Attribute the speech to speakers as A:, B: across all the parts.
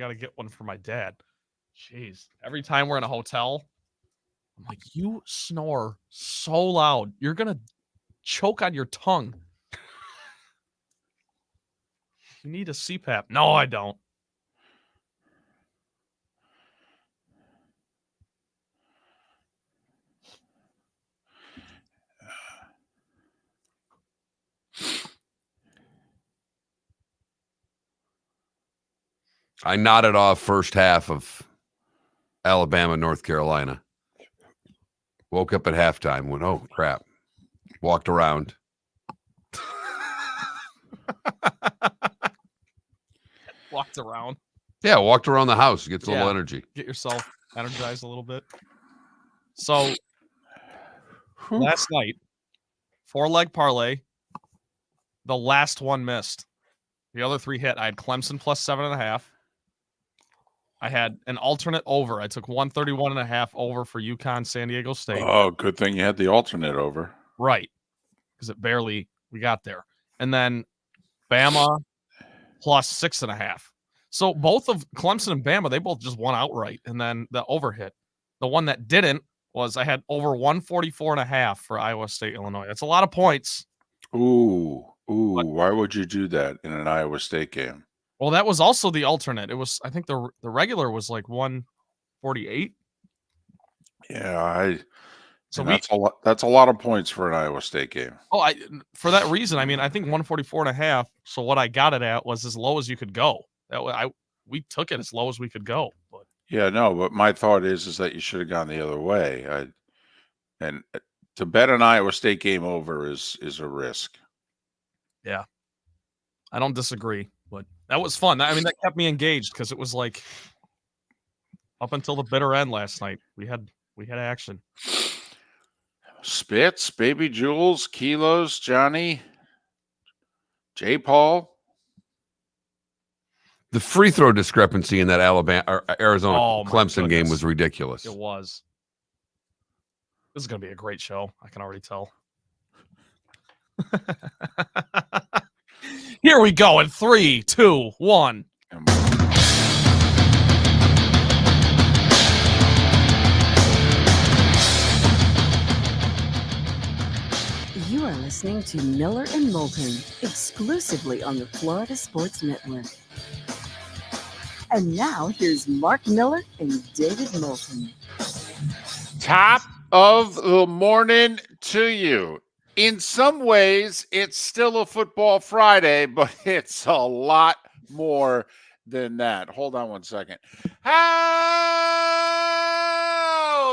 A: got to get one for my dad. Jeez. Every time we're in a hotel, I'm like, you snore so loud. You're going to choke on your tongue. You need a CPAP. No, I don't.
B: I nodded off first half of Alabama, North Carolina. Woke up at halftime, went, oh, crap. Walked around.
A: Walked around.
B: Yeah, walked around the house. Gets a little energy.
A: Get yourself energized a little bit. So, last night, 4-leg parlay. The last one missed. The other 3 hit. I had Clemson plus 7.5. I had an alternate over. I took 131.5 over for UConn, San Diego State.
C: Oh, good thing you had the alternate over.
A: Right. Because we got there. And then Bama plus 6.5. So both of Clemson and Bama, they both just won outright. And then the over hit. The one that didn't was I had over 144.5 for Iowa State, Illinois. That's a lot of points.
C: Ooh. Why would you do that in an Iowa State game?
A: Well, that was also the alternate. It was, I think the regular was like 148.
C: Yeah, that's a lot of points for an Iowa State game.
A: Oh, for that reason, I mean, I think 144.5. So what I got it at was as low as you could go. We took it as low as we could go. But
C: yeah, no, but my thought is that you should have gone the other way. And to bet an Iowa State game over is a risk.
A: Yeah, I don't disagree, but that was fun. I mean, that kept me engaged because it was like up until the bitter end last night. We had action.
C: Spitz, Baby Jules, Kilos, Johnny, J. Paul.
B: The free throw discrepancy in that Arizona Clemson game was ridiculous.
A: It was. This is going to be a great show. I can already tell. Here we go in 3, 2, 1.
D: You are listening to Miller and Moulton, exclusively on the Florida Sports Network. And now here's Mark Miller and David Moulton.
C: Top of the morning to you. In some ways, it's still a football Friday, but it's a lot more than that. Hold on one second. How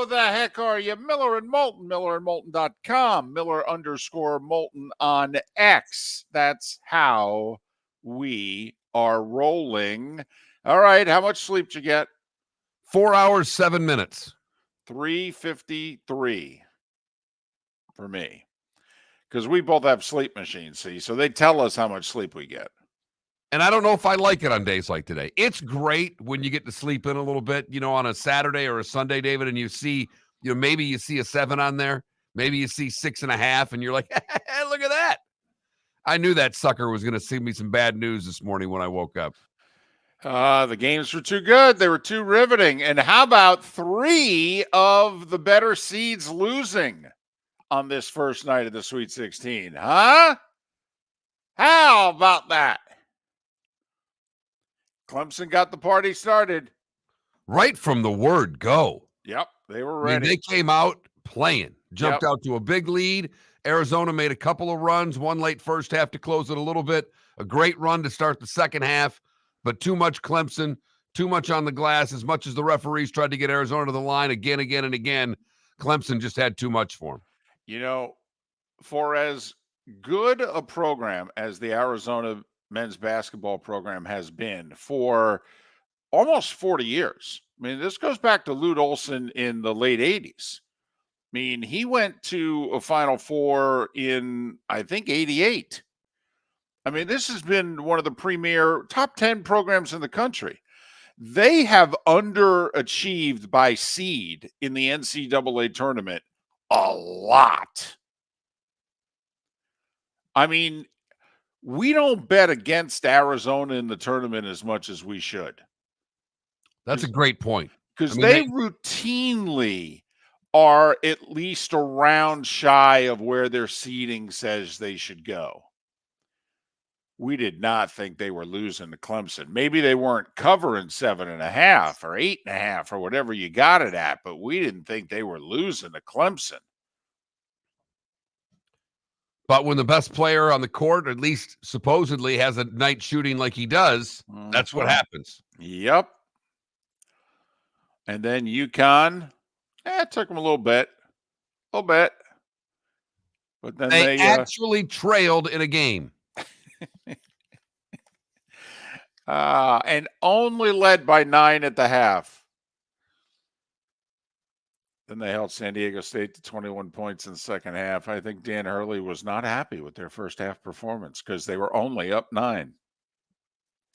C: the heck are you? Miller and Moulton, millerandmoulton.com, Miller_Moulton on X. That's how we are rolling. All right, how much sleep did you get?
B: 4 hours, 7 minutes.
C: 3:53 for me. Because we both have sleep machines, see? So they tell us how much sleep we get.
B: And I don't know if I like it on days like today. It's great when you get to sleep in a little bit, on a Saturday or a Sunday, David, and you see, maybe you see a 7 on there. Maybe you see 6.5, and you're like, hey, look at that. I knew that sucker was going to send me some bad news this morning when I woke up.
C: The games were too good. They were too riveting. And how about 3 of the better seeds losing on this first night of the Sweet 16? Huh? How about that? Clemson got the party started.
B: Right from the word go.
C: Yep, they were ready.
B: They came out playing, jumped out to a big lead. Arizona made a couple of runs, one late first half to close it a little bit. A great run to start the second half. But too much Clemson, too much on the glass. As much as the referees tried to get Arizona to the line again, and again, Clemson just had too much for them.
C: For as good a program as the Arizona men's basketball program has been for almost 40 years. I mean, this goes back to Lute Olson in the late 80s. I mean, he went to a Final Four in, I think, 88. I mean, this has been one of the premier top 10 programs in the country. They have underachieved by seed in the NCAA tournament a lot. I mean, we don't bet against Arizona in the tournament as much as we should.
B: That's a great point.
C: Because
B: I mean,
C: they routinely are at least a round shy of where their seeding says they should go. We did not think they were losing to Clemson. Maybe they weren't covering 7.5 or 8.5 or whatever you got it at, but we didn't think they were losing to Clemson.
B: But when the best player on the court, at least supposedly, has a night shooting like he does, that's what happens.
C: Yep. And then UConn, it took them a little bit. But then
B: they actually trailed in a game.
C: And only led by 9 at the half. Then they held San Diego State to 21 points in the second half. I think Dan Hurley was not happy with their first half performance because they were only up 9.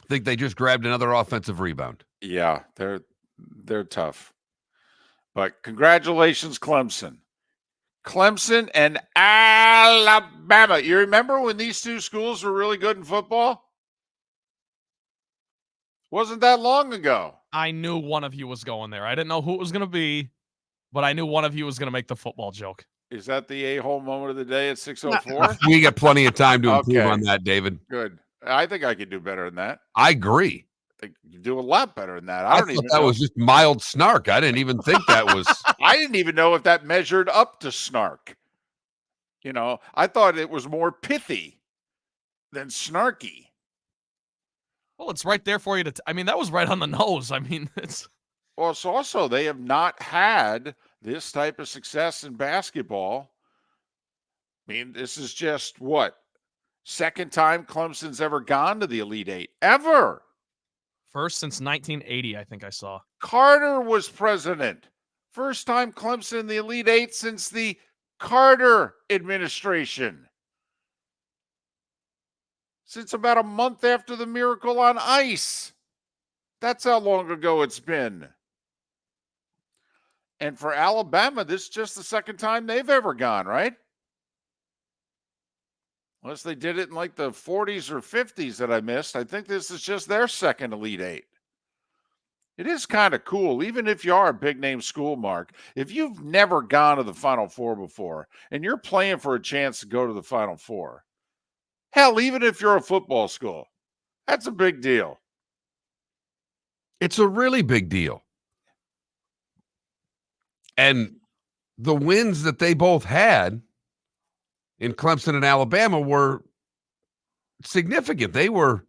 B: I think they just grabbed another offensive rebound.
C: Yeah, they're tough. But congratulations, Clemson. Clemson and Alabama. You remember when these two schools were really good in football? Wasn't that long ago.
A: I knew one of you was going there. I didn't know who it was going to be, but I knew one of you was going to make the football joke.
C: Is that the a-hole moment of the day at 6:04?
B: We got plenty of time to improve on that, David.
C: Good. I think I could do better than that.
B: I agree.
C: I think you do a lot better than that.
B: I thought that was just mild snark. I didn't even think that was.
C: I didn't even know if that measured up to snark. I thought it was more pithy than snarky.
A: Well, it's right there for you to. I mean, that was right on the nose. I mean, it's.
C: Well, it's also they have not had this type of success in basketball. I mean, this is just what? Second time Clemson's ever gone to the Elite Eight. Ever.
A: First since 1980, I think I saw.
C: Carter was president. First time Clemson in the Elite Eight since the Carter administration. Since about a month after the Miracle on Ice. That's how long ago it's been. And for Alabama, this is just the second time they've ever gone, right? Unless they did it in like the 40s or 50s that I missed. I think this is just their second Elite Eight. It is kind of cool, even if you are a big-name school, Mark. If you've never gone to the Final Four before and you're playing for a chance to go to the Final Four, hell, even if you're a football school, that's a big deal.
B: It's a really big deal. And the wins that they both had in Clemson and Alabama were significant. They were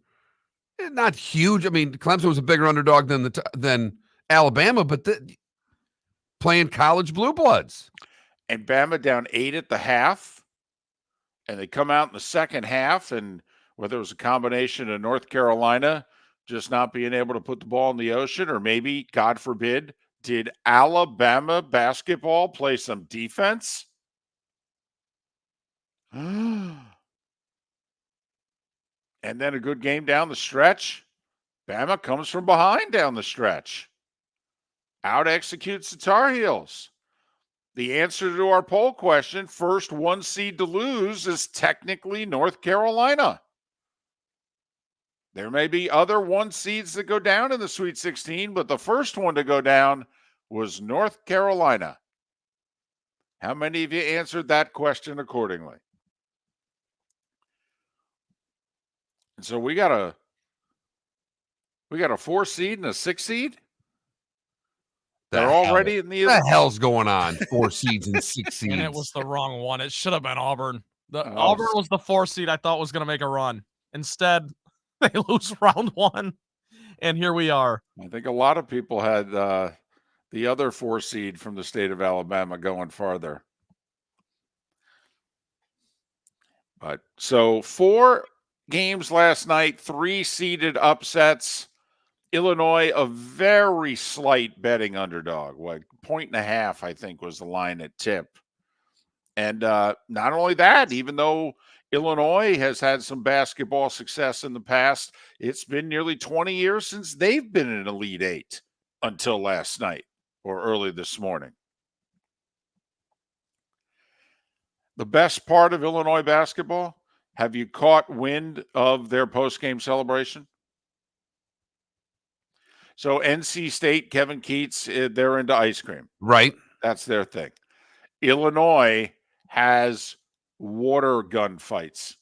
B: not huge. I mean, Clemson was a bigger underdog than Alabama, but playing college blue bloods.
C: And Bama down 8 at the half, and they come out in the second half, and whether it was a combination of North Carolina just not being able to put the ball in the ocean, or maybe, God forbid, did Alabama basketball play some defense? And then a good game down the stretch. Bama comes from behind down the stretch. Out executes the Tar Heels. The answer to our poll question, first 1 seed to lose, is technically North Carolina. There may be other 1 seeds that go down in the Sweet 16, but the first one to go down was North Carolina. How many of you answered that question accordingly? And so we got a 4 seed and a 6 seed. They're already in the.
B: What the hell's going on? 4 seeds and 6 seeds.
A: And it was the wrong one. It should have been Auburn. Auburn was the 4 seed I thought was going to make a run. Instead, they lose round 1, and here we are.
C: I think a lot of people had the other 4 seed from the state of Alabama going farther. But so 4 games last night, 3 seeded upsets. Illinois, a very slight betting underdog, 1.5, I think, was the line at tip. And not only that, even though Illinois has had some basketball success in the past, it's been nearly 20 years since they've been in an Elite Eight until last night or early this morning. The best part of Illinois basketball, have you caught wind of their post-game celebration? So NC State, Kevin Keats, they're into ice cream.
B: Right.
C: That's their thing. Illinois has water gun fights.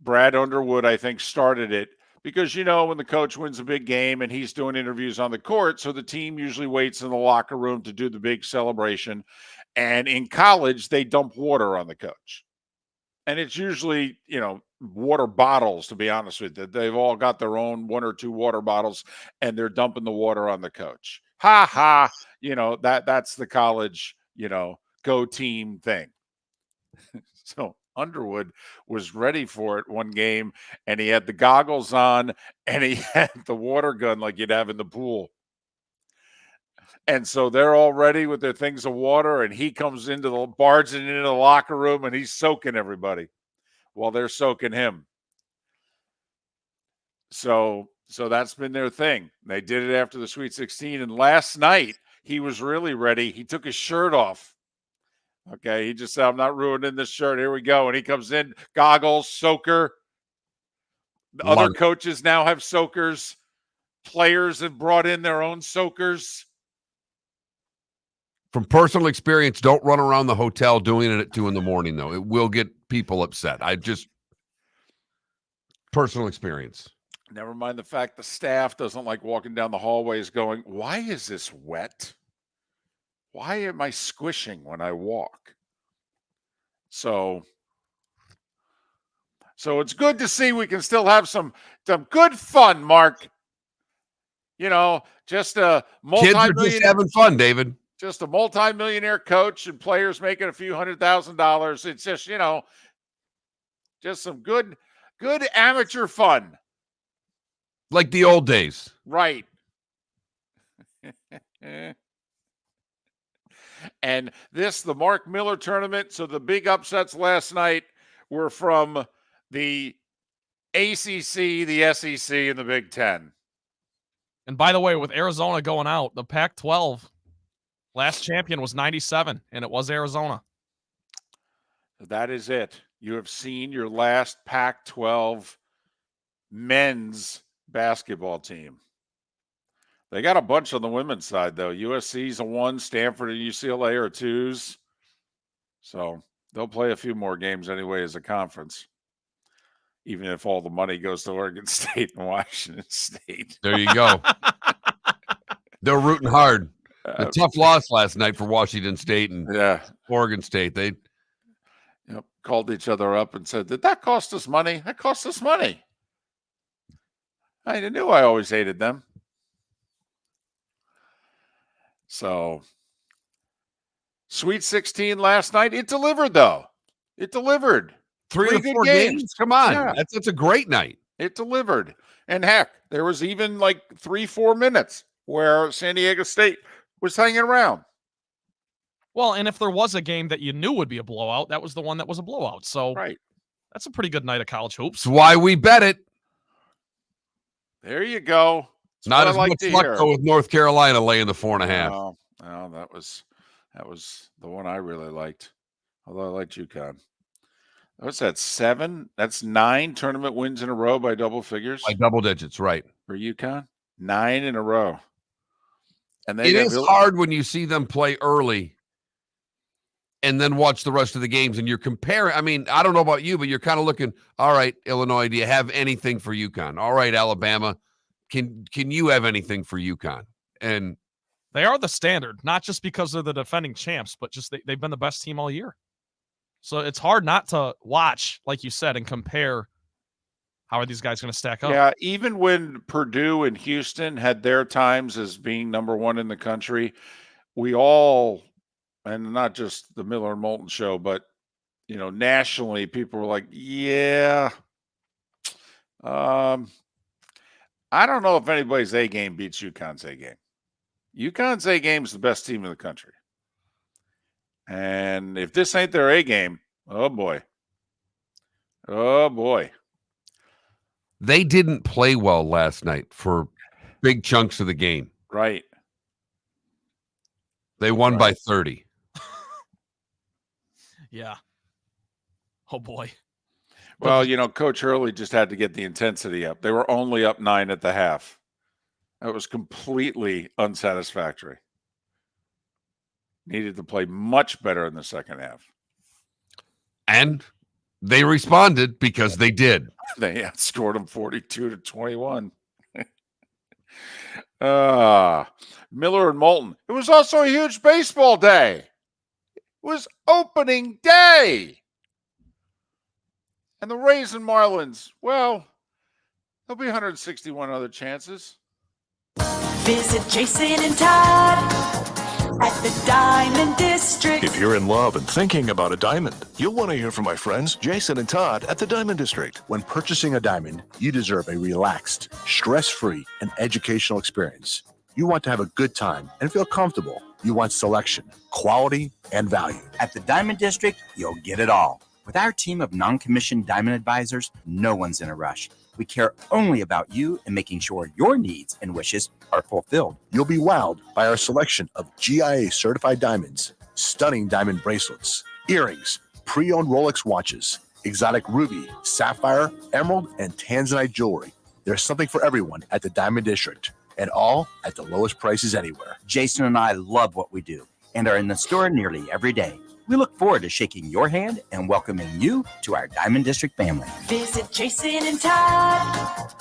C: Brad Underwood, I think, started it because, when the coach wins a big game and he's doing interviews on the court, so the team usually waits in the locker room to do the big celebration. And in college, they dump water on the coach. And it's usually, water bottles, to be honest with you. They've all got their own 1 or 2 water bottles, and they're dumping the water on the coach. Ha ha. That's the college, go team thing. So Underwood was ready for it one game, and he had the goggles on, and he had the water gun like you'd have in the pool. And so they're all ready with their things of water, and he comes barging into the locker room, and he's soaking everybody while they're soaking him. So that's been their thing. They did it after the Sweet 16, and last night he was really ready. He took his shirt off. Okay, he just said, I'm not ruining this shirt. Here we go. And he comes in, goggles, soaker. The other coaches now have soakers. Players have brought in their own soakers.
B: From personal experience, don't run around the hotel doing it at 2 a.m, though. It will get people upset. Personal experience.
C: Never mind the fact the staff doesn't like walking down the hallways going, why is this wet? Why am I squishing when I walk? So it's good to see we can still have some good fun, Mark. Just a
B: kids are just having fun, David.
C: Just a multi-millionaire coach and players making a few $100,000. It's just, just some good amateur fun.
B: Like the old days.
C: Right. And the Mark Miller tournament. So the big upsets last night were from the ACC, the SEC, and the Big Ten.
A: And by the way, with Arizona going out, the Pac-12 last champion was 97, and it was Arizona.
C: That is it. You have seen your last Pac-12 men's basketball team. They got a bunch on the women's side, though. USC's a 1, Stanford and UCLA are 2s. So they'll play a few more games anyway as a conference, even if all the money goes to Oregon State and Washington State.
B: There you go. They're rooting hard. A tough loss last night for Washington State and Oregon State. They
C: called each other up and said, did that cost us money? That cost us money. I knew I always hated them. So, Sweet 16 last night. It delivered, though. It delivered.
B: 3 or 4 games. Come on.
C: Yeah.
B: That's a great night.
C: It delivered. And heck, there was even like 3-4 minutes where San Diego State was hanging around.
A: Well, and if there was a game that you knew would be a blowout, that was the one that was a blowout. So that's a pretty good night of college hoops.
B: That's why we bet it.
C: There you go. That's
B: not as much luck though with North Carolina laying the 4.5.
C: No, that was the one I really liked. Although I liked UConn. What's that? 7? That's 9 tournament wins in a row by double figures.
B: By double digits, right?
C: For UConn, 9 in a row. And
B: it is hard when you see them play early and then watch the rest of the games and you're comparing. I mean, I don't know about you, but you're kind of looking, all right, Illinois, do you have anything for UConn? All right, Alabama, can you have anything for UConn? And
A: they are the standard, not just because they're the defending champs, but just they've been the best team all year. So it's hard not to watch, like you said, and compare how are these guys going to stack up.
C: Yeah, even when Purdue and Houston had their times as being number 1 in the country, we all, and not just the Miller and Moulton show, but, nationally, people were like, yeah, I don't know if anybody's A game beats UConn's A game. UConn's A game is the best team in the country. And if this ain't their A game, oh boy. Oh boy.
B: They didn't play well last night for big chunks of the game.
C: Right.
B: They won by 30.
A: Yeah. Oh boy.
C: Well, Coach Hurley just had to get the intensity up. They were only up 9 at the half. That was completely unsatisfactory. Needed to play much better in the second half.
B: And they responded because they did.
C: They outscored them 42-21. Miller and Moulton. It was also a huge baseball day. It was opening day. And the Rays and Marlins, well, there'll be 161 other chances.
E: Visit Jason and Todd at the Diamond District.
F: If you're in love and thinking about a diamond, you'll want to hear from my friends Jason and Todd at the Diamond District.
G: When purchasing a diamond, you deserve a relaxed, stress-free, and educational experience. You want to have a good time and feel comfortable. You want selection, quality, and value.
H: At the Diamond District, you'll get it all. With our team of non-commissioned diamond advisors, no one's in a rush. We care only about you and making sure your needs and wishes are fulfilled.
G: You'll be wowed by our selection of GIA certified diamonds, stunning diamond bracelets, earrings, pre-owned Rolex watches, exotic ruby, sapphire, emerald, and tanzanite jewelry. There's something for everyone at the Diamond District, and all at the lowest prices anywhere.
H: Jason and I love what we do and are in the store nearly every day. We look forward to shaking your hand and welcoming you to our Diamond District family.
E: Visit Jason and Todd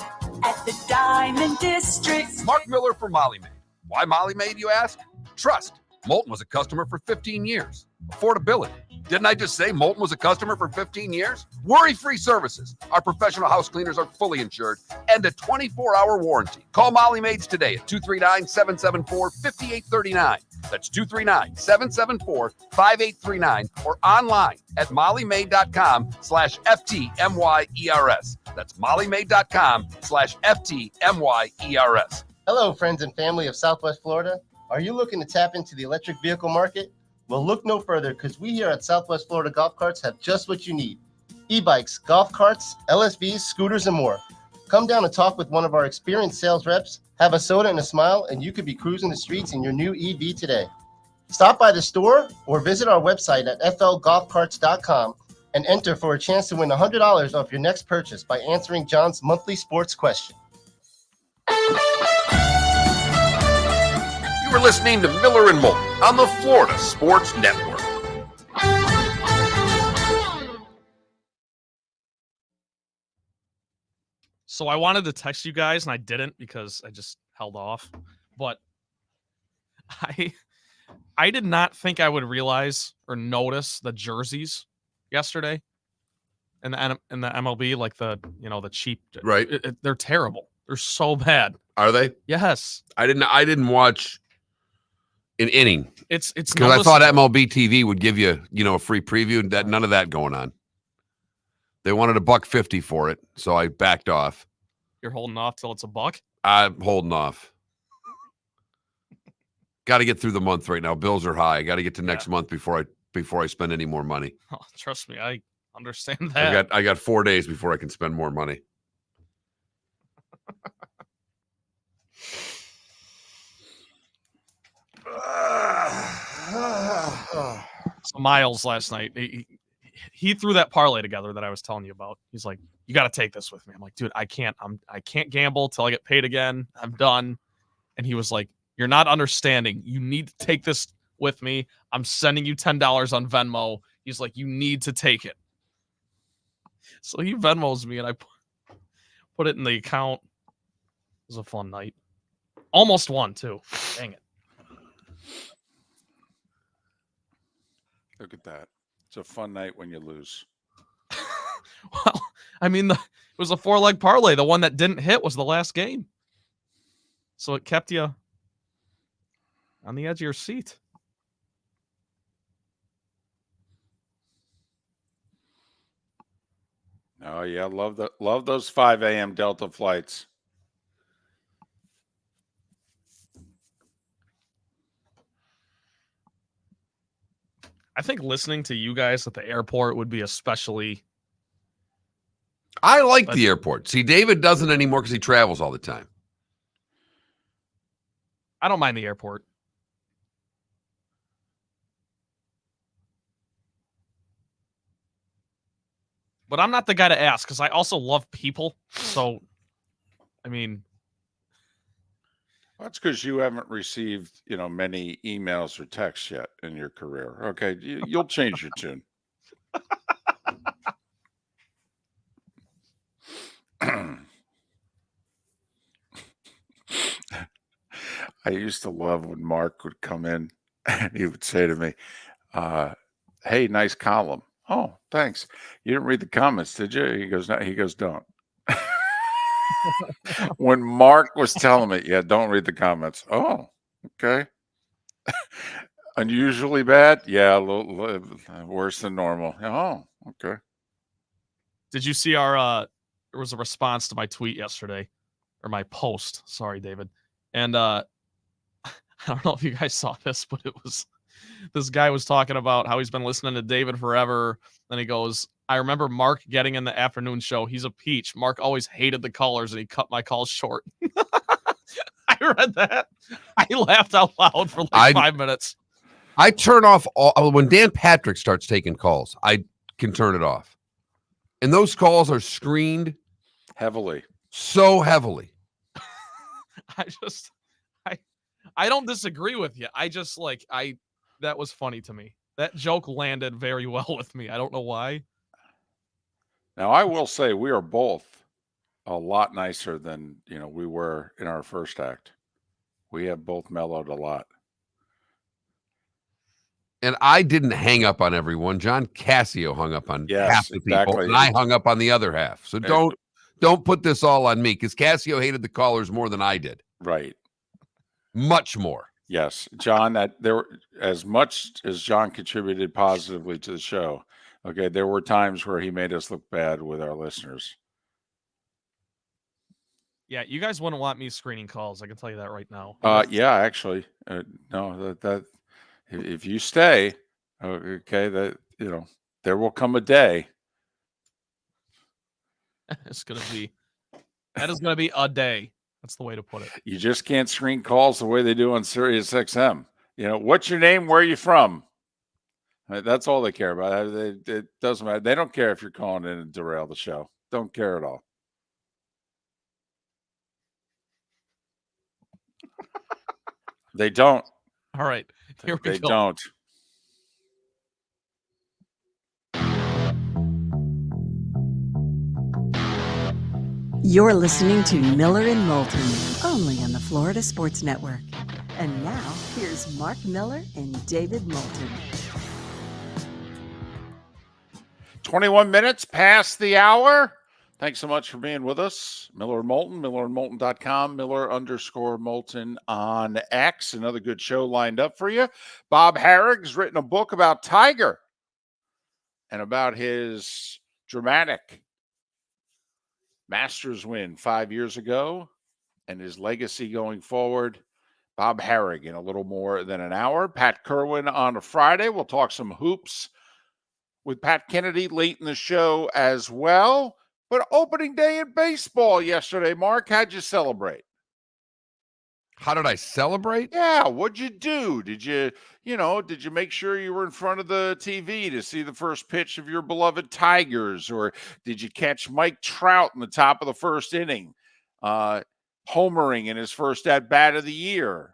E: at the Diamond District.
B: Mark Miller for Molly Maid. Why Molly Maid, you ask? Trust. Moulton was a customer for 15 years. Affordability. Didn't I just say Moulton was a customer for 15 years? Worry-free services. Our professional house cleaners are fully insured and a 24-hour warranty. Call Molly Maids today at 239-774-5839. That's 239-774-5839 or online at mollymaid.com/FTMYERS. That's mollymaid.com/FTMYERS.
I: Hello, friends and family of Southwest Florida. Are you looking to tap into the electric vehicle market? Well, look no further because we here at Southwest Florida Golf Carts have just what you need. E-bikes, golf carts, LSVs, scooters, and more. Come down and talk with one of our experienced sales reps, have a soda and a smile, and you could be cruising the streets in your new EV today. Stop by the store or visit our website at flgolfcarts.com and enter for a chance to win $100 off your next purchase by answering John's monthly sports question.
B: You were listening to Miller and Moulton on the Florida Sports Network.
A: So I wanted to text you guys and I didn't because I just held off. But I did not think I would realize or notice the jerseys yesterday in the MLB, like the cheap.
B: Right.
A: They're terrible. They're so bad.
B: Are they?
A: Yes.
B: I didn't watch an inning.
A: It's
B: because I thought MLB TV would give you, a free preview, and none of that going on. They wanted $1.50 for it, so I backed off.
A: You're holding off till it's $1?
B: I'm holding off. Got to get through the month right now. Bills are high. I got to get to next month before I spend any more money.
A: Oh, trust me, I understand that.
B: I got 4 days before I can spend more money.
A: So Miles last night, he threw that parlay together that I was telling you about. He's like, "You got to take this with me." I'm like, "Dude, I can't gamble till I get paid again. I'm done." And he was like, "You're not understanding. You need to take this with me. I'm sending you $10 on Venmo." He's like, "You need to take it." So he Venmos me, and I put it in the account. It was a fun night. Almost won too. Dang it.
C: Look at that. It's a fun night when you lose.
A: Well, I mean, it was a 4-leg parlay. The one that didn't hit was the last game. So it kept you on the edge of your seat.
C: Oh yeah, love those 5 a.m. Delta flights.
A: I think listening to you guys at the airport would be especially.
B: I like the airport. See, David doesn't anymore because he travels all the time.
A: I don't mind the airport. But I'm not the guy to ask because I also love people. So, I mean,
C: That's because you haven't received, many emails or texts yet in your career. Okay, you'll change your tune. I used to love when Mark would come in and he would say to me, "Hey, nice column." "Oh, thanks. You didn't read the comments, did you?" He goes, "No." He goes, "Don't." When Mark was telling me, "Yeah, don't read the comments." "Oh, okay." "Unusually bad?" "Yeah, a little worse than normal." "Oh, okay."
A: Did you see there was a response to my tweet yesterday, or my post, sorry, David. And I don't know if you guys saw this, but this guy was talking about how he's been listening to David forever. Then he goes, "I remember Mark getting in the afternoon show. He's a peach. Mark always hated the callers and he cut my calls short." I read that. I laughed out loud for like 5 minutes.
B: I turn off when Dan Patrick starts taking calls. I can turn it off. And those calls are screened
C: heavily.
B: So heavily.
A: I don't disagree with you. That was funny to me. That joke landed very well with me. I don't know why.
C: Now, I will say we are both a lot nicer than, we were in our first act. We have both mellowed a lot.
B: And I didn't hang up on everyone. John Cassio hung up on half the people,
C: exactly.
B: and I hung up on the other half. So don't put this all on me, because Cassio hated the callers more than I did.
C: Right.
B: Much more.
C: Yes, John. As much as John contributed positively to the show, okay, there were times where he made us look bad with our listeners.
A: Yeah, you guys wouldn't want me screening calls. I can tell you that right now.
C: Yeah, actually, no. That if you stay, okay, there will come a day.
A: That is going to be a day. That's the way to put it.
C: You just can't screen calls the way they do on Sirius XM. What's your name? Where are you from? That's all they care about. It doesn't matter. They don't care if you're calling in and derail the show. Don't care at all. They don't.
A: All right. Here we go.
C: They don't.
D: You're listening to Miller and Moulton, only on the Florida Sports Network. And now, here's Mark Miller and David Moulton.
C: 21 minutes past the hour. Thanks so much for being with us. Miller and Moulton, millerandmoulton.com, Miller_Moulton on X. Another good show lined up for you. Bob Harig's written a book about Tiger and about his dramatic Masters win 5 years ago and his legacy going forward. Bob Harig in a little more than an hour. Pat Kirwan on a Friday. We'll talk some hoops with Pat Kennedy late in the show as well. But opening day in baseball yesterday, Mark, how'd you celebrate?
B: How did I celebrate?
C: Yeah, what'd you do? Did you make sure you were in front of the TV to see the first pitch of your beloved Tigers? Or did you catch Mike Trout in the top of the first inning, homering in his first at-bat of the year?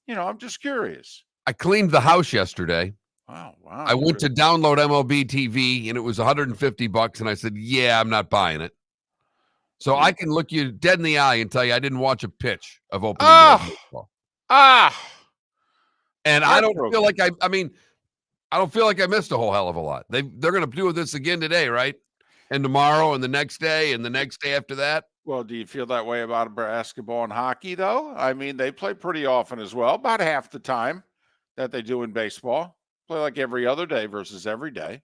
C: I'm just curious.
B: I cleaned the house yesterday.
C: Wow.
B: I went to download MLB TV, and it was $150, and I said, yeah, I'm not buying it. So I can look you dead in the eye and tell you I didn't watch a pitch of opening day baseball. And I don't feel like I don't feel like I missed a whole hell of a lot. They're going to do this again today, right? And tomorrow and the next day and the next day after that.
C: Well, do you feel that way about basketball and hockey, though? I mean, they play pretty often as well, about half the time that they do in baseball. Play like every other day versus every day.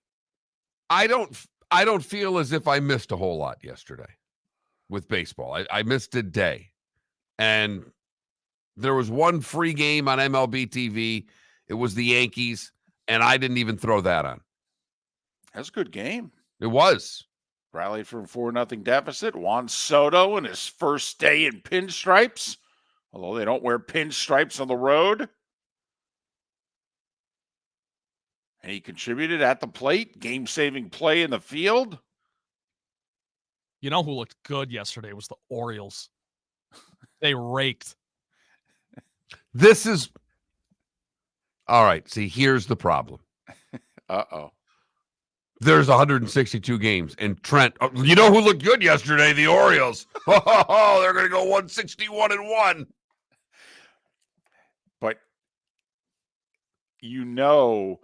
B: I don't feel as if I missed a whole lot yesterday with baseball. I missed a day. And there was one free game on MLB TV. It was the Yankees, and I didn't even throw that on.
C: That's a good game.
B: It was.
C: Rallied from 4-0 deficit. Juan Soto in his first day in pinstripes, although they don't wear pinstripes on the road. And he contributed at the plate, game-saving play in the field.
A: You know who looked good yesterday was the Orioles. They raked.
B: This is all right. See, here's the problem.
C: Uh-oh.
B: There's 162 games, and Trent. You know who looked good yesterday? The Orioles. Oh, they're going to go 161-1.
C: But you know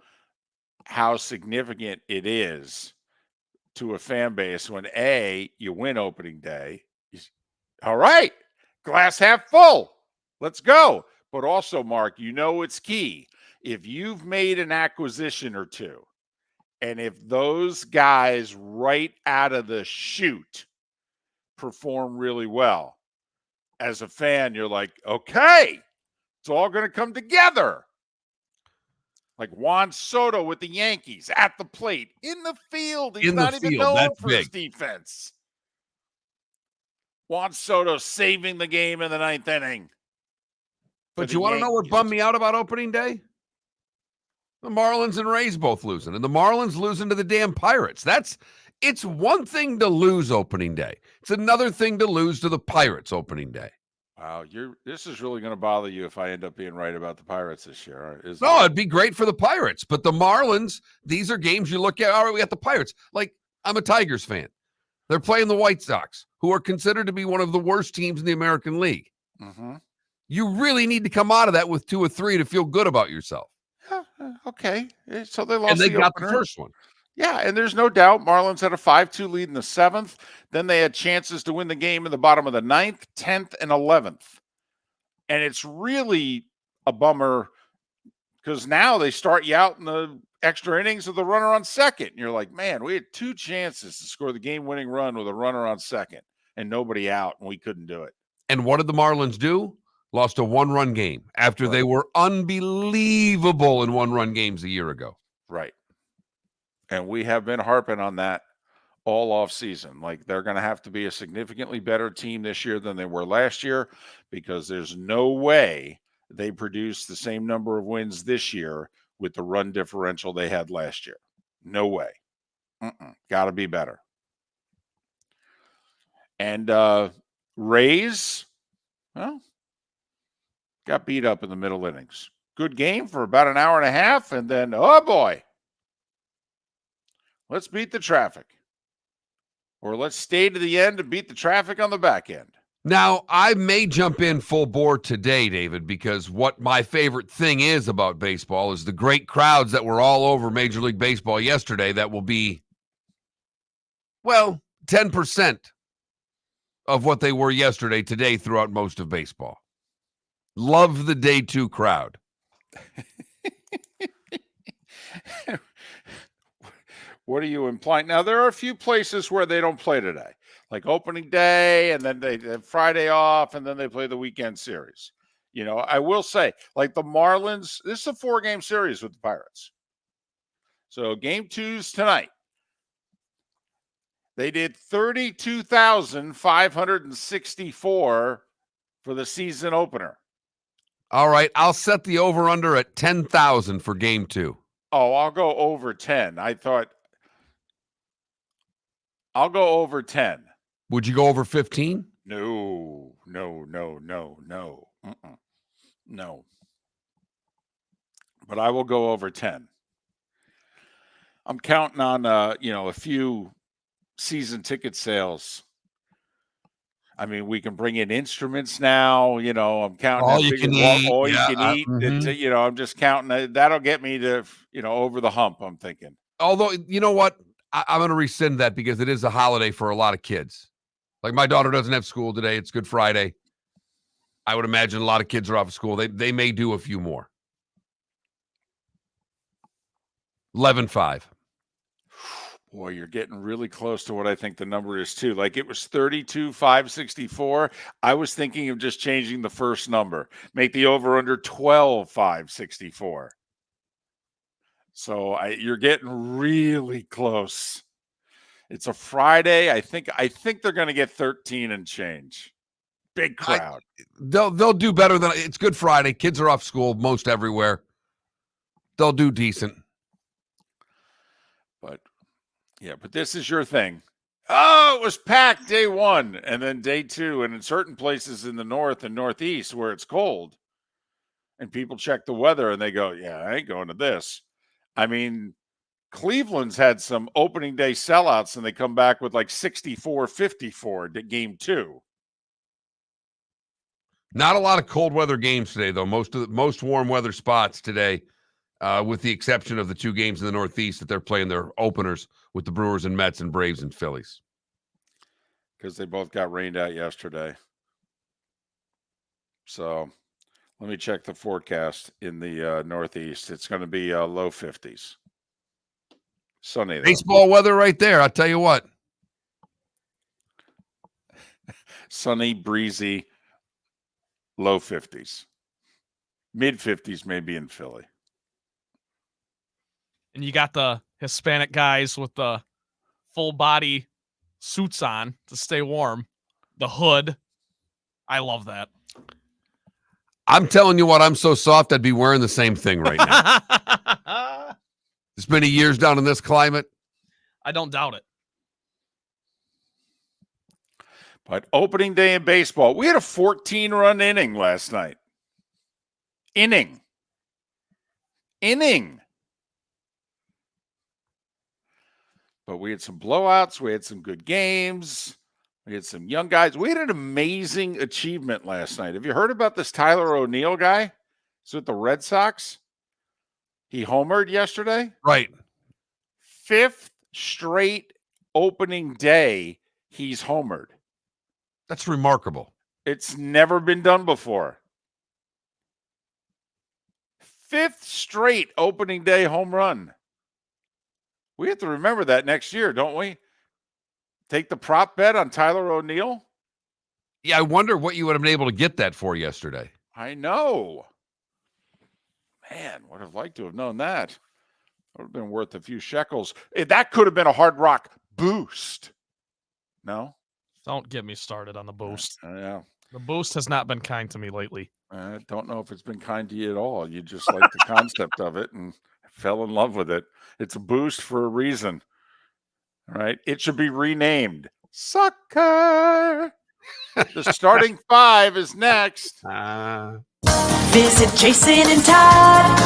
C: how significant it is to a fan base when you win opening day. All right, glass half full. Let's go. But also, Mark, you know it's key. If you've made an acquisition or two, and if those guys right out of the chute perform really well, as a fan, you're like, okay, it's all going to come together. Like Juan Soto with the Yankees at the plate, in the field. He's not even known for his defense. Juan Soto saving the game in the 9th inning.
B: But you want to know what bummed me out about opening day? The Marlins and Rays both losing, and the Marlins losing to the damn Pirates. It's one thing to lose opening day. It's another thing to lose to the Pirates opening day.
C: Wow, this is really going to bother you if I end up being right about the Pirates this year.
B: No, it'd be great for the Pirates, but the Marlins, these are games you look at. All right, we got the Pirates. Like, I'm a Tigers fan. They're playing the White Sox, who are considered to be one of the worst teams in the American League.
C: Mm-hmm.
B: You really need to come out of that with 2 or 3 to feel good about yourself.
C: Okay, so they lost,
B: and they got
C: opener.
B: The first one.
C: Yeah, and there's no doubt Marlins had a 5-2 lead in the 7th. Then they had chances to win the game in the bottom of the 9th, 10th, and 11th. And it's really a bummer because now they start you out in the extra innings with the runner on second. And you're like, man, we had 2 chances to score the game-winning run with a runner on second and nobody out, and we couldn't do it.
B: And what did the Marlins do? Lost a 1-run game after they were unbelievable in 1-run games a year ago.
C: Right. And we have been harping on that all off season. Like, they're going to have to be a significantly better team this year than they were last year, because there's no way they produce the same number of wins this year with the run differential they had last year. No way. Got to be better. And Rays, well, got beat up in the middle innings. Good game for about an hour and a half, and then, oh boy, let's beat the traffic. Or let's stay to the end and beat the traffic on the back end.
B: Now, I may jump in full bore today, David, because what my favorite thing is about baseball is the great crowds that were all over Major League Baseball yesterday that will be, well, 10% of what they were yesterday today throughout most of baseball. Love the day 2 crowd.
C: What are you implying? Now, there are a few places where they don't play today, like opening day, and then they have Friday off, and then they play the weekend series. You know, I will say, like the Marlins, this is a 4-game series with the Pirates. So game 2's tonight. They did 32,564 for the season opener.
B: All right, I'll set the over-under at 10,000 for game 2.
C: Oh, I'll go over 10. I'll go over 10.
B: Would you go over 15?
C: No. No. But I will go over 10. I'm counting on a few season ticket sales. I mean, we can bring in instruments now. I'm counting
B: all you can eat.
C: All you can eat. Mm-hmm. I'm just counting. That'll get me to over the hump, I'm thinking.
B: Although, you know what? I'm going to rescind that because it is a holiday for a lot of kids. Like, my daughter doesn't have school today. It's Good Friday. I would imagine a lot of kids are off of school. They may do a few more. 11.5.
C: Boy, you're getting really close to what I think the number is too. Like, it was 32,564. I was thinking of just changing the first number. Make the over under 12,564. So you're getting really close. It's a Friday. I think they're going to get 13 and change. Big crowd.
B: They'll do better than it's Good Friday. Kids are off school most everywhere. They'll do decent.
C: But this is your thing. Oh, it was packed day 1 and then day 2, and in certain places in the north and northeast where it's cold, and people check the weather and they go, yeah, I ain't going to this. I mean, Cleveland's had some opening day sellouts and they come back with like 64-54 to game 2.
B: Not a lot of cold weather games today, though. Most warm weather spots today, with the exception of the 2 games in the Northeast that they're playing their openers with the Brewers and Mets and Braves and Phillies.
C: Because they both got rained out yesterday. So let me check the forecast in the Northeast. It's going to be low 50s. Sunny, though.
B: Baseball weather right there, I'll tell you what.
C: Sunny, breezy, low 50s. Mid 50s maybe in Philly.
A: And you got the Hispanic guys with the full body suits on to stay warm. The hood. I love that.
B: I'm telling you what, I'm so soft I'd be wearing the same thing right now. It's been years down in this climate.
A: I don't doubt it.
C: But opening day in baseball, we had a 14-run inning last night. Inning. But we had some blowouts. We had some good games. We had some young guys. We had an amazing achievement last night. Have you heard about this Tyler O'Neill guy? He's with the Red Sox. He homered yesterday.
B: Right.
C: 5th straight opening day, he's homered.
B: That's remarkable.
C: It's never been done before. 5th straight opening day home run. We have to remember that next year, don't we? Take the prop bet on Tyler O'Neill?
B: Yeah, I wonder what you would have been able to get that for yesterday.
C: I know. Man, would have liked to have known that. Would have been worth a few shekels. That could have been a Hard Rock boost. No?
A: Don't get me started on the boost.
C: Yeah.
A: The boost has not been kind to me lately.
C: I don't know if it's been kind to you at all. You just like the concept of it and fell in love with it. It's a boost for a reason. All right. It should be renamed Sucker. The starting 5 is next.
E: Visit Jason and Todd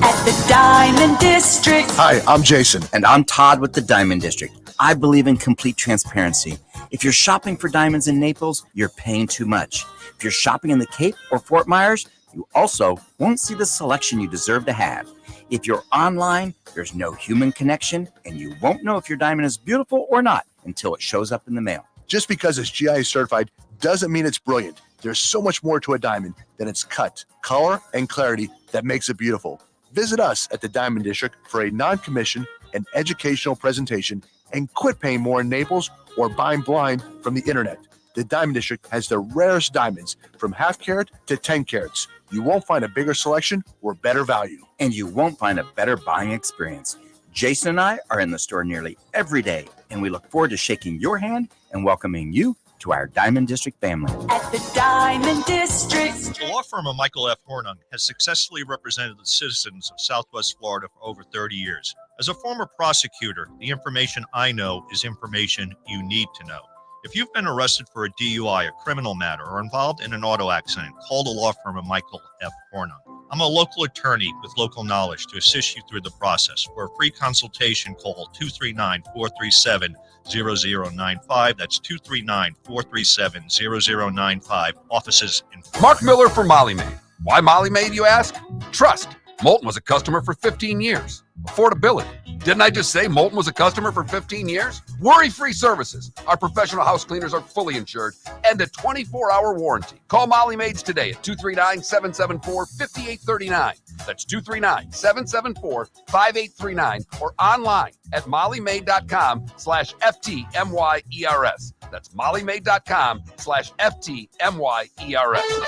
E: at the Diamond District.
G: Hi, I'm Jason.
H: And I'm Todd with the Diamond District. I believe in complete transparency. If you're shopping for diamonds in Naples, you're paying too much. If you're shopping in the Cape or Fort Myers, you also won't see the selection you deserve to have. If you're online, there's no human connection, and you won't know if your diamond is beautiful or not until it shows up in the mail.
G: Just because it's GIA certified doesn't mean it's brilliant. There's so much more to a diamond than its cut, color, and clarity that makes it beautiful. Visit us at the Diamond District for a non-commissioned and educational presentation and quit paying more in Naples or buying blind from the internet. The Diamond District has the rarest diamonds from half carat to 10 carats. You won't find a bigger selection or better value.
H: And you won't find a better buying experience. Jason and I are in the store nearly every day, and we look forward to shaking your hand and welcoming you to our Diamond District family.
E: At the Diamond District.
J: The law firm of Michael F. Hornung has successfully represented the citizens of Southwest Florida for over 30 years. As a former prosecutor, the information I know is information you need to know. If you've been arrested for a DUI, a criminal matter, or involved in an auto accident, call the law firm of Michael F. Hornung. I'm a local attorney with local knowledge to assist you through the process. For a free consultation, call 239-437-0095. That's 239-437-0095. Offices in
B: Mark Miller for Molly Maid. Why Molly Maid, you ask? Trust. Moulton was a customer for 15 years. Affordability. Didn't I just say Moulton was a customer for 15 years? Worry-free services. Our professional house cleaners are fully insured and a 24-hour warranty. Call Molly Maids today at 239-774-5839. That's 239-774-5839 or online at mollymaid.com/FTMYERS. That's mollymaid.com/FTMYERS.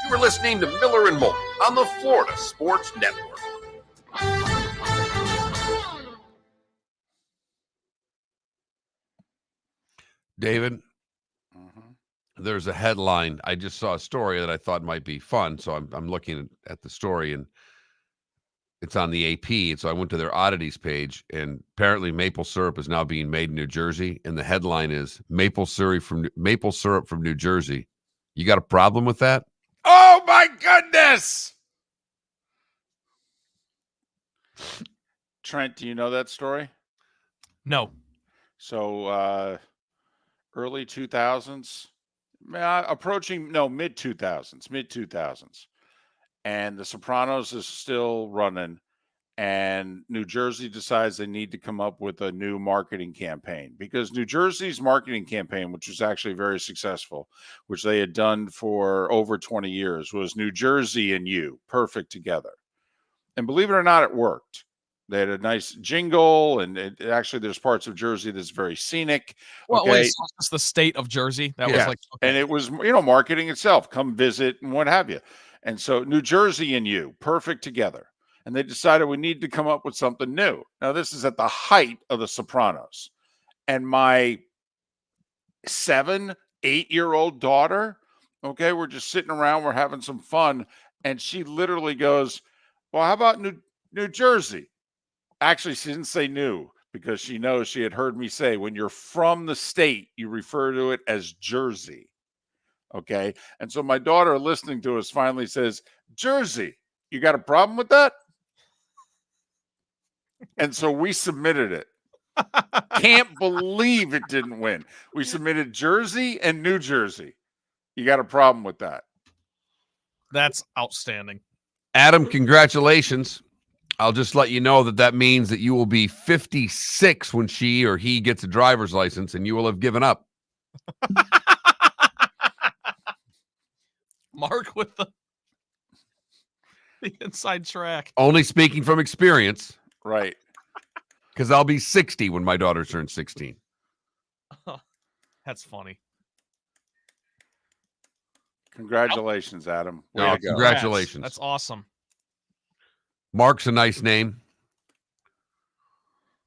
B: You were listening to Miller and Moulton on the Florida Sports Network. David, there's a headline. I just saw a story that I thought might be fun, so I'm looking at the story, and it's on the AP. And so I went to their oddities page, and apparently maple syrup is now being made in New Jersey, and the headline is maple syrup from New Jersey. You got a problem with that?
C: Oh my goodness. Trent, do you know that story?
A: No.
C: So early 2000s, approaching mid 2000s. And The Sopranos is still running, and New Jersey decides they need to come up with a new marketing campaign, because New Jersey's marketing campaign, which was actually very successful, which they had done for over 20 years, was New Jersey and You, perfect together. And believe it or not, it worked. They had a nice jingle, and actually there's parts of Jersey that's very scenic.
A: Well,
C: Okay.
A: wait, so it's the state of Jersey. That was like, okay.
C: And it was, marketing itself, come visit and what have you. And so New Jersey and You, perfect together. And they decided we need to come up with something new. Now, this is at the height of The Sopranos. And my 7, 8-year-old daughter, okay, we're just sitting around, we're having some fun. And she literally goes, well, how about New Jersey? Actually, she didn't say new, because she knows, she had heard me say, when you're from the state, you refer to it as Jersey. Okay. And so my daughter, listening to us, finally says, Jersey, you got a problem with that? And so we submitted it. Can't believe it didn't win. We submitted Jersey and New Jersey. You got a problem with that?
A: That's outstanding.
B: Adam, congratulations. I'll just let you know that means that you will be 56 when she or he gets a driver's license, and you will have given up.
A: Mark with the inside track.
B: Only speaking from experience.
C: Right.
B: Because I'll be 60 when my daughter turns 16.
A: That's funny.
C: Congratulations, Adam. Way
B: No,
C: to go.
B: congratulations.
A: That's awesome.
B: Mark's a nice name.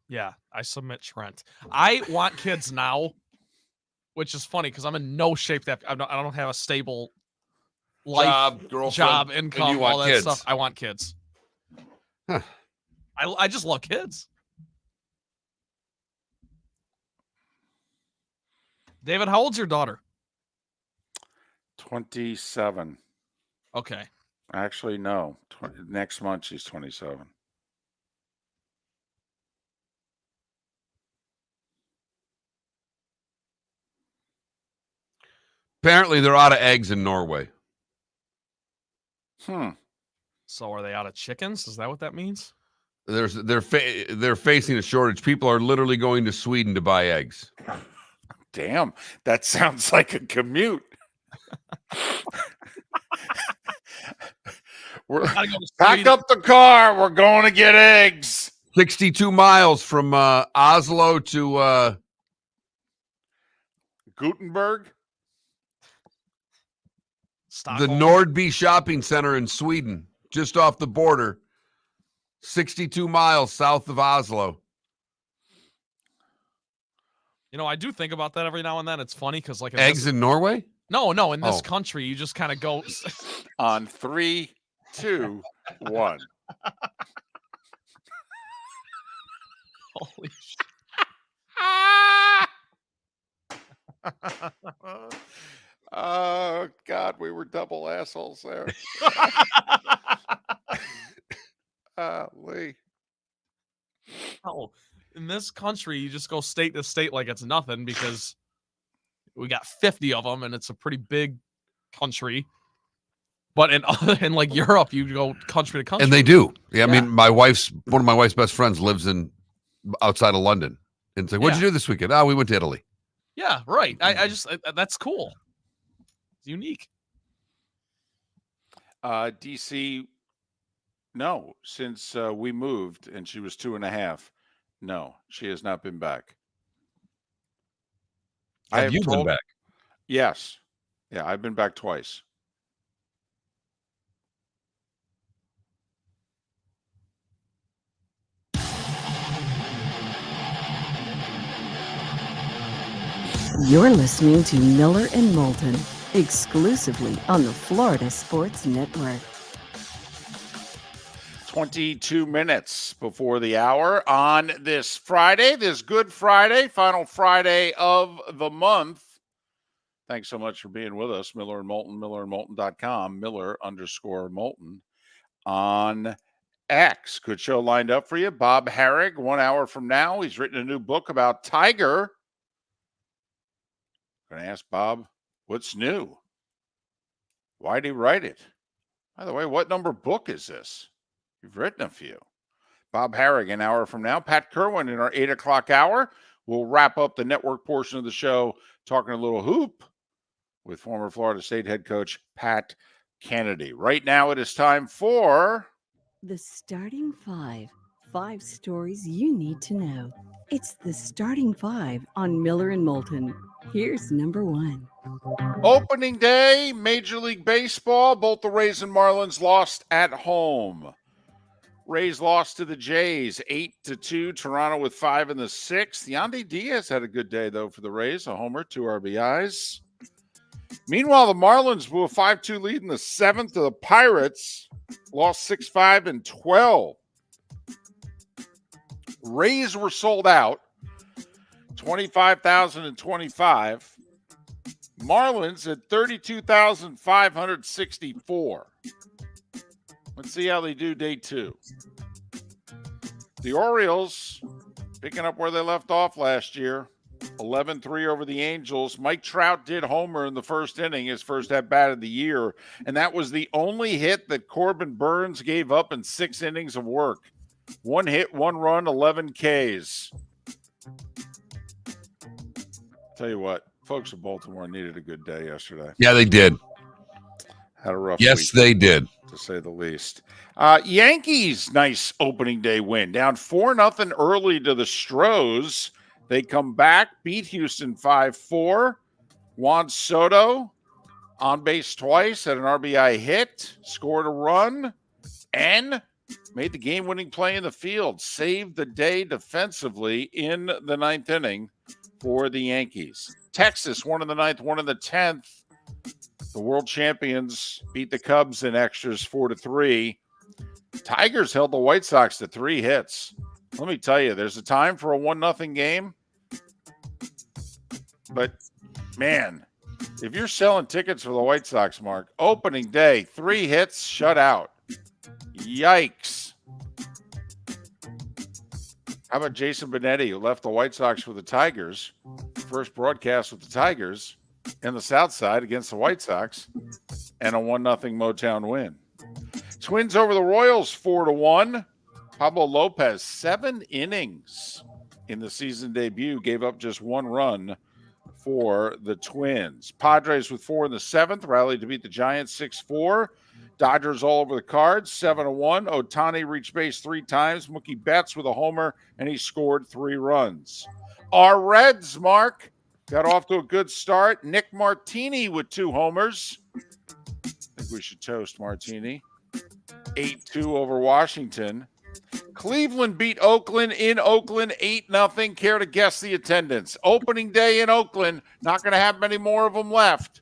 A: Yeah, I submit Trent. I want kids now, which is funny because I'm in no shape that I don't have a stable life,
B: Job, girlfriend,
A: job,
B: and
A: income,
B: you want
A: all that
B: kids.
A: stuff. I want kids.
B: Huh.
A: I just love kids. David, how old's your daughter?
C: 27.
A: Okay.
C: Actually, no. Next month she's 27.
B: Apparently, they're out of eggs in Norway.
A: So are they out of chickens? Is that what that means?
B: They're facing a shortage. People are literally going to Sweden to buy eggs.
C: Damn, that sounds like a commute. Pack up the car. We're going to get eggs.
B: 62 miles from Oslo to
C: Gutenberg.
B: The Nordby Shopping Center in Sweden, just off the border, 62 miles south of Oslo.
A: You know, I do think about that every now and then. It's funny because, like,
B: eggs in Norway?
A: No, in this country, you just kind of go
C: on 3, 2, 1.
A: Holy shit.
C: Oh, God, we were double assholes there. Lee.
A: Oh, in this country, you just go state to state like it's nothing because we got 50 of them and it's a pretty big country. But in like Europe, you go country to country.
B: And they do. Yeah, I mean, one of my wife's best friends lives outside of London. And it's like, what'd you do this weekend? Oh, we went to Italy.
A: Yeah, right. That's cool. It's unique.
C: DC, no, since we moved and she was 2.5. No, she has not been back.
B: Have you been back?
C: Yes. Yeah, I've been back twice.
D: You're listening to Miller and Moulton, exclusively on the Florida Sports Network.
C: 22 minutes before the hour on this Friday, this Good Friday, final Friday of the month. Thanks so much for being with us. Miller and Moulton, millerandmoulton.com, Miller_Moulton on X. Good show lined up for you. Bob Harig, 1 hour from now. He's written a new book about Tiger. Going to ask Bob, what's new? Why'd he write it? By the way, what number book is this? You've written a few. Bob Harig, an hour from now. Pat Kirwan in our 8 o'clock hour. We'll wrap up the network portion of the show talking a little hoop with former Florida State head coach Pat Kennedy. Right now it is time for
D: The Starting Five. 5 stories you need to know. It's the Starting Five on Miller and Moulton. Here's number 1.
C: opening day, Major League Baseball. Both the Rays and Marlins lost at home. Rays lost to the Jays 8-2. Toronto with 5 in the 6th. Yandy Diaz had a good day, though, for the Rays. A homer, 2 RBIs. Meanwhile, the Marlins blew a 5-2 lead in the 7th to the Pirates. Lost 6-5 and 12. Rays were sold out. 25,025. Marlins at 32,564. Let's see how they do day 2. The Orioles picking up where they left off last year. 11-3 over the Angels. Mike Trout did homer in the first inning, his first at-bat of the year, and that was the only hit that Corbin Burns gave up in 6 innings of work. 1 hit, 1 run, 11 Ks. Tell you what, folks of Baltimore needed a good day yesterday.
B: Yeah, they did.
C: Had a rough
B: Yes,
C: week,
B: they did.
C: to say the least. Yankees, nice opening day win. Down 4-0 early to the Stros. They come back, beat Houston 5-4. Juan Soto on base twice, had an RBI hit, scored a run, and made the game-winning play in the field. Saved the day defensively in the 9th inning for the Yankees. Texas, 1 in the 9th, 1 in the 10th. The world champions beat the Cubs in extras 4-3. Tigers held the White Sox to 3 hits. Let me tell you, there's a time for a 1-0 game. But, man, if you're selling tickets for the White Sox, Mark, opening day, 3 hits, shutout. Yikes. How about Jason Benetti, who left the White Sox for the Tigers? First broadcast with the Tigers in the South Side against the White Sox, and a 1-0 Motown win. Twins over the Royals 4-1. Pablo Lopez, 7 innings in the season debut, gave up just 1 run for the Twins. Padres with 4 in the 7th, rallied to beat the Giants 6-4. Dodgers all over the Cards, 7-1. Ohtani reached base 3 times. Mookie Betts with a homer, and he scored 3 runs. Our Reds, Mark, got off to a good start. Nick Martini with 2 homers. I think we should toast Martini. 8-2 over Washington. Cleveland beat Oakland in Oakland 8-0. Care to guess the attendance? Opening day in Oakland. Not going to have many more of them left.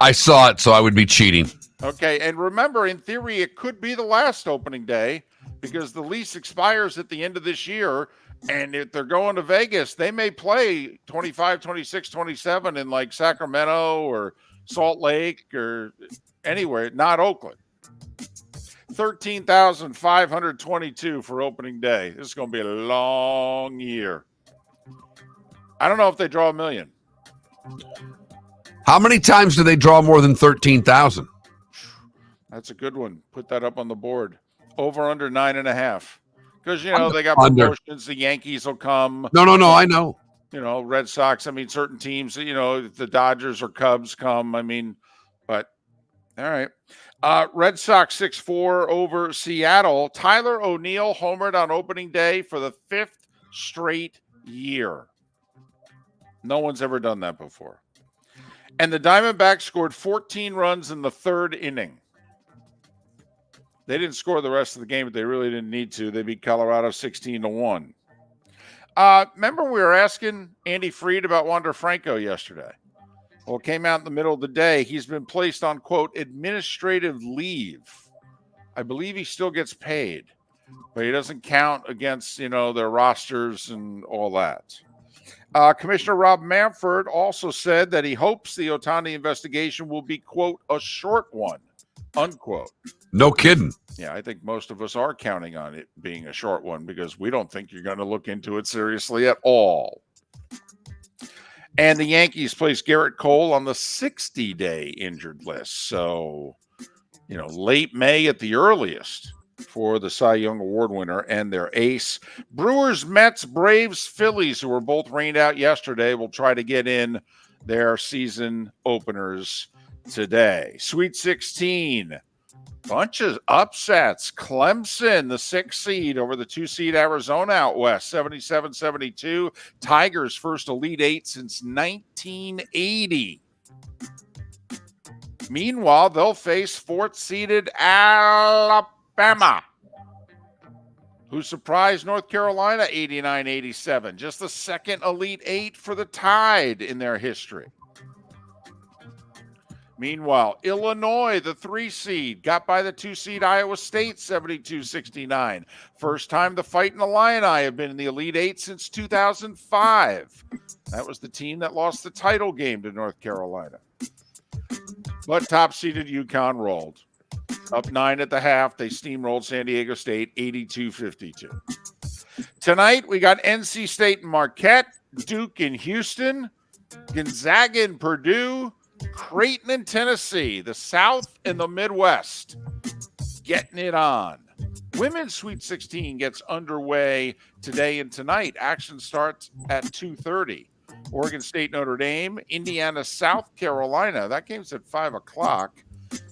B: I saw it, so I would be cheating.
C: Okay, and remember, in theory, it could be the last opening day because the lease expires at the end of this year. And if they're going to Vegas, they may play 25, 26, 27 in like Sacramento or Salt Lake or anywhere, not Oakland. 13,522 for opening day. This is going to be a long year. I don't know if they draw 1 million.
B: How many times do they draw more than 13,000?
C: That's a good one. Put that up on the board. Over under 9.5. Because, they got
B: Under.
C: promotions. The Yankees will come.
B: No, I know.
C: Red Sox. I mean, certain teams, if the Dodgers or Cubs come, but all right. Red Sox 6-4 over Seattle. Tyler O'Neill homered on opening day for the 5th straight year. No one's ever done that before. And the Diamondbacks scored 14 runs in the 3rd inning. They didn't score the rest of the game, but they really didn't need to. They beat Colorado 16-1. Remember we were asking Andy Fried about Wander Franco yesterday. Well, it came out in the middle of the day. He's been placed on, quote, administrative leave. I believe he still gets paid, but he doesn't count against, their rosters and all that. Commissioner Rob Manfred also said that he hopes the Otani investigation will be, quote, a short one, unquote.
B: No kidding.
C: Yeah, I think most of us are counting on it being a short one because we don't think you're going to look into it seriously at all. And the Yankees placed Garrett Cole on the 60-day injured list. So, late May at the earliest for the Cy Young Award winner and their ace. Brewers, Mets, Braves, Phillies, who were both rained out yesterday, will try to get in their season openers today. Sweet 16. Bunch of upsets. Clemson, the 6th seed over the 2 seed Arizona out west, 77-72. Tigers first Elite Eight since 1980. Meanwhile, they'll face 4th seeded Alabama, who surprised North Carolina 89-87. Just the 2nd Elite Eight for the Tide in their history. Meanwhile, Illinois, the 3 seed, got by the 2 seed Iowa State 72-69. First time the Fighting Illini have been in the Elite Eight since 2005. That was the team that lost the title game to North Carolina. But top-seeded UConn rolled. Up 9 at the half, they steamrolled San Diego State 82-52. Tonight, we got NC State and Marquette, Duke and Houston, Gonzaga and Purdue, Creighton and Tennessee, the South and the Midwest getting it on. Women's Sweet 16 gets underway today and tonight. Action starts at 2:30. Oregon State, Notre Dame, Indiana, South Carolina. That game's at 5 o'clock.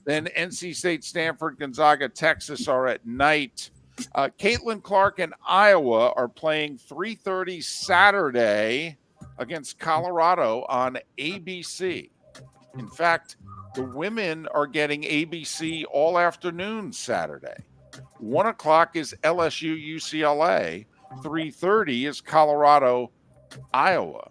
C: Then NC State, Stanford, Gonzaga, Texas are at night. Caitlin Clark and Iowa are playing 3:30 Saturday against Colorado on ABC. In fact, the women are getting ABC all afternoon Saturday. 1 o'clock is LSU UCLA. 3:30 is Colorado Iowa.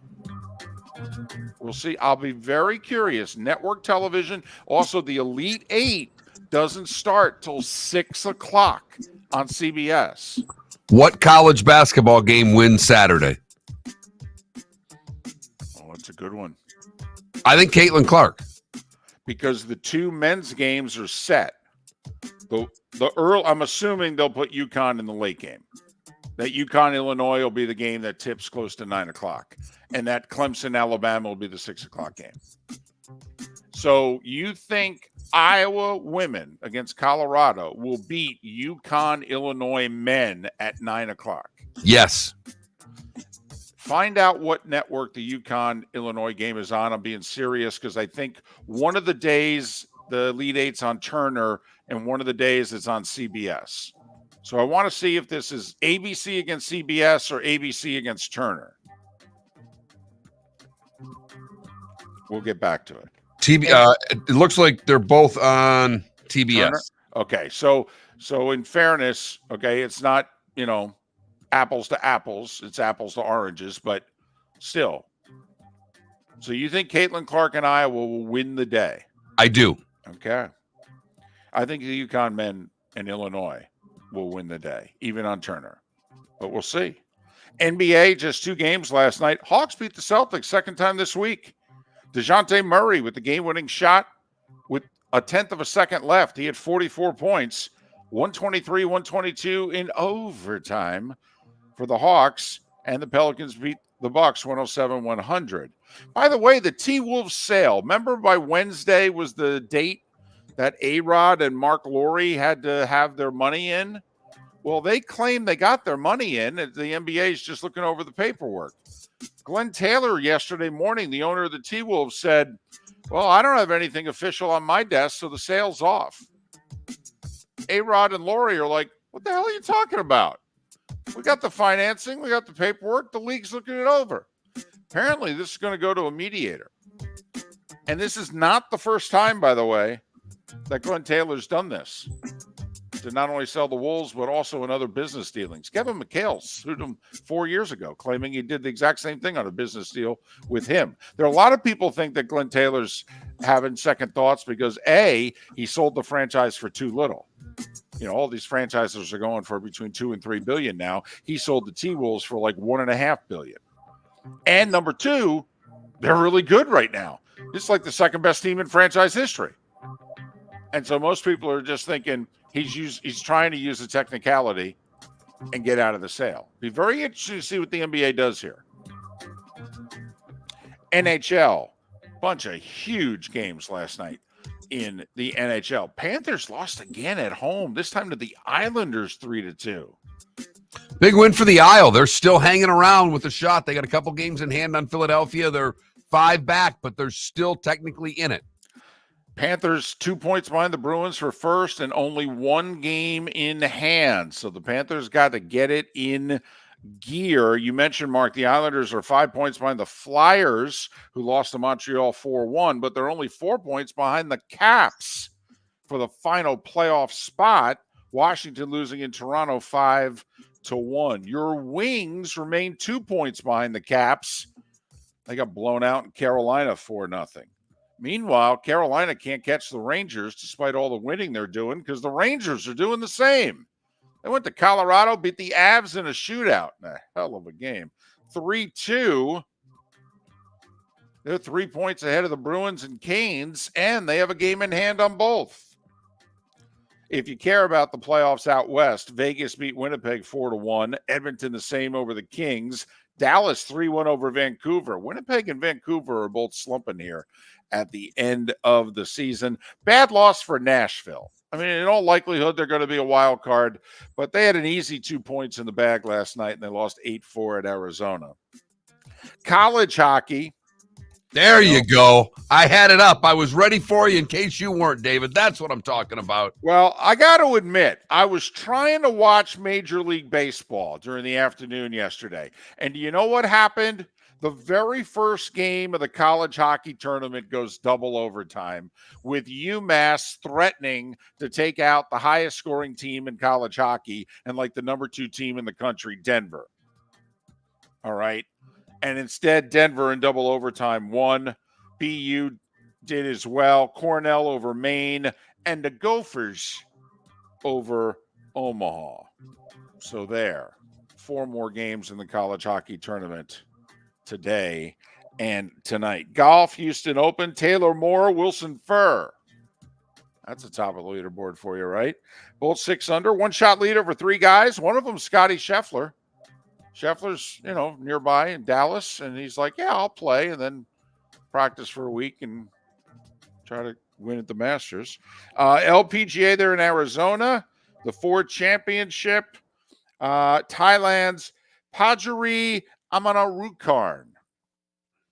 C: We'll see. I'll be very curious. Network television, also the Elite Eight, doesn't start till 6 o'clock on CBS.
B: What college basketball game wins Saturday?
C: Oh, it's a good one.
B: I think Caitlin Clark.
C: Because the 2 men's games are set. I'm assuming they'll put UConn in the late game. That UConn Illinois will be the game that tips close to 9 o'clock. And that Clemson Alabama will be the 6 o'clock game. So you think Iowa women against Colorado will beat UConn Illinois men at 9 o'clock?
B: Yes.
C: Find out what network the UConn Illinois game is on. I'm being serious because I think one of the days the Elite Eight's on Turner and one of the days it's on CBS. So I want to see if this is ABC against CBS or ABC against Turner. We'll get back to it.
B: It looks like they're both on TBS.
C: Turner? Okay, so in fairness, okay, it's not, apples to apples. It's apples to oranges, but still. So you think Caitlin Clark and Iowa will win the day?
B: I do.
C: Okay. I think the UConn men and Illinois will win the day, even on Turner. But we'll see. NBA, just 2 games last night. Hawks beat the Celtics second time this week. DeJounte Murray with the game-winning shot with a tenth of a second left. He had 44 points, 123-122 in overtime for the Hawks, and the Pelicans beat the Bucks 107-100. By the way, the T-Wolves sale, remember by Wednesday was the date that A-Rod and Mark Lowry had to have their money in? Well, they claim they got their money in. The NBA is just looking over the paperwork. Glenn Taylor yesterday morning, the owner of the T-Wolves, said, well, I don't have anything official on my desk, so the sale's off. A-Rod and Lowry are like, what the hell are you talking about? We got the financing. We got the paperwork. The league's looking it over. Apparently, this is going to go to a mediator. And this is not the first time, by the way, that Glenn Taylor's done this. To not only sell the Wolves, but also in other business dealings. Kevin McHale sued him 4 years ago, claiming he did the exact same thing on a business deal with him. There are a lot of people think that Glenn Taylor's having second thoughts because, A, he sold the franchise for too little. All these franchises are going for between $2 and $3 billion now. He sold the T-Wolves for like $1.5 billion. And number two, they're really good right now. It's like the second best team in franchise history. And so most people are just thinking he's trying to use the technicality and get out of the sale. Be very interesting to see what the NBA does here. NHL, bunch of huge games last night in the NHL. Panthers lost again at home, this time to the Islanders 3-2.
B: Big win for the Isle. They're still hanging around with a shot. They got a couple games in hand on Philadelphia. They're 5 back, but they're still technically in it.
C: Panthers 2 points behind the Bruins for first and only 1 game in hand. So the Panthers got to get it in gear. You mentioned, Mark, the Islanders are 5 points behind the Flyers, who lost to Montreal 4-1, but they're only 4 points behind the Caps for the final playoff spot. Washington losing in Toronto 5-1. Your Wings remain 2 points behind the Caps. They got blown out in Carolina 4-0. Meanwhile, Carolina can't catch the Rangers despite all the winning they're doing because the Rangers are doing the same. They went to Colorado, beat the Avs in a shootout. A hell of a game. 3-2. They're 3 points ahead of the Bruins and Canes, and they have a game in hand on both. If you care about the playoffs out west, Vegas beat Winnipeg 4-1. Edmonton the same over the Kings. Dallas 3-1 over Vancouver. Winnipeg and Vancouver are both slumping here at the end of the season. Bad loss for Nashville. I mean, in all likelihood, they're going to be a wild card, but they had an easy 2 points in the bag last night, and they lost 8-4 at Arizona. College hockey.
B: There you go. I had it up. I was ready for you in case you weren't, David. That's what I'm talking about.
C: Well, I got to admit, I was trying to watch Major League Baseball during the afternoon yesterday. And do you know what happened? The very first game of the college hockey tournament goes double overtime with UMass threatening to take out the highest scoring team in college hockey and like the number 2 team in the country, Denver. All right. And instead, Denver in double overtime won. BU did as well. Cornell over Maine and the Gophers over Omaha. So there, 4 more games in the college hockey tournament today and tonight. Golf, Houston Open, Taylor Moore, Wilson Furr. That's the top of the leaderboard for you, right? Both 6 under, 1 shot lead over 3 guys. One of them, Scotty Scheffler. Scheffler's, nearby in Dallas, and he's like, yeah, I'll play, and then practice for a week and try to win at the Masters. LPGA there in Arizona, the Ford Championship, Thailand's Pajari Amanarukarn.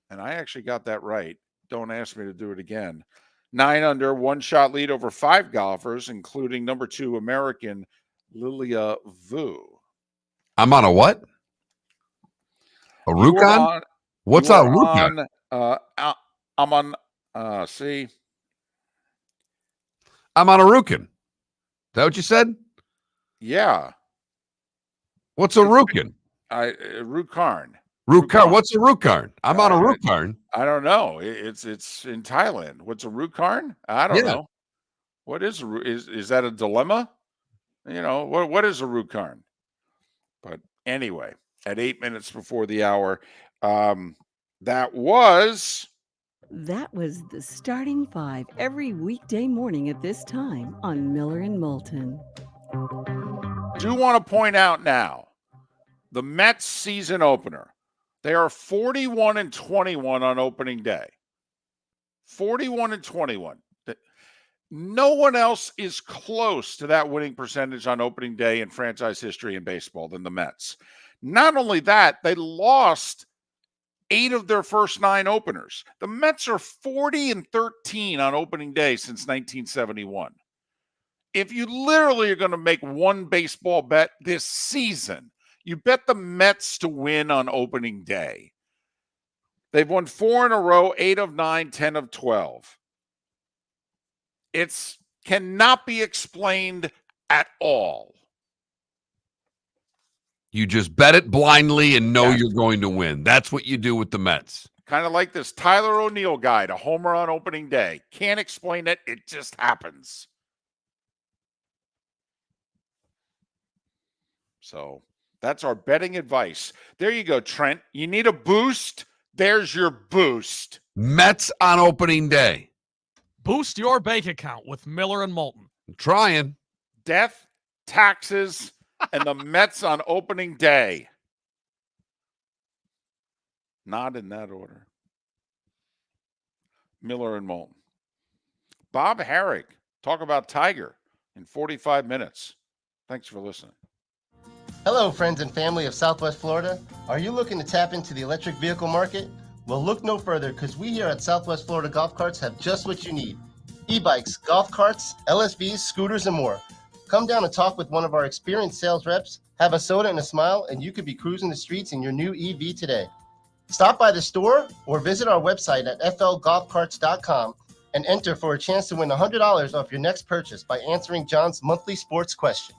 C: And I actually got that right. Don't ask me to do it again. 9 under, 1 shot lead over 5 golfers, including number 2 American Lilia Vu.
B: I'm on a what? A Rukon? What's a Rukon?
C: I'm on, see.
B: I'm on a Rukin. Is that what you said?
C: Yeah.
B: What's a Rukin?
C: Rukarn.
B: Rukarn. What's a Rukarn? I'm on a Rukarn.
C: I don't know. It's in Thailand. What's a Rukarn? I don't know. What is is that a dilemma? What is a Rukarn? But anyway, at 8 minutes before the hour, that was
D: the starting 5 every weekday morning at this time on Miller and Moulton.
C: Do want to point out now the Mets season opener. They are 41-21 on opening day. 41-21. No one else is close to that winning percentage on opening day in franchise history in baseball than the Mets. Not only that, they lost 8 of their first 9 openers. The Mets are 40-13 on opening day since 1971. If you literally are going to make one baseball bet this season, you bet the Mets to win on opening day. They've won 4 in a row, 8 of 9, 10 of 12. It cannot be explained at all.
B: You just bet it blindly and know you're going to win. That's what you do with the Mets.
C: Kind of like this Tyler O'Neill guy to homer on opening day. Can't explain it. It just happens. So That's our betting advice. There you go, Trent. You need a boost? There's your boost.
B: Mets on opening day.
A: Boost your bank account with Miller and Moulton.
B: I'm trying.
C: Death, taxes, and the Mets on opening day. Not in that order. Miller and Moulton. Bob Harig, talk about Tiger in 45 minutes. Thanks for listening.
I: Hello, friends and family of Southwest Florida. Are you looking to tap into the electric vehicle market? Well, look no further, because we here at Southwest Florida Golf Carts have just what you need. E-bikes, golf carts, LSVs, scooters, and more. Come down and talk with one of our experienced sales reps, have a soda and a smile, and you could be cruising the streets in your new EV today. Stop by the store or visit our website at flgolfcarts.com and enter for a chance to win $100 off your next purchase by answering John's monthly sports question.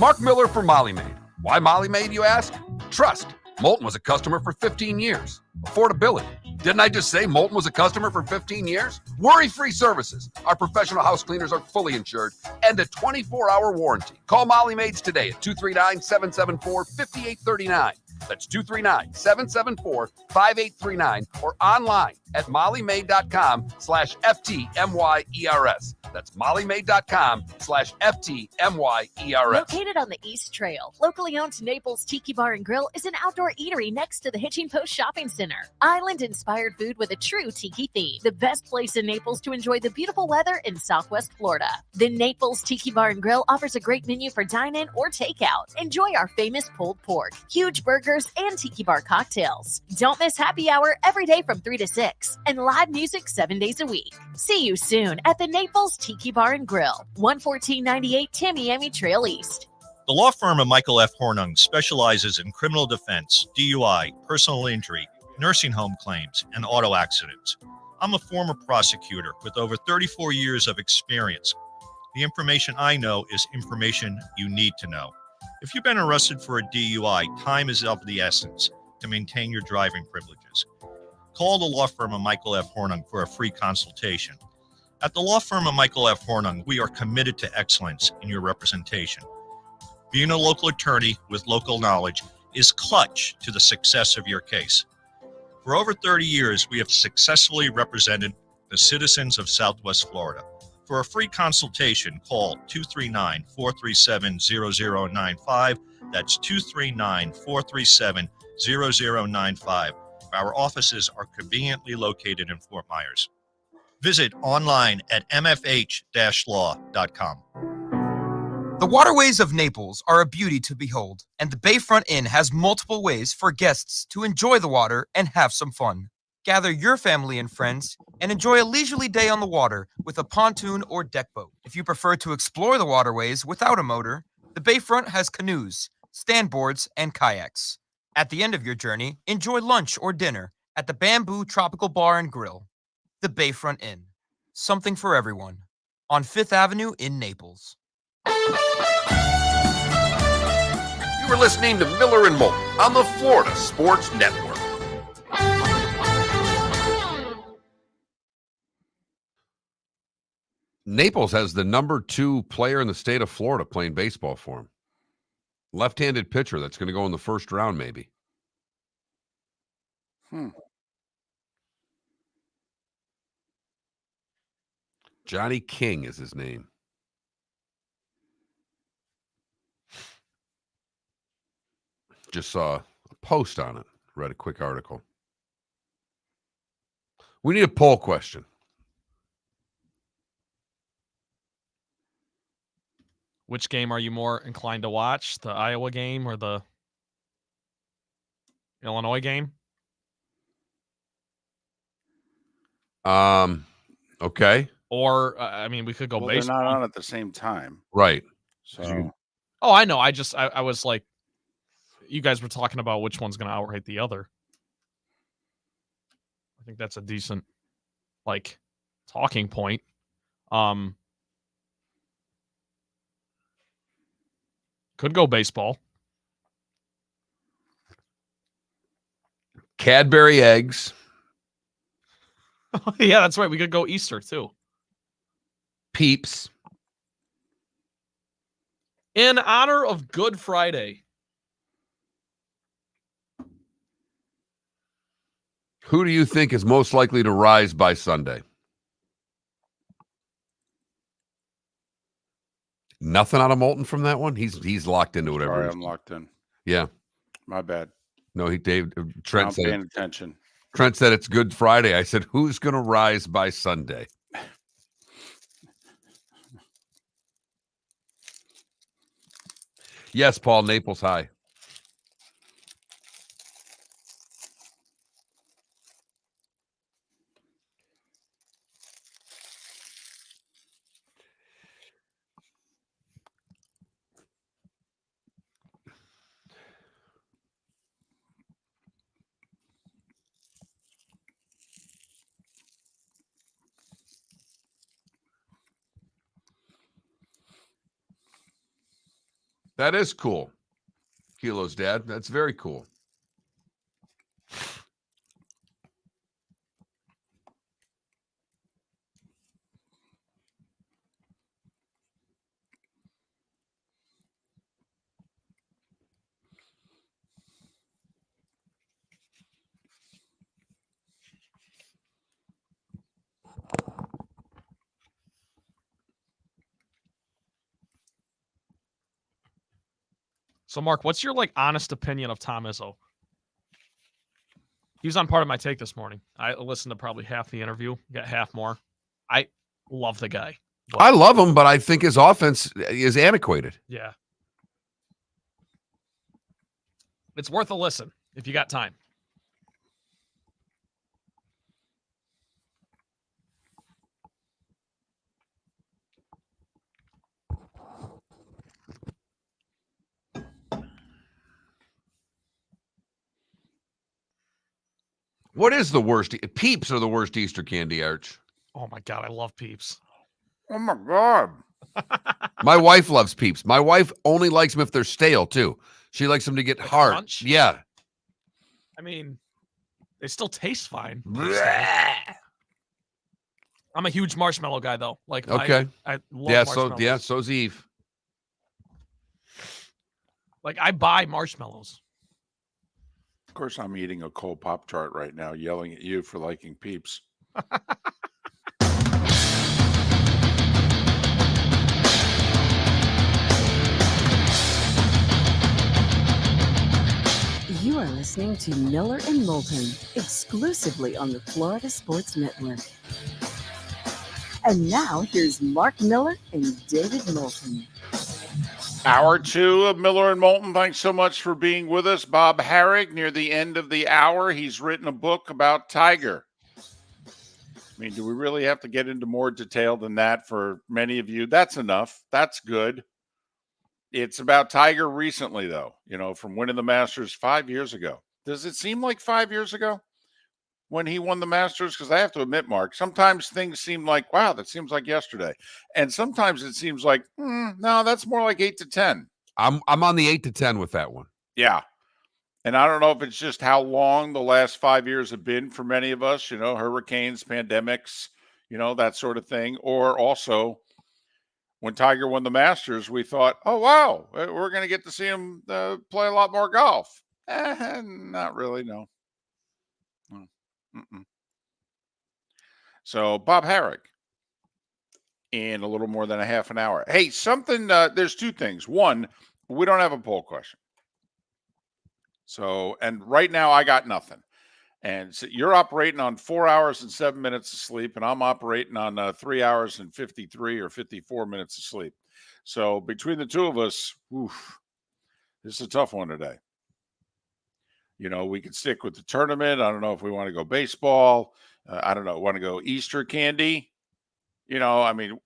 B: Mark Miller for Molly Maid. Why Molly Maid, you ask? Trust. Moulton was a customer for 15 years. Affordability. Didn't I just say Moulton was a customer for 15 years? Worry-free services. Our professional house cleaners are fully insured and a 24-hour warranty. Call Molly Maids today at 239-774-5839. That's 239-774-5839 or online at mollymaid.com/FTMYERS. That's mollymaid.com/FTMYERS.
K: Located on the East Trail, locally owned Naples Tiki Bar and Grill is an outdoor eatery next to the Hitching Post Shopping Center. Island-inspired food with a true tiki theme. The best place in Naples to enjoy the beautiful weather in Southwest Florida. The Naples Tiki Bar and Grill offers a great menu for dine-in or takeout. Enjoy our famous pulled pork, huge burgers, and tiki bar cocktails. Don't miss happy hour every day from 3 to 6 and live music 7 days a week. See you soon at the Naples Tiki Bar and Grill, 11498 Tamiami Trail East.
J: The law firm of Michael F. Hornung specializes in criminal defense, DUI, personal injury, nursing home claims, and auto accidents. I'm a former prosecutor with over 34 years of experience. The information I know is information you need to know. If you've been arrested for a DUI, time is of the essence to maintain your driving privileges. Call the law firm of Michael F. Hornung for a free consultation. At the law firm of Michael F. Hornung, we are committed to excellence in your representation. Being a local attorney with local knowledge is clutch to the success of your case. For over 30 years, we have successfully represented the citizens of Southwest Florida. For a free consultation, call 239-437-0095. That's 239-437-0095. Our offices are conveniently located in Fort Myers. Visit online at mfh-law.com.
L: The waterways of Naples are a beauty to behold, and the Bayfront Inn has multiple ways for guests to enjoy the water and have some fun. Gather your family and friends and enjoy a leisurely day on the water with a pontoon or deck boat. If you prefer to explore the waterways without a motor, the Bayfront has canoes, standboards, and kayaks. At the end of your journey, enjoy lunch or dinner at the Bamboo Tropical Bar and Grill. The Bayfront Inn. Something for everyone. On 5th Avenue in Naples.
B: You were listening to Miller and Moulton on the Florida Sports Network. Naples has the number 2 player in the state of Florida playing baseball for him. Left-handed pitcher that's going to go in the first round, maybe. Johnny King is his name. Just saw a post on it. Read a quick article. We need a poll question.
A: Which game are you more inclined to watch? The Iowa game or the Illinois game?
B: Okay.
A: Or, I mean, we could go baseball.
C: They're not on at the same time.
B: Right.
C: So.
A: Oh, I know. I was like, you guys were talking about which one's going to outright the other. I think that's a decent, like, talking point. Could go baseball.
B: Cadbury eggs.
A: Yeah, that's right. We could go Easter, too.
B: Peeps.
A: In honor of Good Friday,
B: Who do you think is most likely to rise by Sunday? Nothing out of Moulton from that one. He's locked into whatever.
C: Sorry, I'm locked in.
B: Yeah,
C: my bad.
B: No,
C: Trent said paying attention.
B: Trent said it's Good Friday. I said, who's going to rise by Sunday? Yes, Paul, Naples high. That is cool. Kilo's dad. That's very cool.
A: So, Mark, what's your honest opinion of Tom Izzo? He was on Part of My Take this morning. I listened to probably half the interview, got half more. I love the guy.
B: But I love him, but I think his offense is antiquated.
A: Yeah. It's worth a listen if you got time.
B: What is the worst? Peeps are the worst Easter candy, Arch.
A: Oh, my God. I love Peeps.
C: Oh, my God.
B: My wife loves Peeps. My wife only likes them if they're stale, too. She likes them to get hard.
A: Crunch?
B: Yeah.
A: I mean, they still taste fine. I'm a huge marshmallow guy, though.
B: Okay.
A: I love marshmallows.
B: So's Eve.
A: I buy marshmallows.
C: Of course, I'm eating a cold Pop-Tart right now, yelling at you for liking Peeps.
D: You are listening to Miller and Moulton, exclusively on the Florida Sports Network. And now, here's Mark Miller and David Moulton.
C: Hour 2 of Miller and Moulton. Thanks so much for being with us. Bob Harig, near the end of the hour, he's written a book about Tiger. I mean, do we really have to get into more detail than that for many of you? That's enough. That's good. It's about Tiger recently, though, from winning the Masters 5 years ago. Does it seem like 5 years ago when he won the Masters? Because I have to admit, Mark, sometimes things seem like, wow, that seems like yesterday. And sometimes it seems like, no, that's more like 8 to 10.
B: I'm on the 8 to 10 with that one.
C: Yeah. And I don't know if it's just how long the last 5 years have been for many of us, hurricanes, pandemics, that sort of thing. Or also, when Tiger won the Masters, we thought, oh, wow, we're going to get to see him play a lot more golf. Not really, no. Mm-mm. So, Bob Harig, in a little more than a half an hour. Hey, there's two things. One, we don't have a poll question. So, and right now I got nothing. And so you're operating on 4 hours and 7 minutes of sleep, and I'm operating on 3 hours and 53 or 54 minutes of sleep. So between the two of us, this is a tough one today. We could stick with the tournament. I don't know if we want to go baseball. I don't know. Want to go Easter candy? I mean.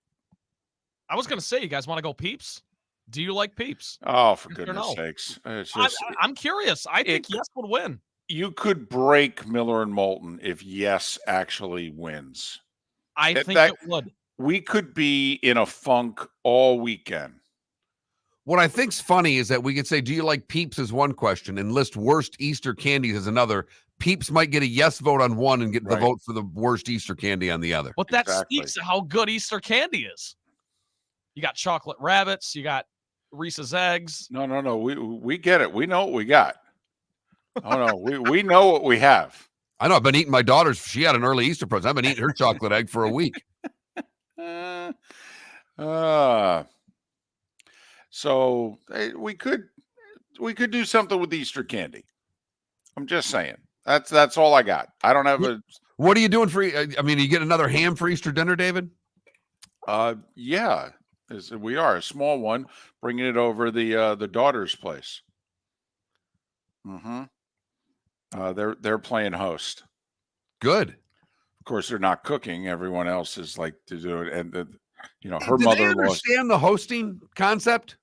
A: I was going to say, you guys want to go Peeps? Do you like Peeps?
C: Oh, for goodness sakes. It's just,
A: I'm curious. I think yes would win.
C: You could break Miller and Moulton if yes actually wins.
A: I think it would.
C: We could be in a funk all weekend.
B: What I think's funny is that we could say, do you like Peeps as one question and list worst Easter candies as another. Peeps might get a yes vote on one and get the vote for the worst Easter candy on the other.
A: But that speaks to how good Easter candy is. You got chocolate rabbits. You got Reese's eggs.
C: No. We get it. We know what we got. Oh, no. We know what we have.
B: I know. I've been eating my daughter's. She had an early Easter present. I've been eating her chocolate egg for a week.
C: So we could do something with Easter candy. I'm just saying. That's all I got. I don't have a.
B: What are you doing for? I mean, you get another ham for Easter dinner, David?
C: Yeah, we are a small one, bringing it over the daughter's place. Mm-hmm. They're playing host.
B: Good.
C: Of course, they're not cooking. Everyone else is like to do it, and her
B: Do they
C: mother-in-law.
B: understand the hosting concept?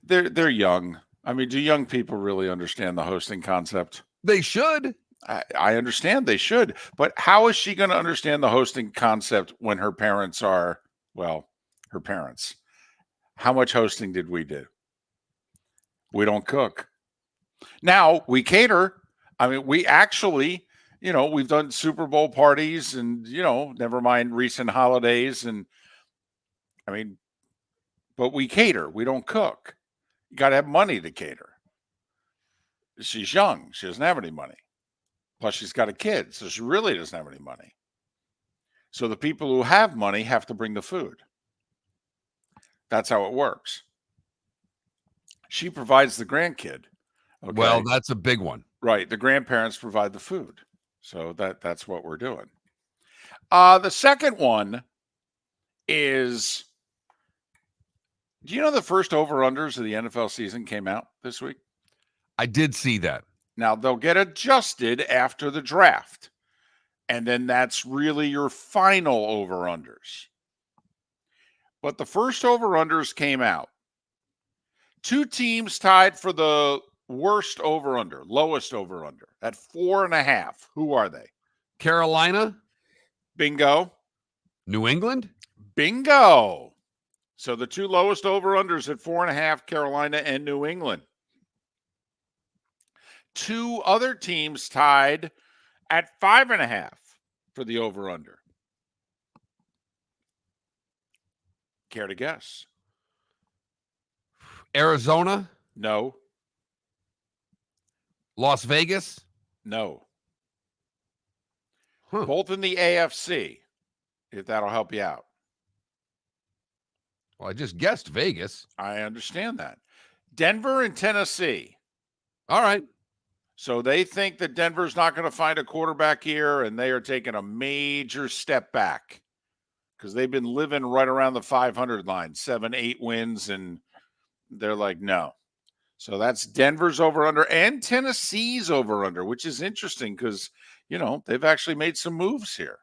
C: They're young. I mean, do young people really understand the hosting concept?
B: They should.
C: I understand they should, but how is she going to understand the hosting concept when her parents are, well, her parents? How much hosting did we do? We don't cook. Now we cater. I mean, we actually, we've done Super Bowl parties and, never mind recent holidays. And I mean, but we cater. We don't cook. You got to have money to cater. She's young. She doesn't have any money. Plus, she's got a kid, so she really doesn't have any money. So the people who have money have to bring the food. That's how it works. She provides the grandkid. Okay?
B: Well, that's a big one.
C: Right. The grandparents provide the food. So that's what we're doing. The second one is, do you know the first over-unders of the NFL season came out this week?
B: I did see that.
C: Now, they'll get adjusted after the draft. And then that's really your final over-unders. But the first over-unders came out. 2 teams tied for the worst over-under, lowest over-under at 4.5. Who are they?
B: Carolina.
C: Bingo.
B: New England.
C: Bingo. So the 2 lowest over-unders at 4.5, Carolina and New England. 2 other teams tied at 5.5 for the over-under. Care to guess?
B: Arizona.
C: No.
B: Las Vegas.
C: No.
B: Huh.
C: Both in the AFC, if that'll help you out.
B: Well, I just guessed Vegas.
C: I understand that. Denver and Tennessee.
B: All right.
C: So they think that Denver's not going to find a quarterback here, and they are taking a major step back because they've been living right around the 500 line, 7-8 wins, and they're like, no. So that's Denver's over-under and Tennessee's over-under, which is interesting because, they've actually made some moves here,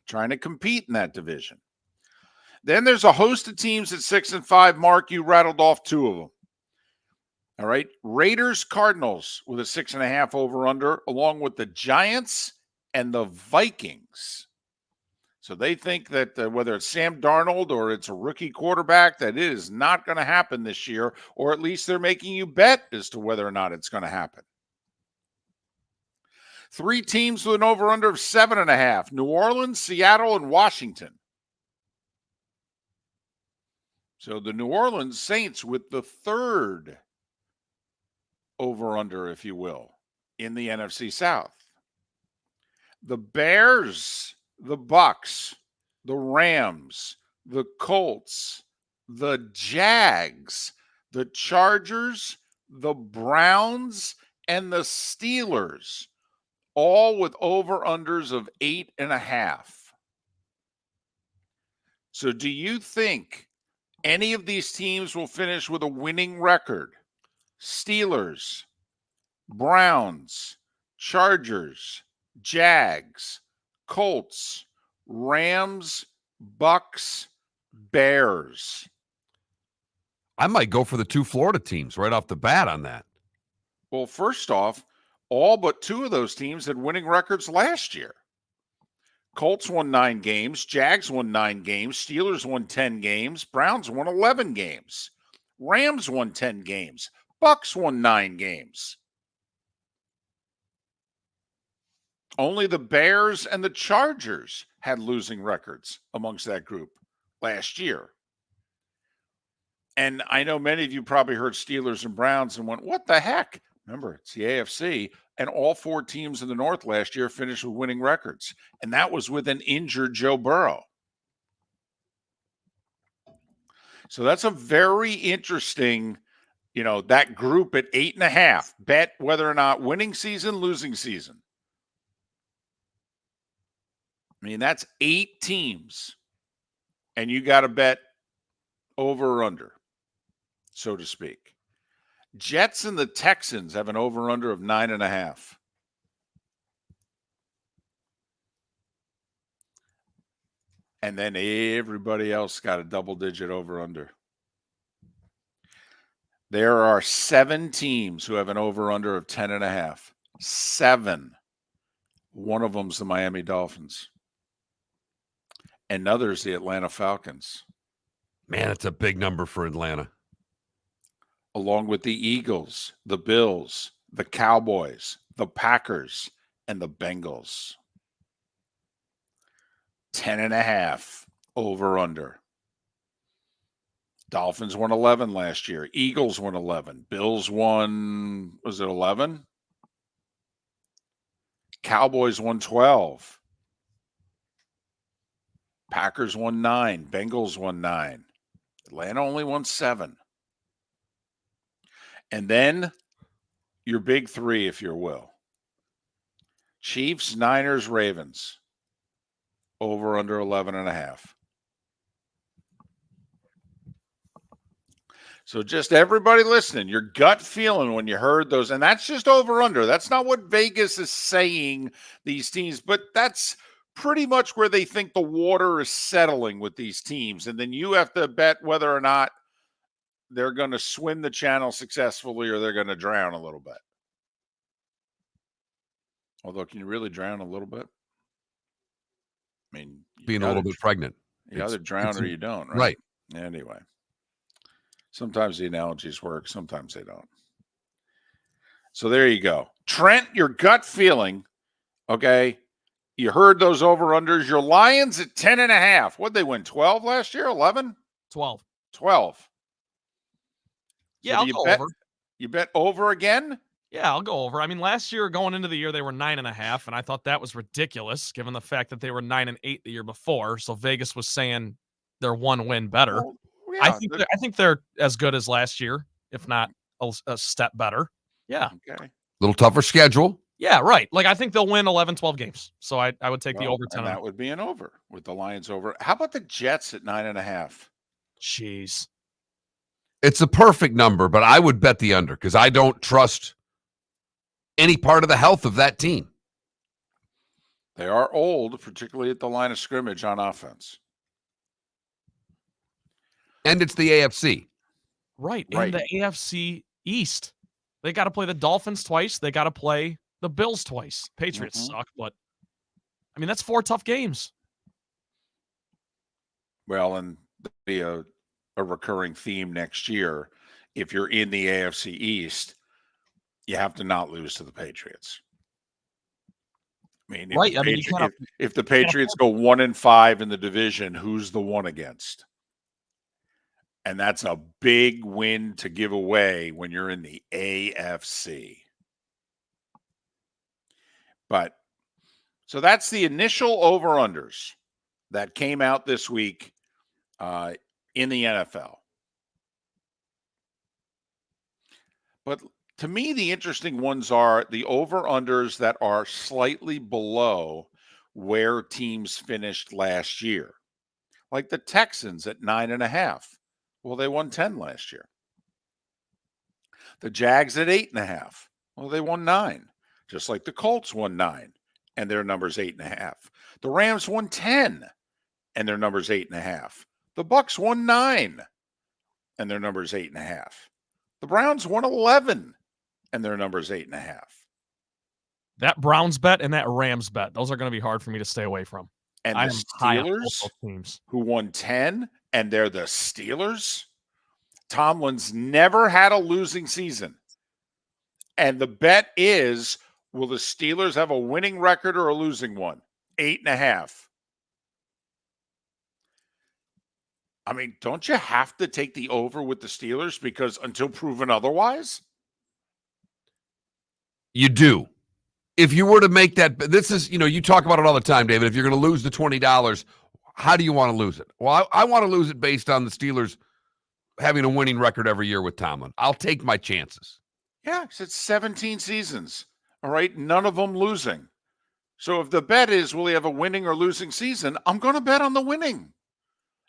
C: trying to compete in that division. Then there's a host of teams at 6-5. Mark, you rattled off 2 of them. All right. Raiders, Cardinals with a 6.5 over-under, along with the Giants and the Vikings. So they think that whether it's Sam Darnold or it's a rookie quarterback, that it is not going to happen this year, or at least they're making you bet as to whether or not it's going to happen. 3 teams with an over-under of 7.5. New Orleans, Seattle, and Washington. So the New Orleans Saints with the 3rd over-under, if you will, in the NFC South. The Bears, the Bucks, the Rams, the Colts, the Jags, the Chargers, the Browns, and the Steelers, all with over-unders of 8.5. So do you think any of these teams will finish with a winning record? Steelers, Browns, Chargers, Jags, Colts, Rams, Bucks, Bears.
B: I might go for the 2 Florida teams right off the bat on that.
C: Well, first off, all but 2 of those teams had winning records last year. Colts won 9 games, Jags won 9 games, Steelers won 10 games, Browns won 11 games, Rams won 10 games, Bucks won 9 games. Only the Bears and the Chargers had losing records amongst that group last year. And I know many of you probably heard Steelers and Browns and went, what the heck? Remember, it's the AFC, and all 4 teams in the North last year finished with winning records, and that was with an injured Joe Burrow. So that's a very interesting, that group at 8.5. Bet whether or not winning season, losing season. I mean, that's 8 teams, and you got to bet over or under, so to speak. Jets and the Texans have an over-under of 9.5. And then everybody else got a double-digit over-under. There are 7 teams who have an over-under of 10.5. 7. One of them's the Miami Dolphins. Another's the Atlanta Falcons.
B: Man, it's a big number for Atlanta.
C: Along with the Eagles, the Bills, the Cowboys, the Packers, and the Bengals. 10.5 over under. Dolphins won 11 last year. Eagles won 11. Bills won, was it 11? Cowboys won 12. Packers won 9. Bengals won 9. Atlanta only won 7. And then your big 3, if you will. Chiefs, Niners, Ravens. Over under 11.5. So just everybody listening, your gut feeling when you heard those, and that's just over under. That's not what Vegas is saying, these teams, but that's pretty much where they think the water is settling with these teams. And then you have to bet whether or not they're going to swim the channel successfully or they're going to drown a little bit. Although, can you really drown a little bit? I mean,
B: being a little bit pregnant.
C: You either drown or you don't, right?
B: Right.
C: Anyway, sometimes the analogies work, sometimes they don't. So there you go. Trent, your gut feeling, okay? You heard those over-unders. Your Lions at 10.5. What'd they win, 12 last year, 11?
A: 12.
C: 12.
A: Yeah,
C: So
A: I'll go over.
C: You bet over again?
A: Yeah, I'll go over. I mean, last year, going into the year, they were 9.5, and I thought that was ridiculous, given the fact that they were 9-8 the year before. So Vegas was saying they're 1 win better.
C: Well, yeah,
A: I think they're as good as last year, if not a step better. Yeah.
C: Okay.
B: Little tougher schedule.
A: Yeah, right. Like, I think they'll win 11, 12 games. So I would take the over 10.
C: And that would be an over with the Lions over. How about the Jets at 9.5?
A: Jeez.
B: It's a perfect number, but I would bet the under because I don't trust any part of the health of that team.
C: They are old, particularly at the line of scrimmage on offense.
B: And it's the AFC.
A: Right. In the AFC East. They got to play the Dolphins twice. They got to play the Bills twice. Patriots suck, but I mean, that's 4 tough games.
C: Well, and there'll be a recurring theme next year. If you're in the AFC East, you have to not lose to the Patriots. I mean, if the Patriots go 1-5 in the division, who's the one against? And that's a big win to give away when you're in the AFC. But so that's the initial over-unders that came out this week in the NFL. But to me, the interesting ones are the over-unders that are slightly below where teams finished last year. Like the Texans at 9.5. Well, they won 10 last year. The Jags at 8.5. Well, they won 9. Just like the Colts won 9, and their number's 8.5. The Rams won 10, and their number's 8.5. The Bucs won 9, and their number's 8.5. The Browns won 11, and their number's 8.5.
A: That Browns bet and that Rams bet, those are going to be hard for me to stay away from.
C: And the Steelers, who won 10, and they're the Steelers. Tomlin's never had a losing season. And the bet is, will the Steelers have a winning record or a losing one? 8.5. I mean, don't you have to take the over with the Steelers because until proven otherwise?
B: You do. If you were to make that, this is, you talk about it all the time, David. If you're going to lose the $20, how do you want to lose it? Well, I want to lose it based on the Steelers having a winning record every year with Tomlin. I'll take my chances.
C: Yeah, it's 17 seasons. All right, none of them losing. So if the bet is, will he have a winning or losing season, I'm going to bet on the winning.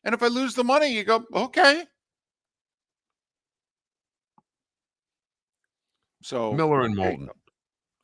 C: And if I lose the money, you go, okay. So
B: Miller and Moulton.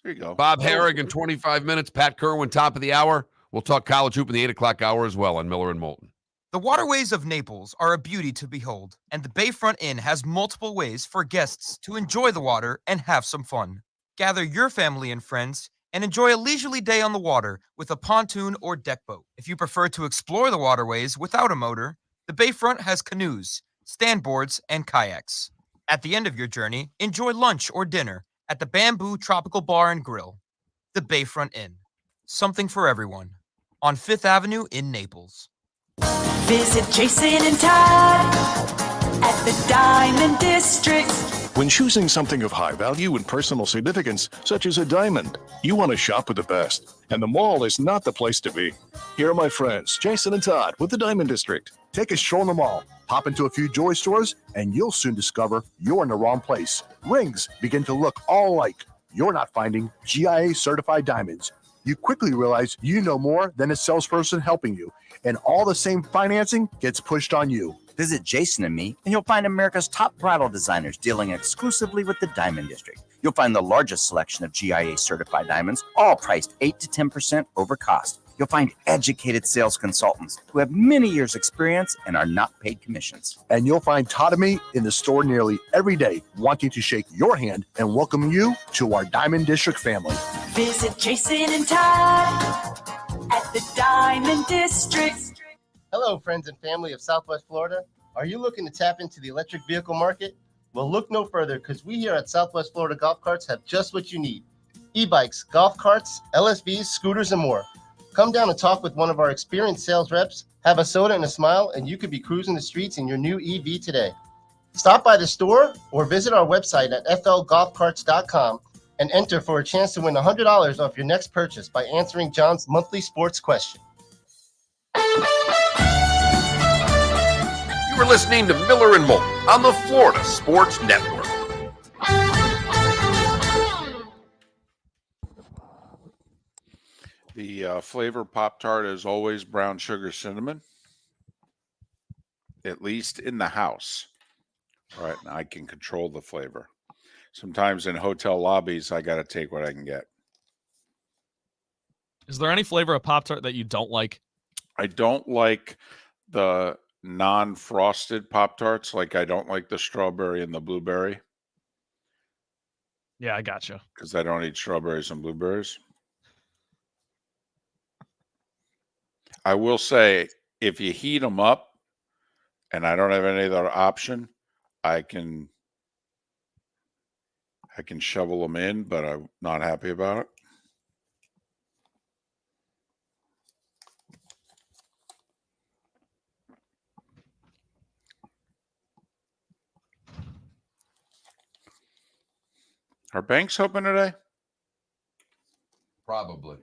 C: There you go.
B: Bob Harig in 25 minutes. Pat Kirwan, top of the hour. We'll talk college hoop in the 8 o'clock hour as well on Miller and Moulton.
L: The waterways of Naples are a beauty to behold, and the Bayfront Inn has multiple ways for guests to enjoy the water and have some fun. Gather your family and friends and enjoy a leisurely day on the water with a pontoon or deck boat. If you prefer to explore the waterways without a motor, the Bayfront has canoes, standboards, and kayaks. At the end of your journey, enjoy lunch or dinner at the Bamboo Tropical Bar and Grill. The Bayfront Inn. Something for everyone. On 5th Avenue in Naples.
E: Visit Jason and Todd at the Diamond District.
F: When choosing something of high value and personal significance, such as a diamond, you want to shop with the best. And the mall is not the place to be. Here are my friends, Jason and Todd with the Diamond District.
G: Take a stroll in the mall, pop into a few jewelry stores, and you'll soon discover you're in the wrong place. Rings begin to look all alike. You're not finding GIA certified diamonds. You quickly realize you know more than a salesperson helping you, and all the same financing gets pushed on you.
H: Visit Jason and me, and you'll find America's top bridal designers dealing exclusively with the Diamond District. You'll find the largest selection of GIA certified diamonds, all priced 8 to 10% over cost. You'll find educated sales consultants who have many years' experience and are not paid commissions.
G: And you'll find Todd and me in the store nearly every day, wanting to shake your hand and welcome you to our Diamond District family.
E: Visit Jason and Todd at the Diamond District.
I: Hello, friends and family of Southwest Florida. Are you looking to tap into the electric vehicle market? Well, look no further, because we here at Southwest Florida Golf Carts have just what you need. E-bikes, golf carts, LSVs, scooters, and more. Come down and talk with one of our experienced sales reps, have a soda and a smile, and you could be cruising the streets in your new EV today. Stop by the store or visit our website at flgolfcarts.com and enter for a chance to win $100 off your next purchase by answering John's monthly sports question.
B: You were listening to Miller and Moulton on the Florida Sports Network.
C: The flavor Pop-Tart is always brown sugar cinnamon, at least in the house. All right, and I can control the flavor. Sometimes in hotel lobbies, I got to take what I can get.
A: Is there any flavor of Pop-Tart that you don't like?
C: I don't like the non-frosted Pop-Tarts. Like I don't like the strawberry and the blueberry.
A: Yeah, I gotcha.
C: Because I don't eat strawberries and blueberries. I will say, if you heat them up and I don't have any other option, I can shovel them in, but I'm not happy about it. Are banks open today?
B: Probably.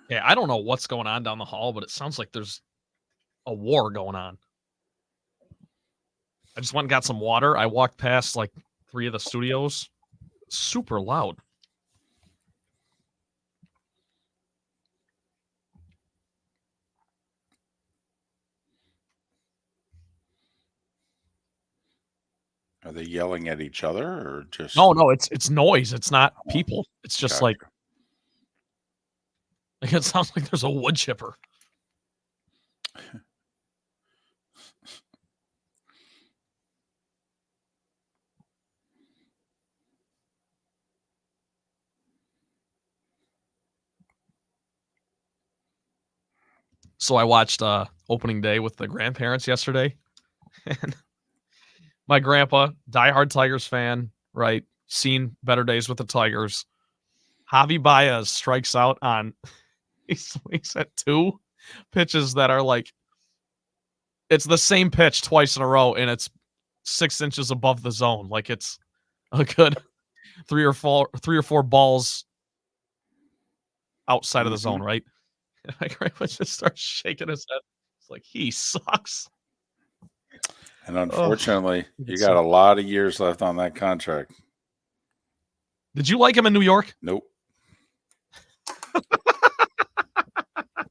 A: Yeah, I don't know what's going on down the hall, but it sounds like there's a war going on. I just went and got some water. I walked past like 3 of the studios. Super loud.
C: Are they yelling at each other or just?
A: No, it's noise. It's not people. It's just like it sounds like there's a wood chipper. So I watched opening day with the grandparents yesterday. And my grandpa, diehard Tigers fan, right? Seen better days with the Tigers. Javi Baez strikes out on he swings at 2 pitches that are like it's the same pitch twice in a row, and it's 6 inches above the zone. Like it's a good 3 or 4 balls outside of the zone, right? And my grandpa just starts shaking his head. It's like he sucks.
C: And unfortunately, you got a lot of years left on that contract.
A: Did you like him in New York?
C: Nope.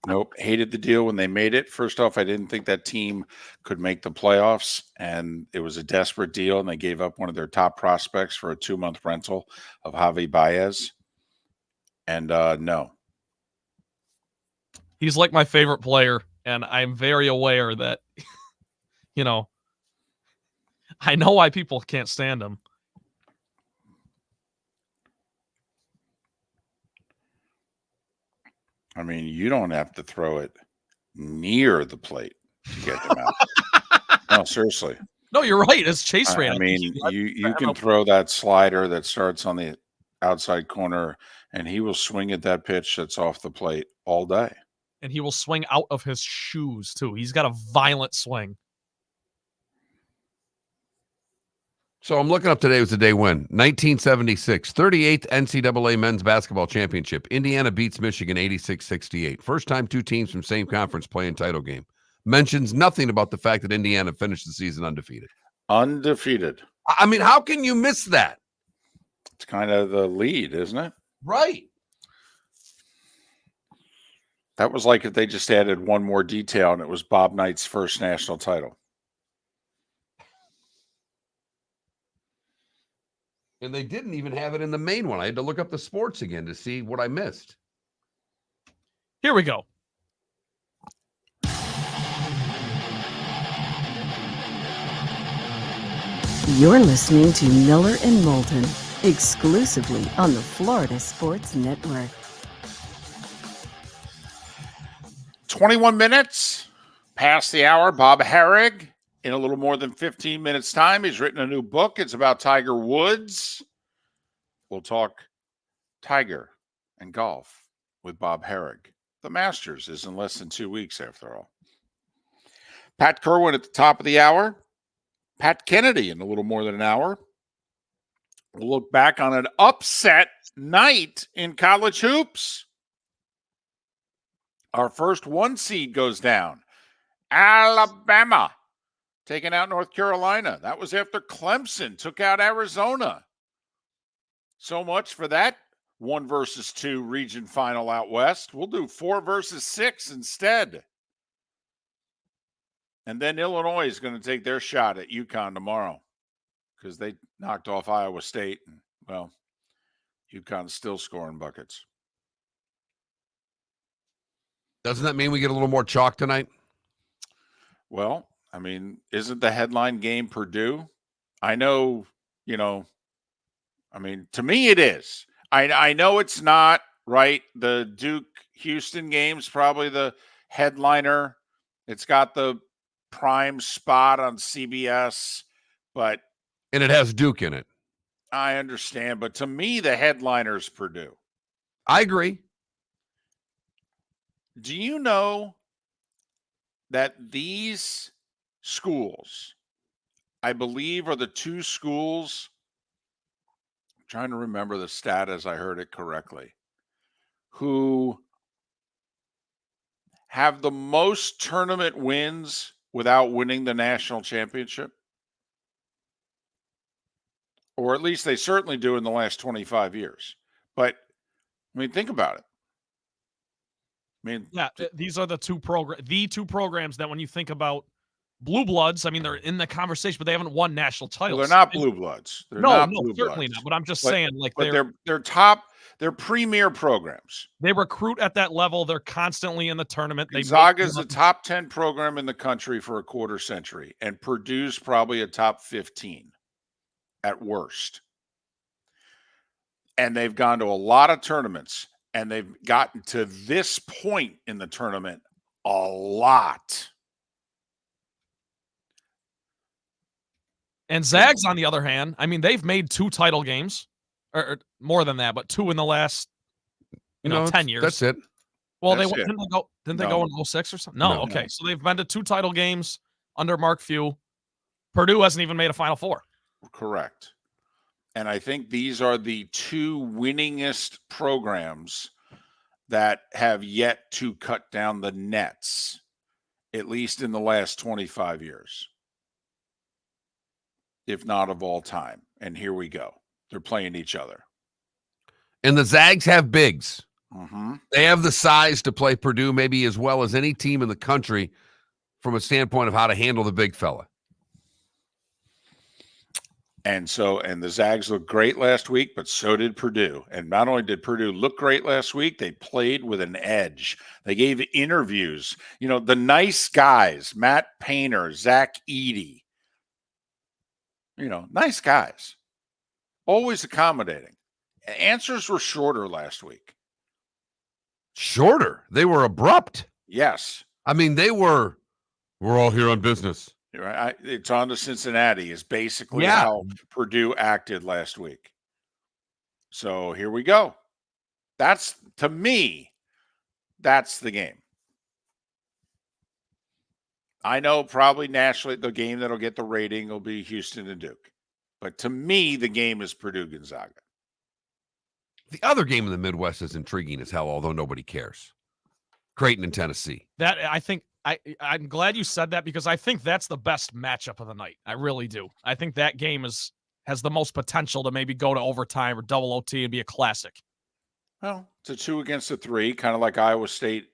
C: Nope. Hated the deal when they made it. First off, I didn't think that team could make the playoffs, and it was a desperate deal, and they gave up one of their top prospects for a 2-month rental of Javi Baez. And no.
A: He's like my favorite player, and I'm very aware that, I know why people can't stand him.
C: I mean, you don't have to throw it near the plate to get them out. No, seriously.
A: No, you're right. It's Chase ran.
C: I mean, you can throw that slider that starts on the outside corner, and he will swing at that pitch that's off the plate all day.
A: And he will swing out of his shoes, too. He's got a violent swing.
B: So I'm looking up today was the day when 1976, 38th NCAA men's basketball championship. Indiana beats Michigan 86-68. First time 2 teams from same conference play in title game. Mentions nothing about the fact that Indiana finished the season undefeated.
C: Undefeated.
B: I mean, how can you miss that?
C: It's kind of the lead, isn't it?
B: Right.
C: That was like if they just added one more detail and it was Bob Knight's first national title.
B: And they didn't even have it in the main one. I had to look up the sports again to see what I missed.
A: Here we go.
D: You're listening to Miller and Moulton, exclusively on the Florida Sports Network.
C: 21 minutes past the hour. Bob Harig, in a little more than 15 minutes' time, he's written a new book. It's about Tiger Woods. We'll talk Tiger and golf with Bob Harig. The Masters is in less than 2 weeks, after all. Pat Kirwan at the top of the hour. Pat Kennedy in a little more than an hour. We'll look back on an upset night in college hoops. Our first 1 seed goes down. Alabama taking out North Carolina. That was after Clemson took out Arizona. So much for that 1 versus 2 region final out west. We'll do 4 versus 6 instead. And then Illinois is going to take their shot at UConn tomorrow because they knocked off Iowa State. And, well, UConn's still scoring buckets.
B: Doesn't that mean we get a little more chalk tonight?
C: Well, I mean, isn't the headline game Purdue? I know, I mean, to me it is. I know it's not, right? The Duke-Houston game's probably the headliner. It's got the prime spot on CBS, but...
B: And it has Duke in it.
C: I understand, but to me, the headliner's Purdue.
B: I agree.
C: Do you know that these schools, I believe, are the 2 schools, I'm trying to remember the stat as I heard it correctly, who have the most tournament wins without winning the national championship? Or at least they certainly do in the last 25 years. But, I mean, think about it. I mean,
A: yeah, these are the 2 programs that when you think about Blue Bloods. I mean, they're in the conversation, but they haven't won national titles.
C: Well, they're not Blue Bloods. They're not Blue
A: certainly
C: Bloods.
A: not. But I'm just
C: But-
A: saying, like
C: But they're premier programs.
A: they recruit at that level. They're constantly in the tournament.
C: Gonzaga's the top 10 program in the country for a quarter century, and Purdue's probably a top 15 at worst. And they've gone to a lot of tournaments, and they've gotten to this point in the tournament a lot.
A: And Zags, on the other hand, I mean, they've made 2 title games, or more than that, but 2 in the last, 10 years.
B: That's it.
A: Well,
C: That's it.
A: didn't they go in 06 or something? No, okay.
C: No.
A: So they've been to 2 title games under Mark Few. Purdue hasn't even made a Final Four.
C: Correct. And I think these are the 2 winningest programs that have yet to cut down the nets, at least in the last 25 years, if not of all time. And here we go. They're playing each other.
B: And the Zags have bigs.
C: Mm-hmm.
B: They have the size to play Purdue maybe as well as any team in the country from a standpoint of how to handle the big fella.
C: And the Zags looked great last week, but so did Purdue. And not only did Purdue look great last week, they played with an edge. They gave interviews. The nice guys, Matt Painter, Zach Edey, nice guys, always accommodating. Answers were shorter last week.
B: Shorter? They were abrupt.
C: Yes.
B: I mean, we're all here on business.
C: Right. It's on to Cincinnati is basically
B: Yeah.
C: how Purdue acted last week. So here we go. To me, that's the game. I know probably nationally the game that'll get the rating will be Houston and Duke. But to me, the game is Purdue Gonzaga.
B: The other game in the Midwest is intriguing as hell, although nobody cares. Creighton and Tennessee.
A: That I think I'm glad you said that, because I think that's the best matchup of the night. I really do. I think that game has the most potential to maybe go to overtime or double OT and be a classic.
C: Well, it's a 2 against a 3, kind of like Iowa State,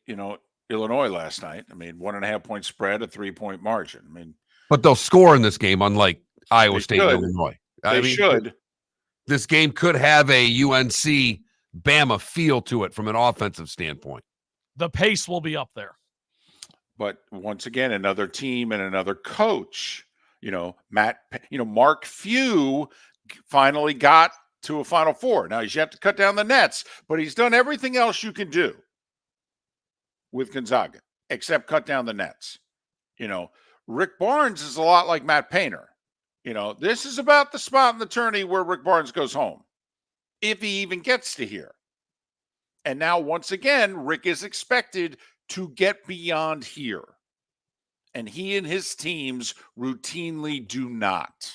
C: Illinois last night. I mean, 1.5 point spread, a 3-point margin. I mean,
B: But they'll score in this game, unlike Iowa
C: They
B: State
C: should.
B: and Illinois.
C: they should.
B: This game could have a UNC Bama feel to it from an offensive standpoint.
A: The pace will be up there.
C: But once again, another team and another coach. Mark Few finally got to a Final Four. Now he's yet to cut down the nets, but he's done everything else you can do with Gonzaga except cut down the nets. Rick Barnes is a lot like Matt Painter. This is about the spot in the tourney where Rick Barnes goes home, if he even gets to here. And now, once again, Rick is expected to get beyond here. And he and his teams routinely do not.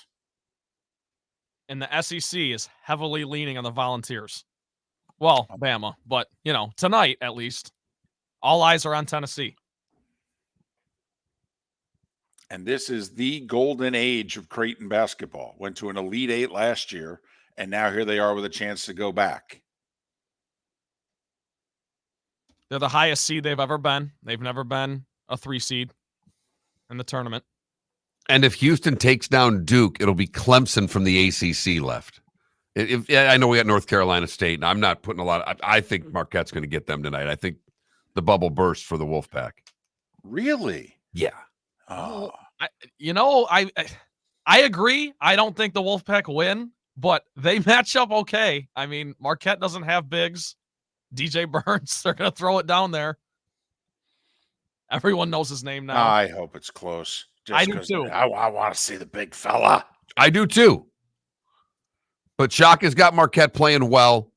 A: And the SEC is heavily leaning on the Volunteers. Well, Bama, but, tonight at least, all eyes are on Tennessee.
C: And this is the golden age of Creighton basketball. Went to an Elite 8 last year, and now here they are with a chance to go back.
A: They're the highest seed they've ever been. They've never been a 3 seed in the tournament.
B: And if Houston takes down Duke, it'll be Clemson from the ACC left. I know we got North Carolina State, and I'm not putting a lot. I think Marquette's going to get them tonight. I think the bubble bursts for the Wolfpack.
C: Really?
B: Yeah.
C: Oh.
A: I agree. I don't think the Wolfpack win, but they match up okay. I mean, Marquette doesn't have bigs. DJ Burns, they're going to throw it down there. Everyone knows his name now.
C: I hope it's close.
A: I do too.
C: I want to see the big fella.
B: I do too. But Shaka's got Marquette playing well.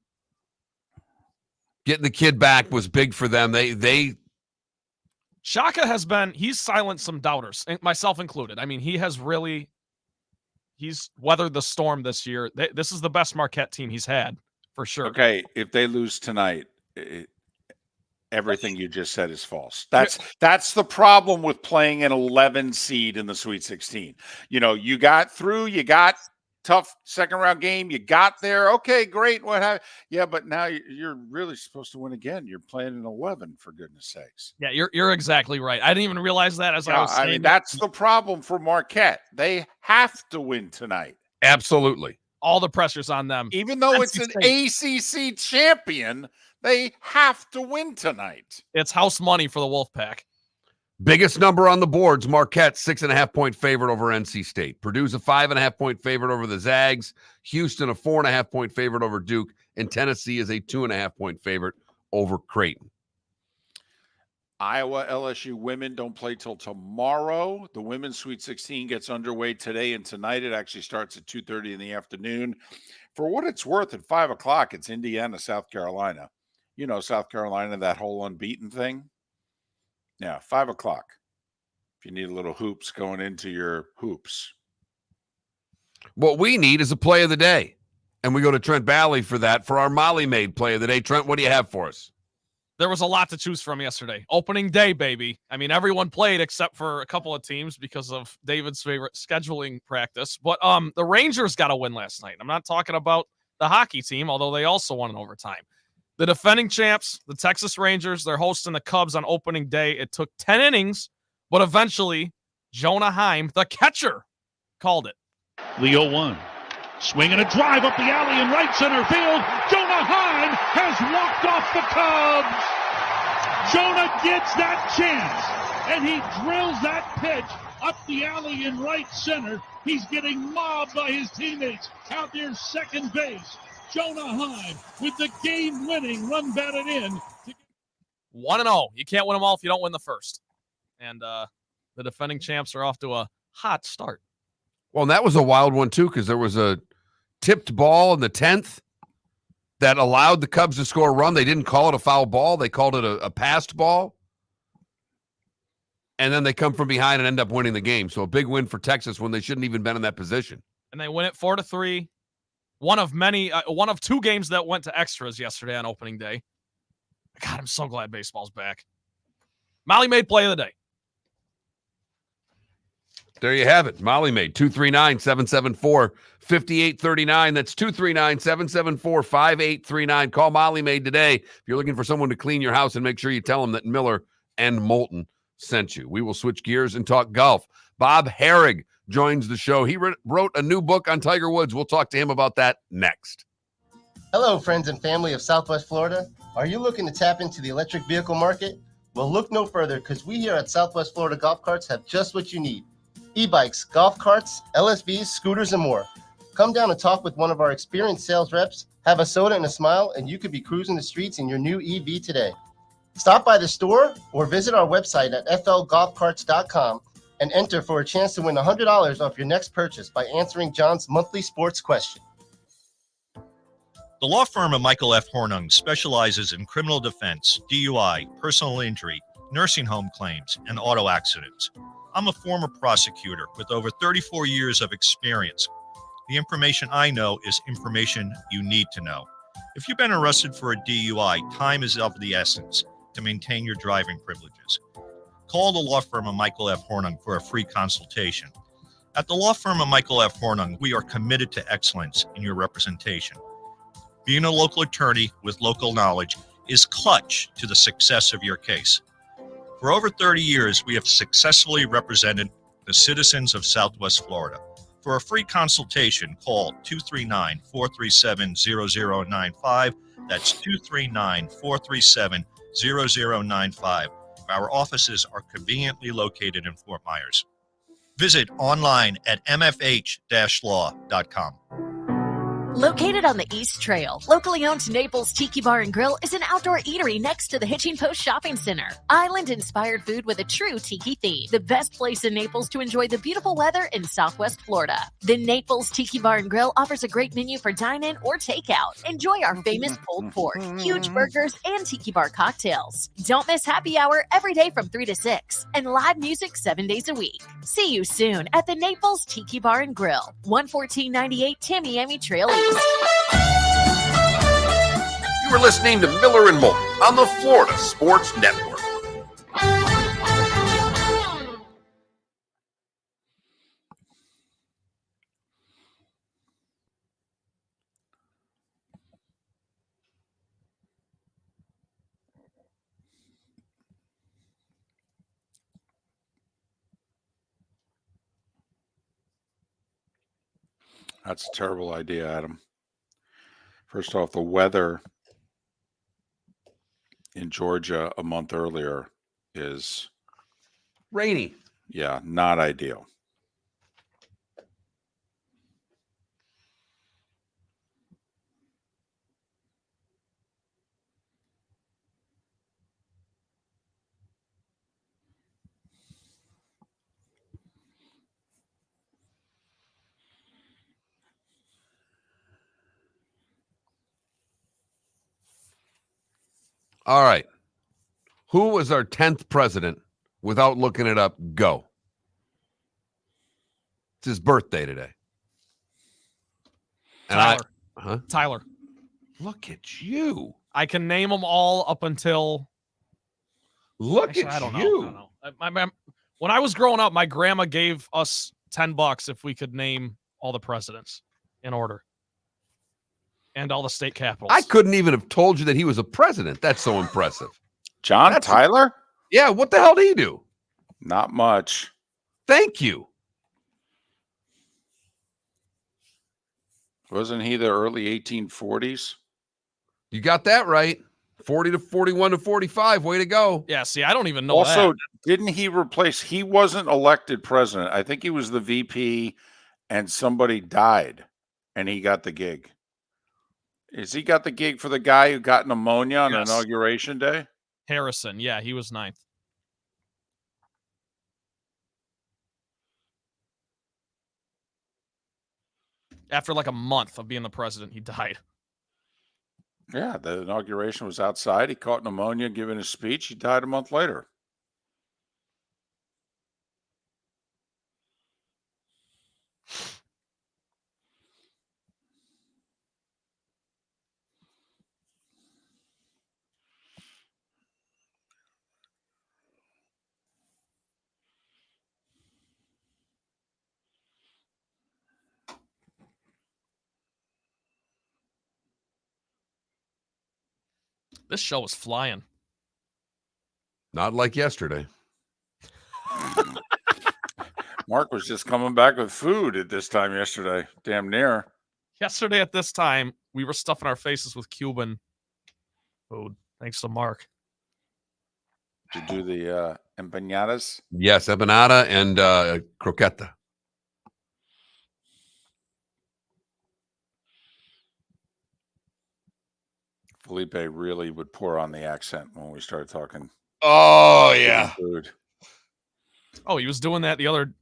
B: Getting the kid back was big for them.
A: Shaka he's silenced some doubters, myself included. I mean, he's weathered the storm this year. This is the best Marquette team he's had, for sure.
C: Okay, if they lose tonight, everything you just said is false. That's the problem with playing an 11 seed in the Sweet 16. You got to tough second round game. You got there. Okay, great. What happened? Yeah, but now you're really supposed to win again. You're playing in 11, for goodness sakes.
A: Yeah, you're exactly right. I didn't even realize that as I was saying.
C: I mean, that's the problem for Marquette. They have to win tonight.
B: Absolutely.
A: All the pressure's on them.
C: Even though it's an ACC champion, they have to win tonight.
A: It's house money for the Wolfpack.
B: Biggest number on the boards, Marquette, 6.5-point favorite over NC State. Purdue's a 5.5-point favorite over the Zags. Houston, a 4.5-point favorite over Duke. And Tennessee is a 2.5-point favorite over Creighton.
C: Iowa, LSU women don't play till tomorrow. The women's Sweet 16 gets underway today and tonight. It actually starts at 2:30 in the afternoon. For what it's worth, at 5 o'clock, it's Indiana, South Carolina. You know, South Carolina, that whole unbeaten thing. Yeah, 5 o'clock. If you need a little hoops going into your hoops.
B: What we need is a play of the day. And we go to Trent Bally for that, for our Molly Maid play of the day. Trent, what do you have for us?
A: There was a lot to choose from yesterday. Opening day, baby. I mean, everyone played except for a couple of teams because of David's favorite scheduling practice. But the Rangers got a win last night. I'm not talking about the hockey team, although they also won in overtime. The defending champs, the Texas Rangers, they're hosting the Cubs on opening day. It took 10 innings, but eventually Jonah Heim, the catcher, called it.
M: Leo 1. Swinging a drive up the alley in right center field. Jonah Heim has walked off the Cubs. Jonah gets that chance, and he drills that pitch up the alley in right center. He's getting mobbed by his teammates out near second base. Jonah Heim with the game-winning run batted in.
A: 1-0. You can't win them all if you don't win the first. And the defending champs are off to a hot start.
B: Well, and that was a wild one, too, because there was a tipped ball in the 10th that allowed the Cubs to score a run. They didn't call it a foul ball. They called it a passed ball. And then they come from behind and end up winning the game. So a big win for Texas when they shouldn't even been in that position.
A: And they win it 4-3. One of two games that went to extras yesterday on opening day. God, I'm so glad baseball's back. Molly Maid play of the day.
B: There you have it. Molly Maid, 239-774-5839. That's 239-774-5839. Call Molly Maid today if you're looking for someone to clean your house, and make sure you tell them that Miller and Moulton sent you. We will switch gears and talk golf. Bob Harig joins the show. He wrote a new book on Tiger Woods. We'll talk to him about that next.
I: Hello, friends and family of Southwest Florida. Are you looking to tap into the electric vehicle market? Well, look no further, because we here at Southwest Florida Golf Carts have just what you need. E-bikes, golf carts, LSVs, scooters, and more. Come down and talk with one of our experienced sales reps, have a soda and a smile, and you could be cruising the streets in your new EV today. Stop by the store or visit our website at flgolfcarts.com and enter for a chance to win $100 off your next purchase by answering John's monthly sports question.
J: The law firm of Michael F. Hornung specializes in criminal defense, DUI, personal injury, nursing home claims, and auto accidents. I'm a former prosecutor with over 34 years of experience. The information I know is information you need to know. If you've been arrested for a DUI, time is of the essence to maintain your driving privileges. Call the law firm of Michael F. Hornung for a free consultation. At the law firm of Michael F. Hornung, we are committed to excellence in your representation. Being a local attorney with local knowledge is clutch to the success of your case. For over 30 years, we have successfully represented the citizens of Southwest Florida. For a free consultation, call 239-437-0095. That's 239-437-0095. Our offices are conveniently located in Fort Myers. Visit online at mfh-law.com.
K: Located on the East Trail, locally owned Naples Tiki Bar and Grill is an outdoor eatery next to the Hitching Post Shopping Center. Island-inspired food with a true tiki theme. The best place in Naples to enjoy the beautiful weather in Southwest Florida. The Naples Tiki Bar and Grill offers a great menu for dine-in or takeout. Enjoy our famous pulled pork, huge burgers, and tiki bar cocktails. Don't miss happy hour every day from 3 to 6 and live music 7 days a week. See you soon at the Naples Tiki Bar and Grill, 11498 Tamiami Trail East.
B: You were listening to Miller and Moulton on the Florida Sports Network.
C: That's a terrible idea, Adam. First off, the weather in Georgia a month earlier is
B: rainy.
C: Yeah, not ideal.
B: All right. Who was our 10th president? Without looking it up, go. It's his birthday today. And
A: Tyler. Tyler.
B: Look at you.
A: I can name them all up until.
B: Actually,
A: I don't know. When I was growing up, my grandma gave us $10 if we could name all the presidents in order. And all the state capitals.
B: I couldn't even have told you that he was a president. That's so impressive.
C: John Tyler?
B: Yeah, what the hell did he do?
C: Not much.
B: Thank you.
C: Wasn't he the early 1840s?
B: You got that right. 40 to 41 to 45. Way to go.
A: Yeah, see, I don't even know
C: Also,
A: that.
C: didn't he replace, he wasn't elected president. I think he was the VP and somebody died and he got the gig. Is he got the gig for the guy who got pneumonia on Inauguration Day?
A: Harrison. Yeah, he was 9th. After like a month of being the president, he died.
C: Yeah, the inauguration was outside. He caught pneumonia giving his speech. He died a month later.
A: This show is flying.
B: Not like yesterday.
C: Mark was just coming back with food at this time yesterday. Damn near.
A: Yesterday at this time, we were stuffing our faces with Cuban food. Thanks to Mark.
C: To do the empanadas?
B: Yes, empanada and croqueta.
C: Felipe really would pour on the accent when we started talking.
B: Oh, yeah.
C: Food.
A: Oh, he was doing that the other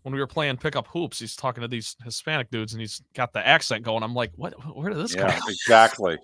A: when we were playing pickup hoops. He's talking to these Hispanic dudes and he's got the accent going. I'm like, what? Where did this come from?
C: Exactly.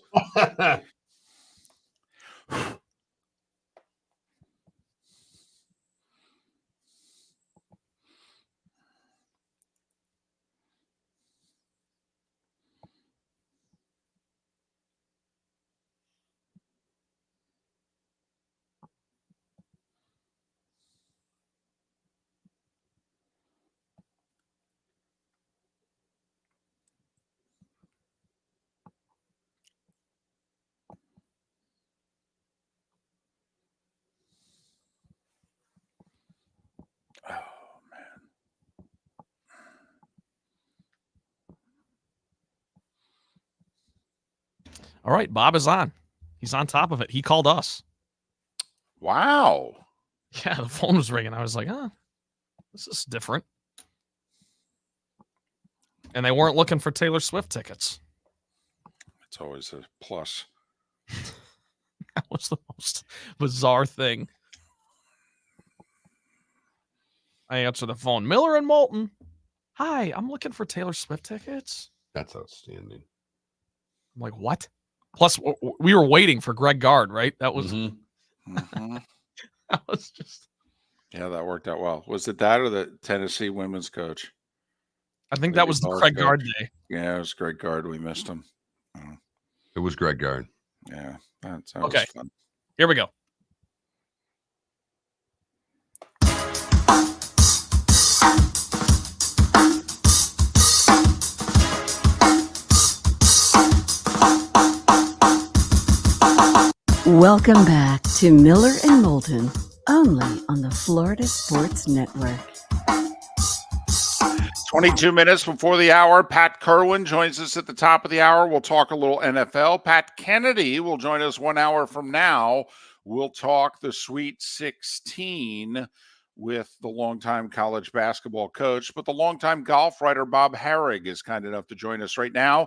A: All right, Bob is on. He's on top of it. He called us.
C: Wow.
A: Yeah, the phone was ringing. I was like, this is different. And they weren't looking for Taylor Swift tickets.
C: It's always a plus.
A: That was the most bizarre thing. I answer the phone. Miller and Moulton. Hi, I'm looking for Taylor Swift tickets.
B: That's outstanding.
A: I'm like, what? Plus, we were waiting for Greg Gard, right? That was, that was just.
C: Yeah, that worked out well. Was it that or the Tennessee women's coach?
A: I think that was the Greg Gard day.
C: Yeah, it was Greg Gard. We missed him.
B: It was Greg Gard.
C: Yeah, that
A: okay.
C: was fun.
A: Here we go.
D: Welcome back to Miller and Moulton, only on the Florida Sports Network.
C: 22 minutes before the hour, Pat Kirwan joins us at the top of the hour. We'll talk a little NFL. Pat Kennedy will join us 1 hour from now. We'll talk the Sweet 16 with the longtime college basketball coach, but the longtime golf writer Bob Harig is kind enough to join us right now.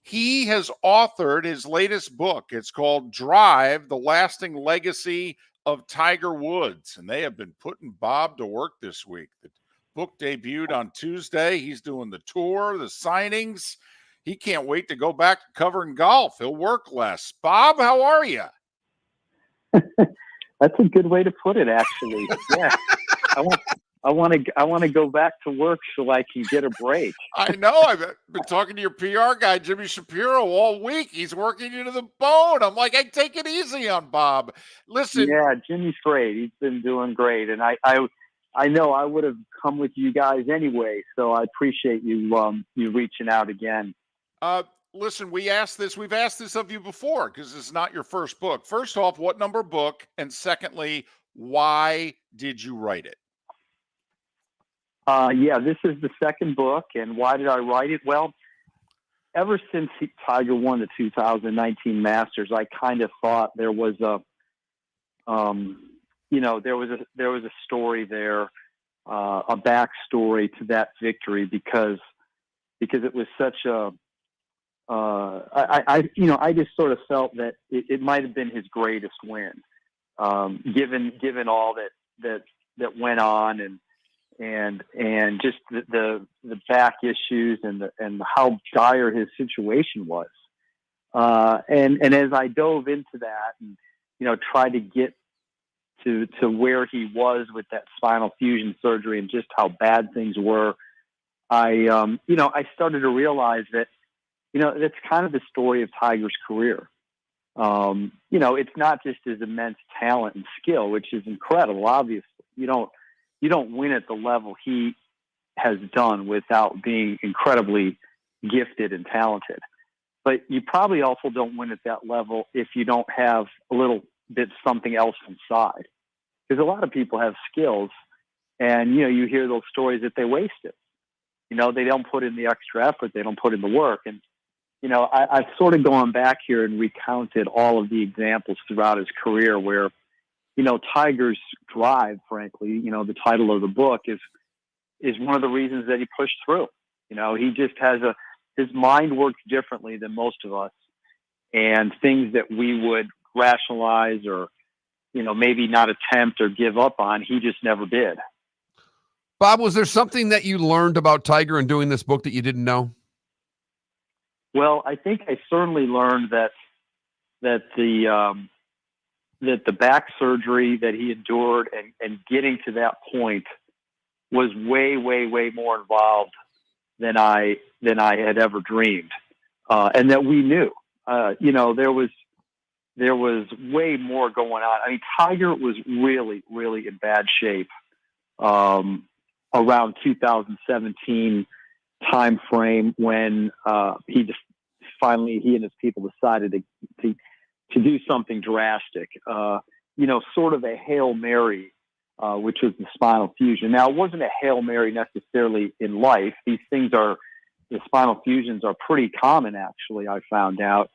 C: He has authored his latest book. It's called Drive, The Lasting Legacy of Tiger Woods, and they have been putting Bob to work this week. The book debuted on Tuesday. He's doing the tour, the signings. He can't wait to go back to covering golf. He'll work less. Bob, how are you?
N: That's a good way to put it, actually. Yeah, I want to go back to work so I can get a break.
C: I know. I've been talking to your PR guy, Jimmy Shapiro, all week. He's working you to the bone. I'm like, hey, take it easy on Bob. Listen.
N: Yeah, Jimmy's great. He's been doing great, and I know I would have come with you guys anyway. So I appreciate you reaching out again.
C: Listen, we've asked this of you before because it's not your first book. First off, what number book? And secondly, why did you write it?
N: Yeah, this is the second book. And why did I write it? Well, ever since Tiger won the 2019 Masters, I kind of thought there was a story there, a backstory to that victory because it was such a, I just sort of felt that it might have been his greatest win, given all that went on and just the back issues and how dire his situation was. And as I dove into that and, tried to get to where he was with that spinal fusion surgery and just how bad things were, I started to realize that, that's kind of the story of Tiger's career. It's not just his immense talent and skill, which is incredible. Obviously, you don't win at the level he has done without being incredibly gifted and talented. But you probably also don't win at that level if you don't have a little bit something else inside. Because a lot of people have skills, and you hear those stories that they waste it. They don't put in the extra effort, they don't put in the work. And I've sort of gone back here and recounted all of the examples throughout his career where, Tiger's drive, frankly, the title of the book is one of the reasons that he pushed through. He just has his mind works differently than most of us, and things that we would rationalize or, maybe not attempt or give up on, he just never did.
B: Bob, was there something that you learned about Tiger in doing this book that you didn't know?
N: Well, I think I certainly learned that the back surgery that he endured and getting to that point was way, way, way more involved than I had ever dreamed, and that we knew. There was way more going on. I mean, Tiger was really, really in bad shape around 2017 time frame when he and his people decided to do something drastic. Sort of a Hail Mary, which was the spinal fusion. Now, it wasn't a Hail Mary necessarily in life. The spinal fusions are pretty common, actually, I found out.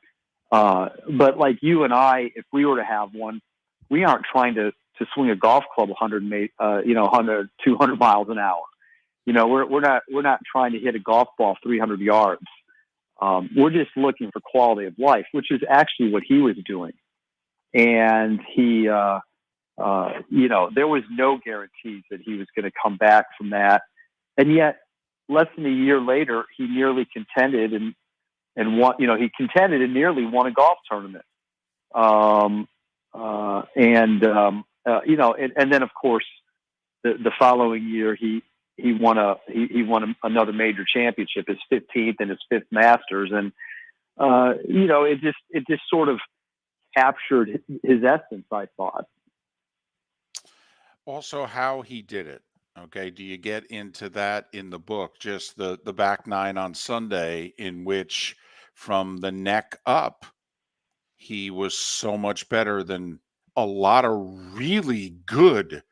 N: But like you and I, if we were to have one, we aren't trying to swing a golf club 100, 200 miles an hour. We're not trying to hit a golf ball 300 yards. We're just looking for quality of life, which is actually what he was doing. And he, there was no guarantees that he was going to come back from that. And yet, less than a year later, he nearly contended and won. He contended and nearly won a golf tournament. And then of course, the following year he won another major championship, his 15th and his 5th Masters, and it just sort of captured his essence, I thought.
C: Also, how he did it. Okay, do you get into that in the book? Just the back nine on Sunday, in which from the neck up, he was so much better than a lot of really good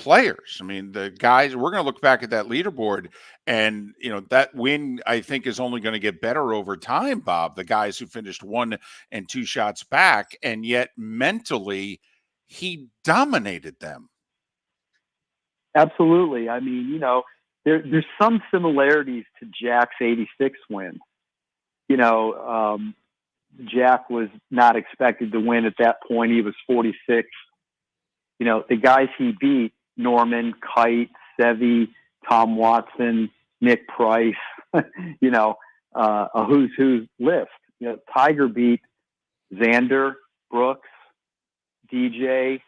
C: players. I mean, the guys, we're going to look back at that leaderboard, and that win, I think, is only going to get better over time, Bob. The guys who finished 1 and 2 shots back, and yet mentally he dominated them.
N: Absolutely. I mean, there's some similarities to Jack's 86 win. Jack was not expected to win at that point. He was 46. The guys he beat, Norman, Kite, Seve, Tom Watson, Nick Price, a who's who list. Tiger beat Xander, Brooks, DJ,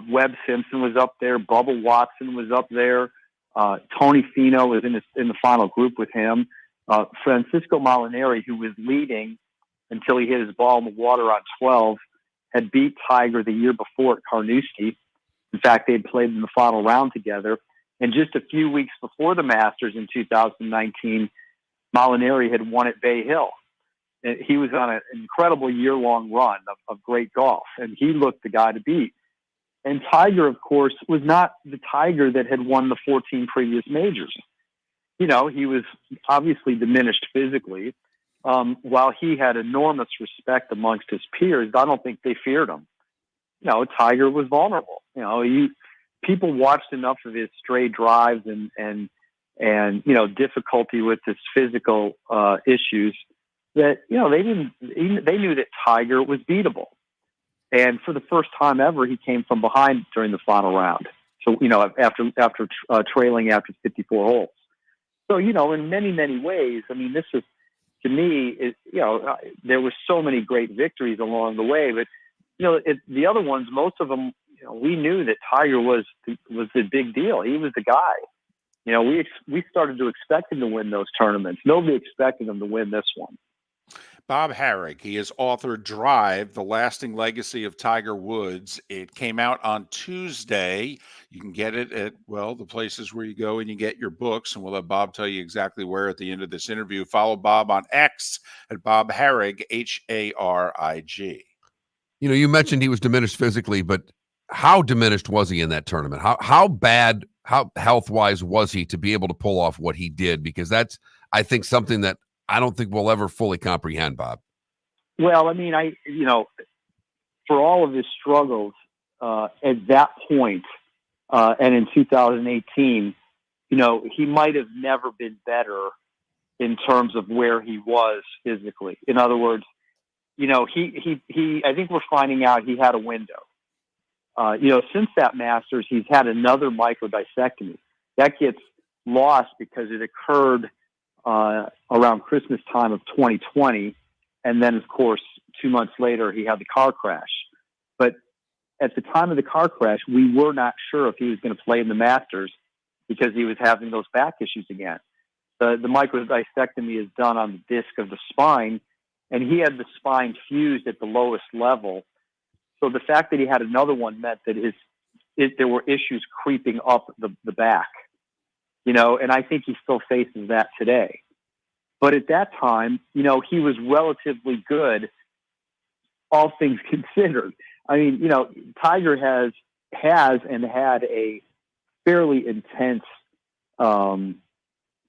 N: Webb Simpson was up there. Bubba Watson was up there. Tony Finau was in the final group with him. Francisco Molinari, who was leading until he hit his ball in the water on 12, had beat Tiger the year before at Carnoustie. In fact, they had played in the final round together. And just a few weeks before the Masters in 2019, Molinari had won at Bay Hill. He was on an incredible year-long run of great golf, and he looked the guy to beat. And Tiger, of course, was not the Tiger that had won the 14 previous majors. He was obviously diminished physically. While he had enormous respect amongst his peers, I don't think they feared him. Tiger was vulnerable. People watched enough of his stray drives and difficulty with his physical issues that they knew that Tiger was beatable. And for the first time ever, he came from behind during the final round. So after trailing after 54 holes. So in many ways, I mean, this is, to me, there were so many great victories along the way, but the other ones, most of them, we knew that Tiger was the big deal. He was the guy. We started to expect him to win those tournaments. Nobody expected him to win this one.
C: Bob Harig, he has authored Drive, The Lasting Legacy of Tiger Woods. It came out on Tuesday. You can get it at, the places where you go and you get your books, and we'll have Bob tell you exactly where at the end of this interview. Follow Bob on X at Bob Harig, Harig.
B: You mentioned he was diminished physically, but how diminished was he in that tournament? How bad, how health-wise was he to be able to pull off what he did? Because that's, I think, something that I don't think we'll ever fully comprehend, Bob.
N: Well, I mean, for all of his struggles at that point, and in 2018, he might have never been better in terms of where he was physically. In other words, he I think we're finding out he had a window. Since that Masters, he's had another microdiscectomy. That gets lost because it occurred around Christmas time of 2020. And then, of course, 2 months later, he had the car crash. But at the time of the car crash, we were not sure if he was going to play in the Masters because he was having those back issues again. The microdiscectomy is done on the disc of the spine, and he had the spine fused at the lowest level. So the fact that he had another one meant that there were issues creeping up the back. And I think he still faces that today. But at that time, he was relatively good, all things considered. I mean, Tiger has and had a fairly intense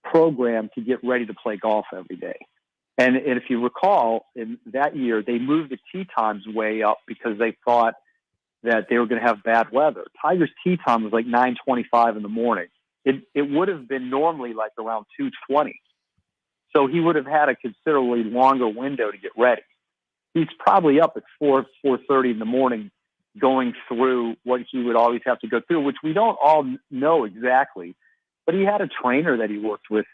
N: program to get ready to play golf every day. And if you recall, in that year, they moved the tee times way up because they thought that they were going to have bad weather. Tiger's tee time was like 9:25 in the morning. It would have been normally like around 2:20. So he would have had a considerably longer window to get ready. He's probably up at 4:30 in the morning going through what he would always have to go through, which we don't all know exactly. But he had a trainer that he worked with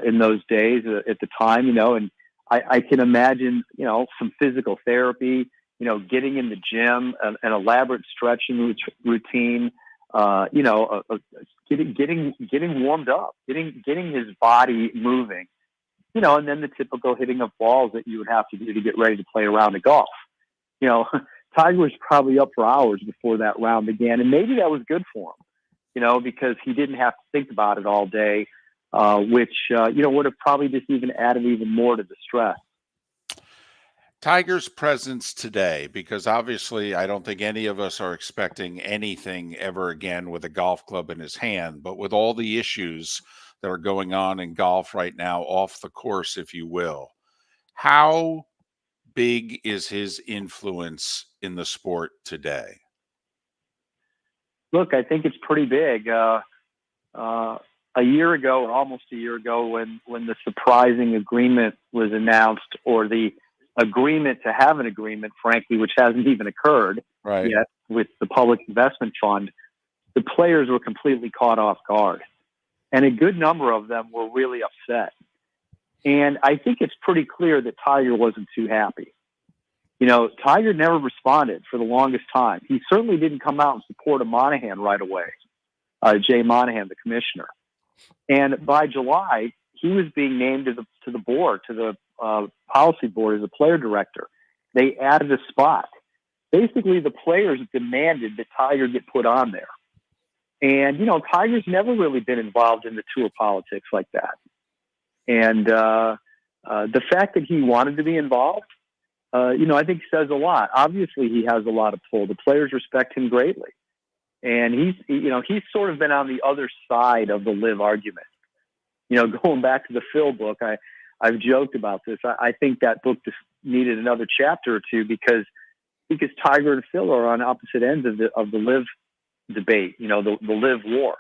N: in those days at the time, and I can imagine, some physical therapy, getting in the gym, an elaborate stretching routine, getting warmed up, getting his body moving, and then the typical hitting of balls that you would have to do to get ready to play a round of golf. Tiger was probably up for hours before that round began, and maybe that was good for him, because he didn't have to think about it all day, which would have probably just added even more to the stress.
C: Tiger's presence today, because obviously I don't think any of us are expecting anything ever again with a golf club in his hand, but with all the issues that are going on in golf right now, off the course, if you will, how big is his influence in the sport today?
N: Look, I think it's pretty big. A year ago, or almost a year ago, when the surprising agreement was announced, or the agreement to have an agreement, frankly, which hasn't even occurred yet with the Public Investment Fund, the players were completely caught off guard. And a good number of them were really upset. And I think it's pretty clear that Tiger wasn't too happy. You know, Tiger never responded for the longest time. He certainly didn't come out and support a Monahan right away, Jay Monahan, the commissioner. And by July, he was being named to the board, to the policy board as a player director. They added a spot. Basically, the players demanded that Tiger get put on there. And, you know, Tiger's never really been involved in the tour politics like that. And the fact that he wanted to be involved, you know, I think says a lot. Obviously, he has a lot of pull. The players respect him greatly. And he's sort of been on the other side of the live argument. You know, going back to the Phil book, I've joked about this. I think that book just needed another chapter or two because Tiger and Phil are on opposite ends of the live debate, you know, the live war.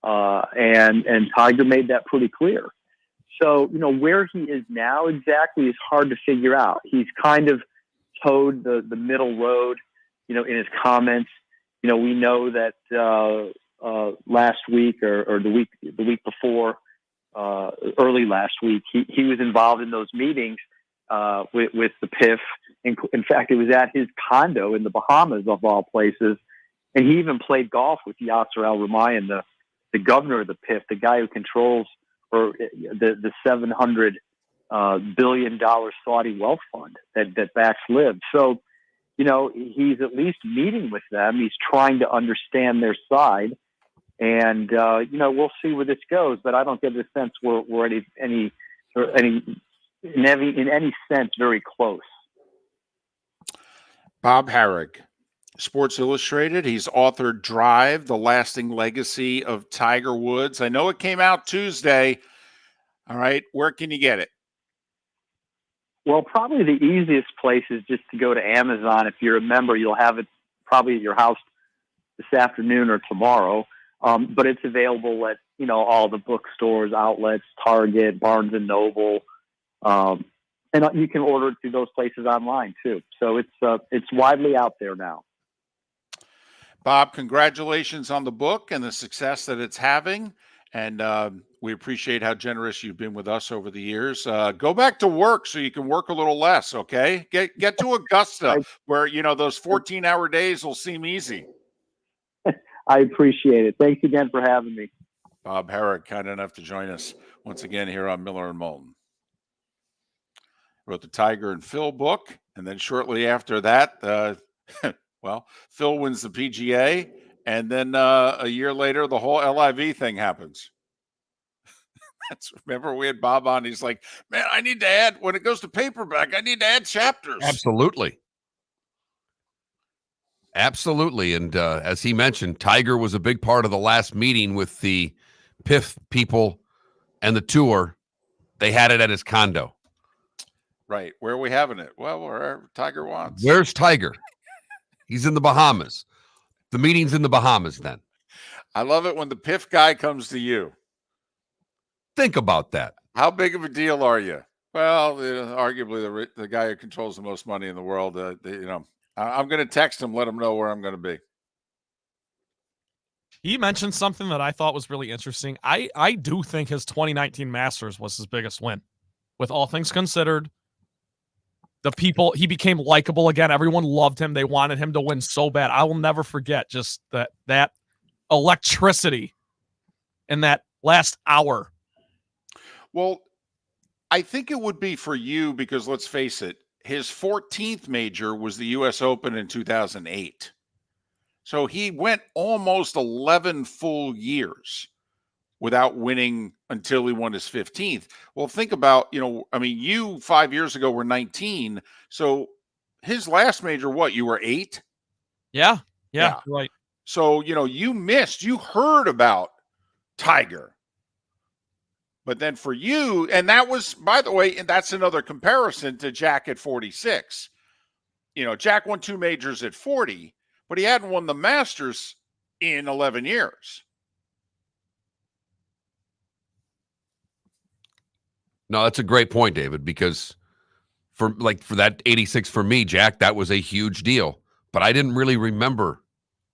N: And Tiger made that pretty clear. So, you know, where he is now exactly is hard to figure out. He's kind of towed the middle road, you know, in his comments. You know, we know that last week or the week before, early last week, he was involved in those meetings with the PIF. In fact, it was at his condo in the Bahamas, of all places. And he even played golf with Yasser Al-Rumayyan, the governor of the PIF, the guy who controls the $700 billion Saudi wealth fund that backs Live. So, you know, he's at least meeting with them. He's trying to understand their side. And, you know, we'll see where this goes. But I don't get the sense we're in any sense very close.
C: Bob Harig, Sports Illustrated. He's authored Drive, The Lasting Legacy of Tiger Woods. I know it came out Tuesday. All right. Where can you get it?
N: Well, probably the easiest place is just to go to Amazon. If you're a member, you'll have it probably at your house this afternoon or tomorrow. But it's available at, you know, all the bookstores, outlets, Target, Barnes and Noble. And you can order it through those places online too. So it's widely out there now.
C: Bob, congratulations on the book and the success that it's having. And we appreciate how generous you've been with us over the years. Go back to work so you can work a little less, okay? Get to Augusta where, you know, those 14-hour days will seem easy.
N: I appreciate it. Thanks again for having me.
C: Bob Harig, kind enough to join us once again here on Miller and Moulton. Wrote the Tiger and Phil book. And then shortly after that, well, Phil wins the PGA. And then a year later, the whole LIV thing happens. Remember, we had Bob on. He's like, man, I need to add, when it goes to paperback, I need to add chapters.
B: Absolutely. Absolutely. And as he mentioned, Tiger was a big part of the last meeting with the PIF people and the tour. They had it at his condo.
C: Right. Where are we having it? Well, wherever Tiger wants.
B: Where's Tiger? He's in the Bahamas. The meeting's in the Bahamas then.
C: I love it when the PIF guy comes to you.
B: Think about that.
C: How big of a deal are you? Well, arguably the guy who controls the most money in the world. You know, I'm going to text him, let him know where I'm going to be.
A: He mentioned something that I thought was really interesting. I do think his 2019 Masters was his biggest win. With all things considered, he became likable again. Everyone loved him. They wanted him to win so bad. I will never forget just that electricity in that last hour.
C: Well, I think it would be for you because let's face it, his 14th major was the U.S. Open in 2008. So he went almost 11 full years without winning until he won his 15th. Well, think about, you 5 years ago were 19. So his last major, what, you were 8?
A: Yeah.
C: Yeah.
A: Right.
C: So, you heard about Tiger. But then for you, and that was, by the way, and that's another comparison to Jack at 46. Jack won 2 majors at 40, but he hadn't won the Masters in 11 years.
B: No, that's a great point, David, because for that 86 for me, Jack, that was a huge deal. But I didn't really remember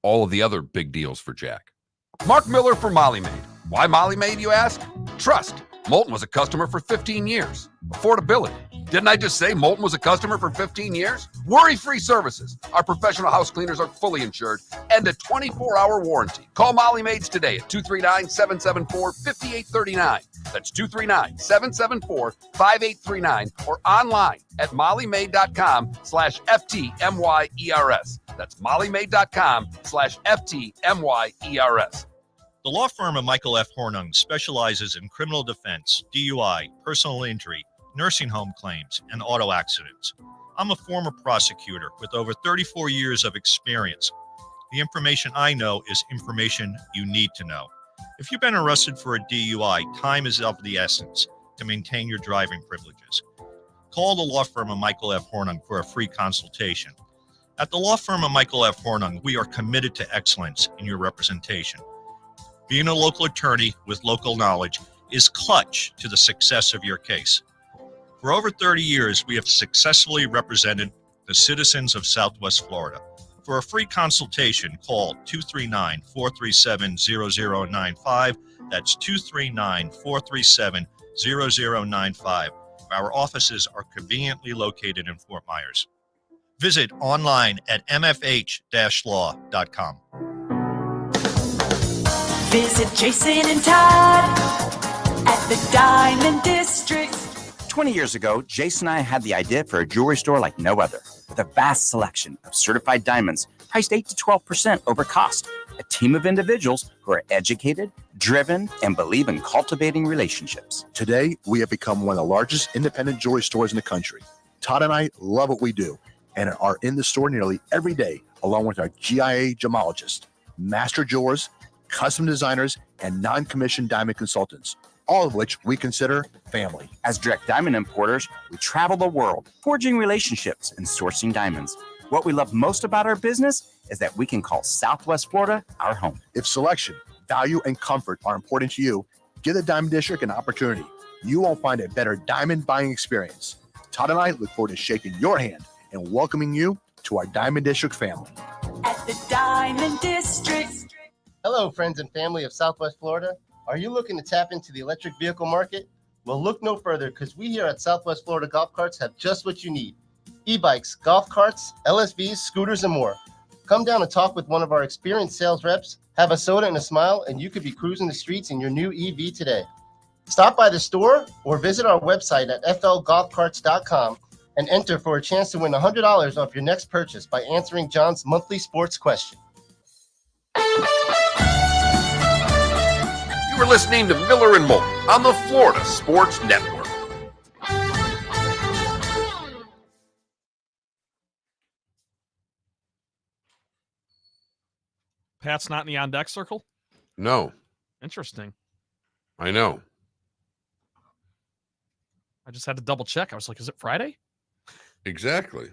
B: all of the other big deals for Jack. Mark Miller for Molly Maid. Why Molly Maid, you ask? Trust. Moulton was a customer for 15 years. Affordability. Didn't I just say Moulton was a customer for 15 years? Worry-free services. Our professional house cleaners are fully insured and a 24-hour warranty. Call Molly Maids today at 239-774-5839. That's 239-774-5839 or online at mollymaid.com/FTMYERS. That's mollymaid.com/FTMYERS.
J: The law firm of Michael F. Hornung specializes in criminal defense, DUI, personal injury, nursing home claims, and auto accidents. I'm a former prosecutor with over 34 years of experience. The information I know is information you need to know. If you've been arrested for a DUI, time is of the essence to maintain your driving privileges. Call the law firm of Michael F. Hornung for a free consultation. At the law firm of Michael F. Hornung, we are committed to excellence in your representation. Being a local attorney with local knowledge is clutch to the success of your case. For over 30 years, we have successfully represented the citizens of Southwest Florida. For a free consultation, call 239-437-0095. That's 239-437-0095. Our offices are conveniently located in Fort Myers. Visit online at mfh-law.com.
E: Visit Jason and Todd at the Diamond District.
H: 20 years ago, Jason and I had the idea for a jewelry store like no other, with a vast selection of certified diamonds priced 8 to 12% over cost. A team of individuals who are educated, driven, and believe in cultivating relationships.
G: Today, we have become one of the largest independent jewelry stores in the country. Todd and I love what we do and are in the store nearly every day, along with our GIA gemologists, master jewelers, custom designers, and non-commissioned diamond consultants, all of which we consider family.
H: As direct diamond importers, we travel the world, forging relationships and sourcing diamonds. What we love most about our business is that we can call Southwest Florida our home.
G: If selection, value, and comfort are important to you, give the Diamond District an opportunity. You won't find a better diamond buying experience. Todd and I look forward to shaking your hand and welcoming you to our Diamond District family.
E: At the Diamond District.
I: Hello, friends and family of Southwest Florida. Are you looking to tap into the electric vehicle market? Well, look no further, because we here at Southwest Florida Golf Carts have just what you need. E-bikes, golf carts, LSVs, scooters, and more. Come down and talk with one of our experienced sales reps, have a soda and a smile, and you could be cruising the streets in your new EV today. Stop by the store or visit our website at flgolfcarts.com and enter for a chance to win $100 off your next purchase by answering John's monthly sports question.
B: You were listening to Miller and Moulton on the Florida Sports Network.
A: Pat's not in the on deck circle?
B: No,
A: Interesting.
B: I know.
A: I just had to double check. I was like, is it Friday?
B: Exactly.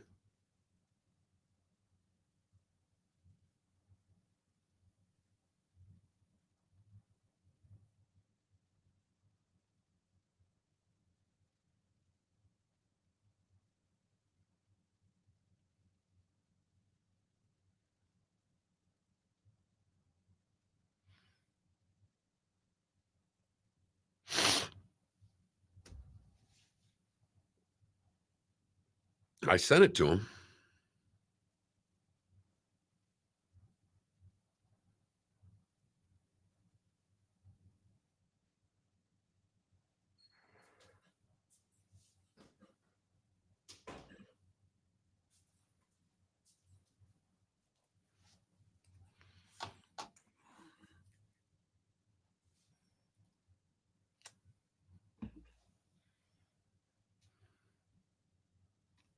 B: I sent it to him.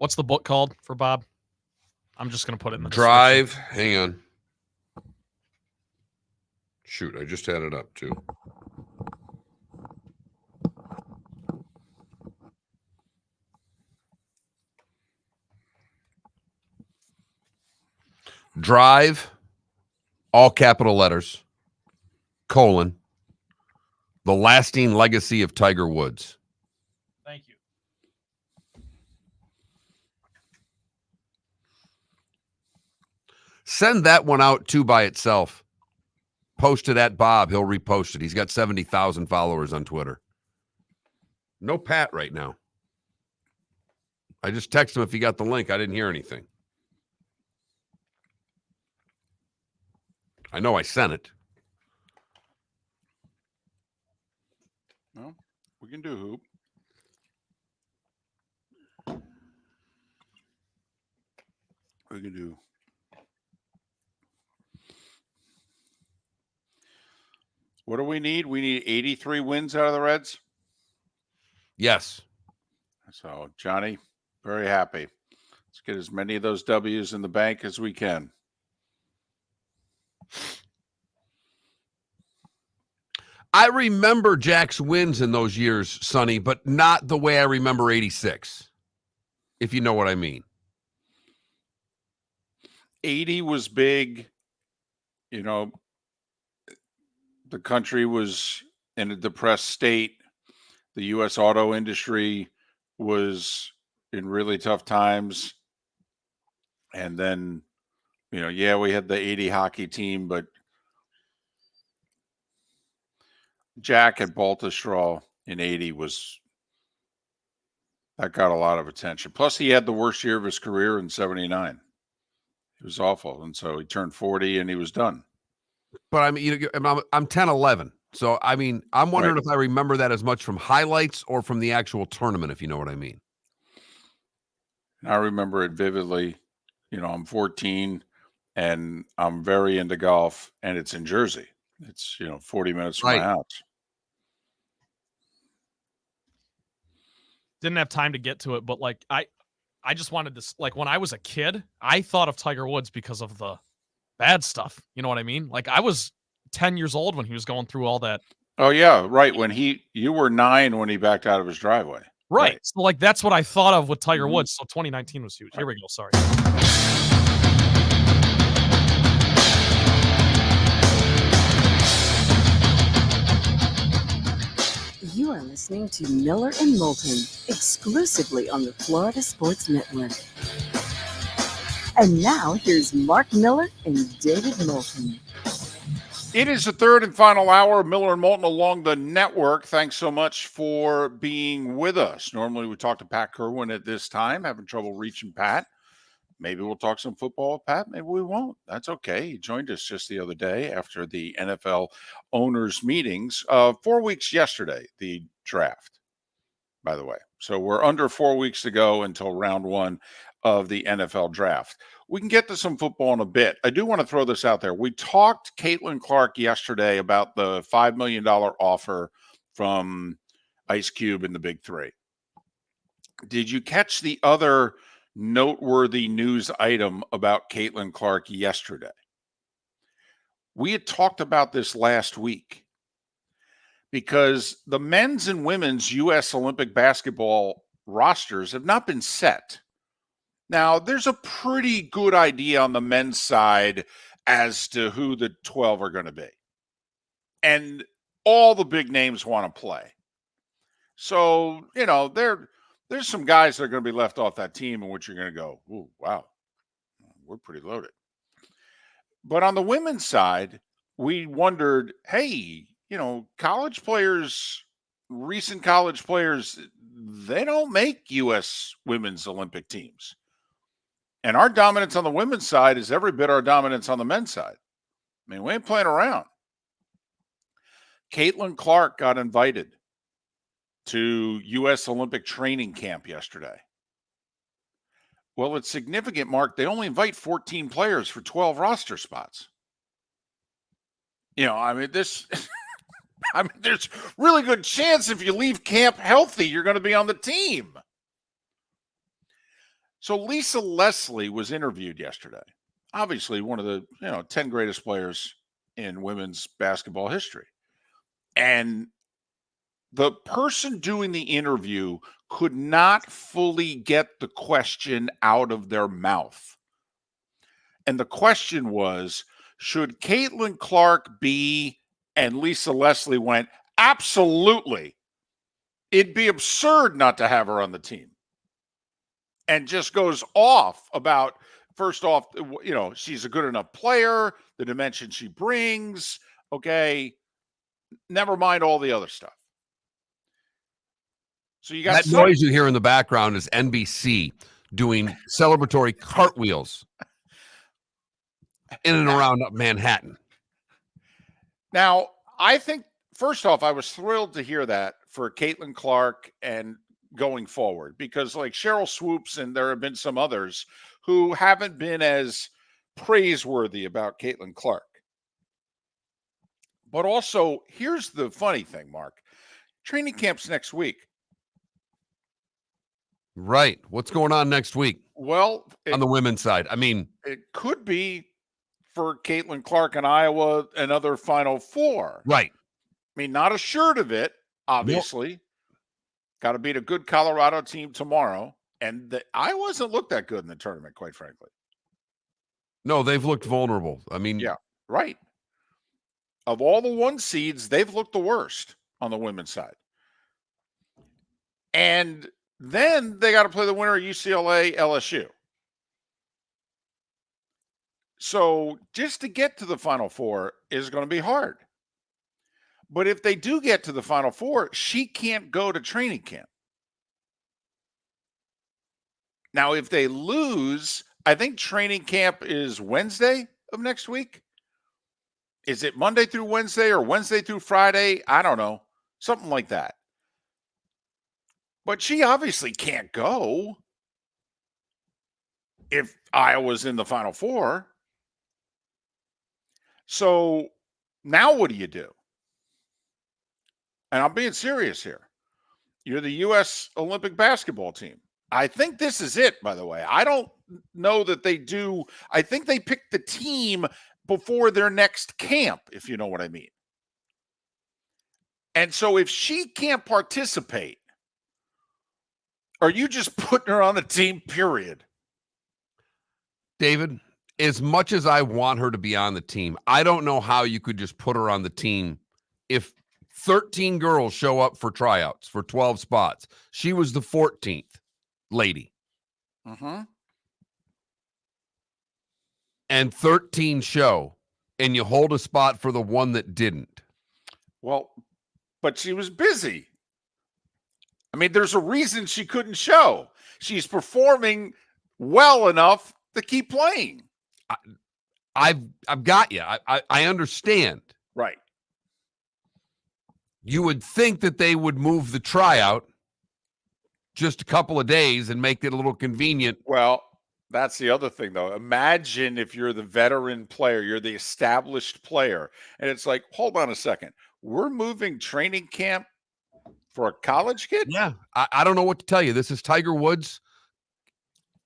A: What's the book called for Bob? I'm just going to put it in the
B: Drive. Hang on. Shoot, I just had it up too. Drive, all capital letters, colon, the lasting legacy of Tiger Woods.
A: Thank you.
B: Send that one out too by itself. Post it at Bob. He'll repost it. He's got 70,000 followers on Twitter. No Pat right now. I just texted him if he got the link. I didn't hear anything. I know I sent it.
C: Well, we can do hoop. We can do. What do we need? We need 83 wins out of the Reds.
B: Yes.
C: So, Johnny, very happy. Let's get as many of those W's in the bank as we can.
B: I remember Jack's wins in those years, Sonny, but not the way I remember 86, if you know what I mean.
C: 80 was big. You know, the country was in a depressed state. The U.S. auto industry was in really tough times. And then, you know, yeah, we had the 80 hockey team, but Jack at Baltusrol in 80 that got a lot of attention. Plus, he had the worst year of his career in 79. It was awful. And so he turned 40 and he was done.
B: But I mean, I'm 10, 11. So, I mean, I'm wondering if I remember that as much from highlights or from the actual tournament, if you know what I mean.
C: I remember it vividly. You know, I'm 14 and I'm very into golf, and it's in Jersey. It's, 40 minutes from my house.
A: Didn't have time to get to it, but like I just wanted to, like, when I was a kid, I thought of Tiger Woods because of the bad stuff. You know what I mean? Like, I was 10 years old when he was going through all that.
C: Oh yeah, right. You were 9 when he backed out of his driveway.
A: Right. So like that's what I thought of with Tiger Woods. So 2019 was huge. Here we go. Sorry.
D: You are listening to Miller and Moulton, exclusively on the Florida Sports Network. And now, here's Mark Miller and David Moulton.
C: It is the third and final hour of Miller and Moulton along the network. Thanks so much for being with us. Normally we talk to Pat Kirwan at this time. Having trouble reaching Pat. Maybe we'll talk some football with Pat. Maybe we won't. That's okay. He joined us just the other day after the NFL owners meetings. 4 weeks yesterday, the draft, by the way. So we're under 4 weeks to go until round 1 of the NFL draft. We can get to some football in a bit. I do want to throw this out there. We talked Caitlin Clark yesterday about the $5 million offer from Ice Cube and the Big Three. Did you catch the other noteworthy news item about Caitlin Clark yesterday? We had talked about this last week because the men's and women's U.S. Olympic basketball rosters have not been set. Now, there's a pretty good idea on the men's side as to who the 12 are going to be. And all the big names want to play. So, there's some guys that are going to be left off that team in which you're going to go, ooh, wow, we're pretty loaded. But on the women's side, we wondered, hey, college players, recent college players, they don't make U.S. women's Olympic teams. And our dominance on the women's side is every bit our dominance on the men's side. I mean, we ain't playing around. Caitlin Clark got invited to U.S. Olympic training camp yesterday. Well, it's significant, Mark. They only invite 14 players for 12 roster spots. There's really good chance if you leave camp healthy, you're going to be on the team. So Lisa Leslie was interviewed yesterday. Obviously, one of the 10 greatest players in women's basketball history. And the person doing the interview could not fully get the question out of their mouth. And the question was, should Caitlin Clark be, and Lisa Leslie went, absolutely. It'd be absurd not to have her on the team. And just goes off about, first off, she's a good enough player, the dimension she brings. Okay. Never mind all the other stuff. So you got
B: that noise you hear in the background is NBC doing celebratory cartwheels in and around Manhattan.
C: Now, I think, first off, I was thrilled to hear that for Caitlin Clark and going forward, because like Cheryl Swoops and there have been some others who haven't been as praiseworthy about Caitlin Clark. But also, here's the funny thing, Mark. Training camp's next week.
B: Right. What's going on next week?
C: Well,
B: on the women's side, I mean,
C: it could be for Caitlin Clark in Iowa another Final Four.
B: Right.
C: I mean, not assured of it, obviously. Nope. Got to beat a good Colorado team tomorrow. And Iowa hasn't looked that good in the tournament, quite frankly.
B: No, they've looked vulnerable. I mean,
C: yeah, right. Of all the 1 seeds, they've looked the worst on the women's side. And then they got to play the winner of UCLA, LSU. So just to get to the Final Four is going to be hard. But if they do get to the Final Four, she can't go to training camp. Now, if they lose, I think training camp is Wednesday of next week. Is it Monday through Wednesday or Wednesday through Friday? I don't know. Something like that. But she obviously can't go if Iowa's in the Final Four. So now what do you do? And I'm being serious here. You're the U.S. Olympic basketball team. I think this is it, by the way. I don't know that they do. I think they pick the team before their next camp, if you know what I mean. And so if she can't participate, are you just putting her on the team, period?
B: David, as much as I want her to be on the team, I don't know how you could just put her on the team if 13 girls show up for tryouts for 12 spots. She was the 14th lady.
C: Mm-hmm.
B: And 13 show, and you hold a spot for the one that didn't.
C: Well, but she was busy. I mean, there's a reason she couldn't show. She's performing well enough to keep playing.
B: I've got you. I understand.
C: Right.
B: You would think that they would move the tryout just a couple of days and make it a little convenient.
C: Well, that's the other thing, though. Imagine if you're the veteran player, you're the established player, and it's like, hold on a second. We're moving training camp for a college kid?
B: Yeah. I don't know what to tell you. This is Tiger Woods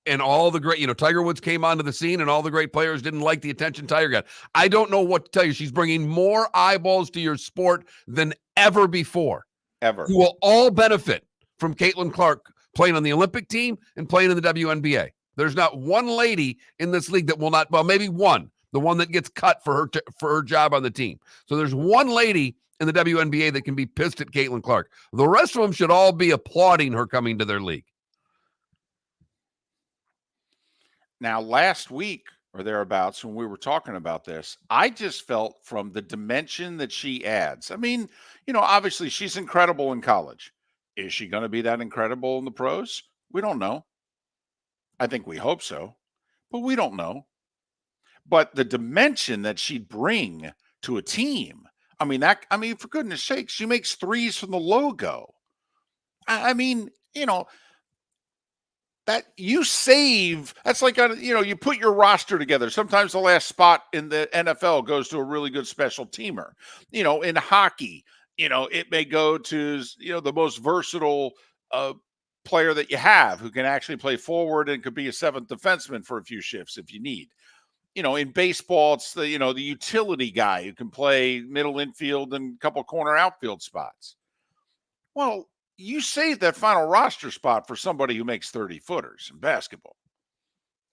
B: and all the great, Tiger Woods came onto the scene and all the great players didn't like the attention Tiger got. I don't know what to tell you. She's bringing more eyeballs to your sport than ever before.
C: Ever.
B: You will all benefit from Caitlin Clark playing on the Olympic team and playing in the WNBA. There's not one lady in this league that will not, well, maybe one, the one that gets cut for her job on the team. So there's one lady in the WNBA that can be pissed at Caitlin Clark. The rest of them should all be applauding her coming to their league.
C: Now, last week or thereabouts, when we were talking about this, I just felt from the dimension that she adds. I mean, obviously she's incredible in college. Is she going to be that incredible in the pros? We don't know. I think we hope so, but we don't know. But the dimension that she'd bring to a team, for goodness sakes, she makes threes from the logo. That you save, that's like, you put your roster together. Sometimes the last spot in the NFL goes to a really good special teamer. In hockey, it may go to, the most versatile player that you have who can actually play forward and could be a seventh defenseman for a few shifts if you need. In baseball, it's the utility guy who can play middle infield and a couple corner outfield spots. Well, you save that final roster spot for somebody who makes 30 footers in basketball.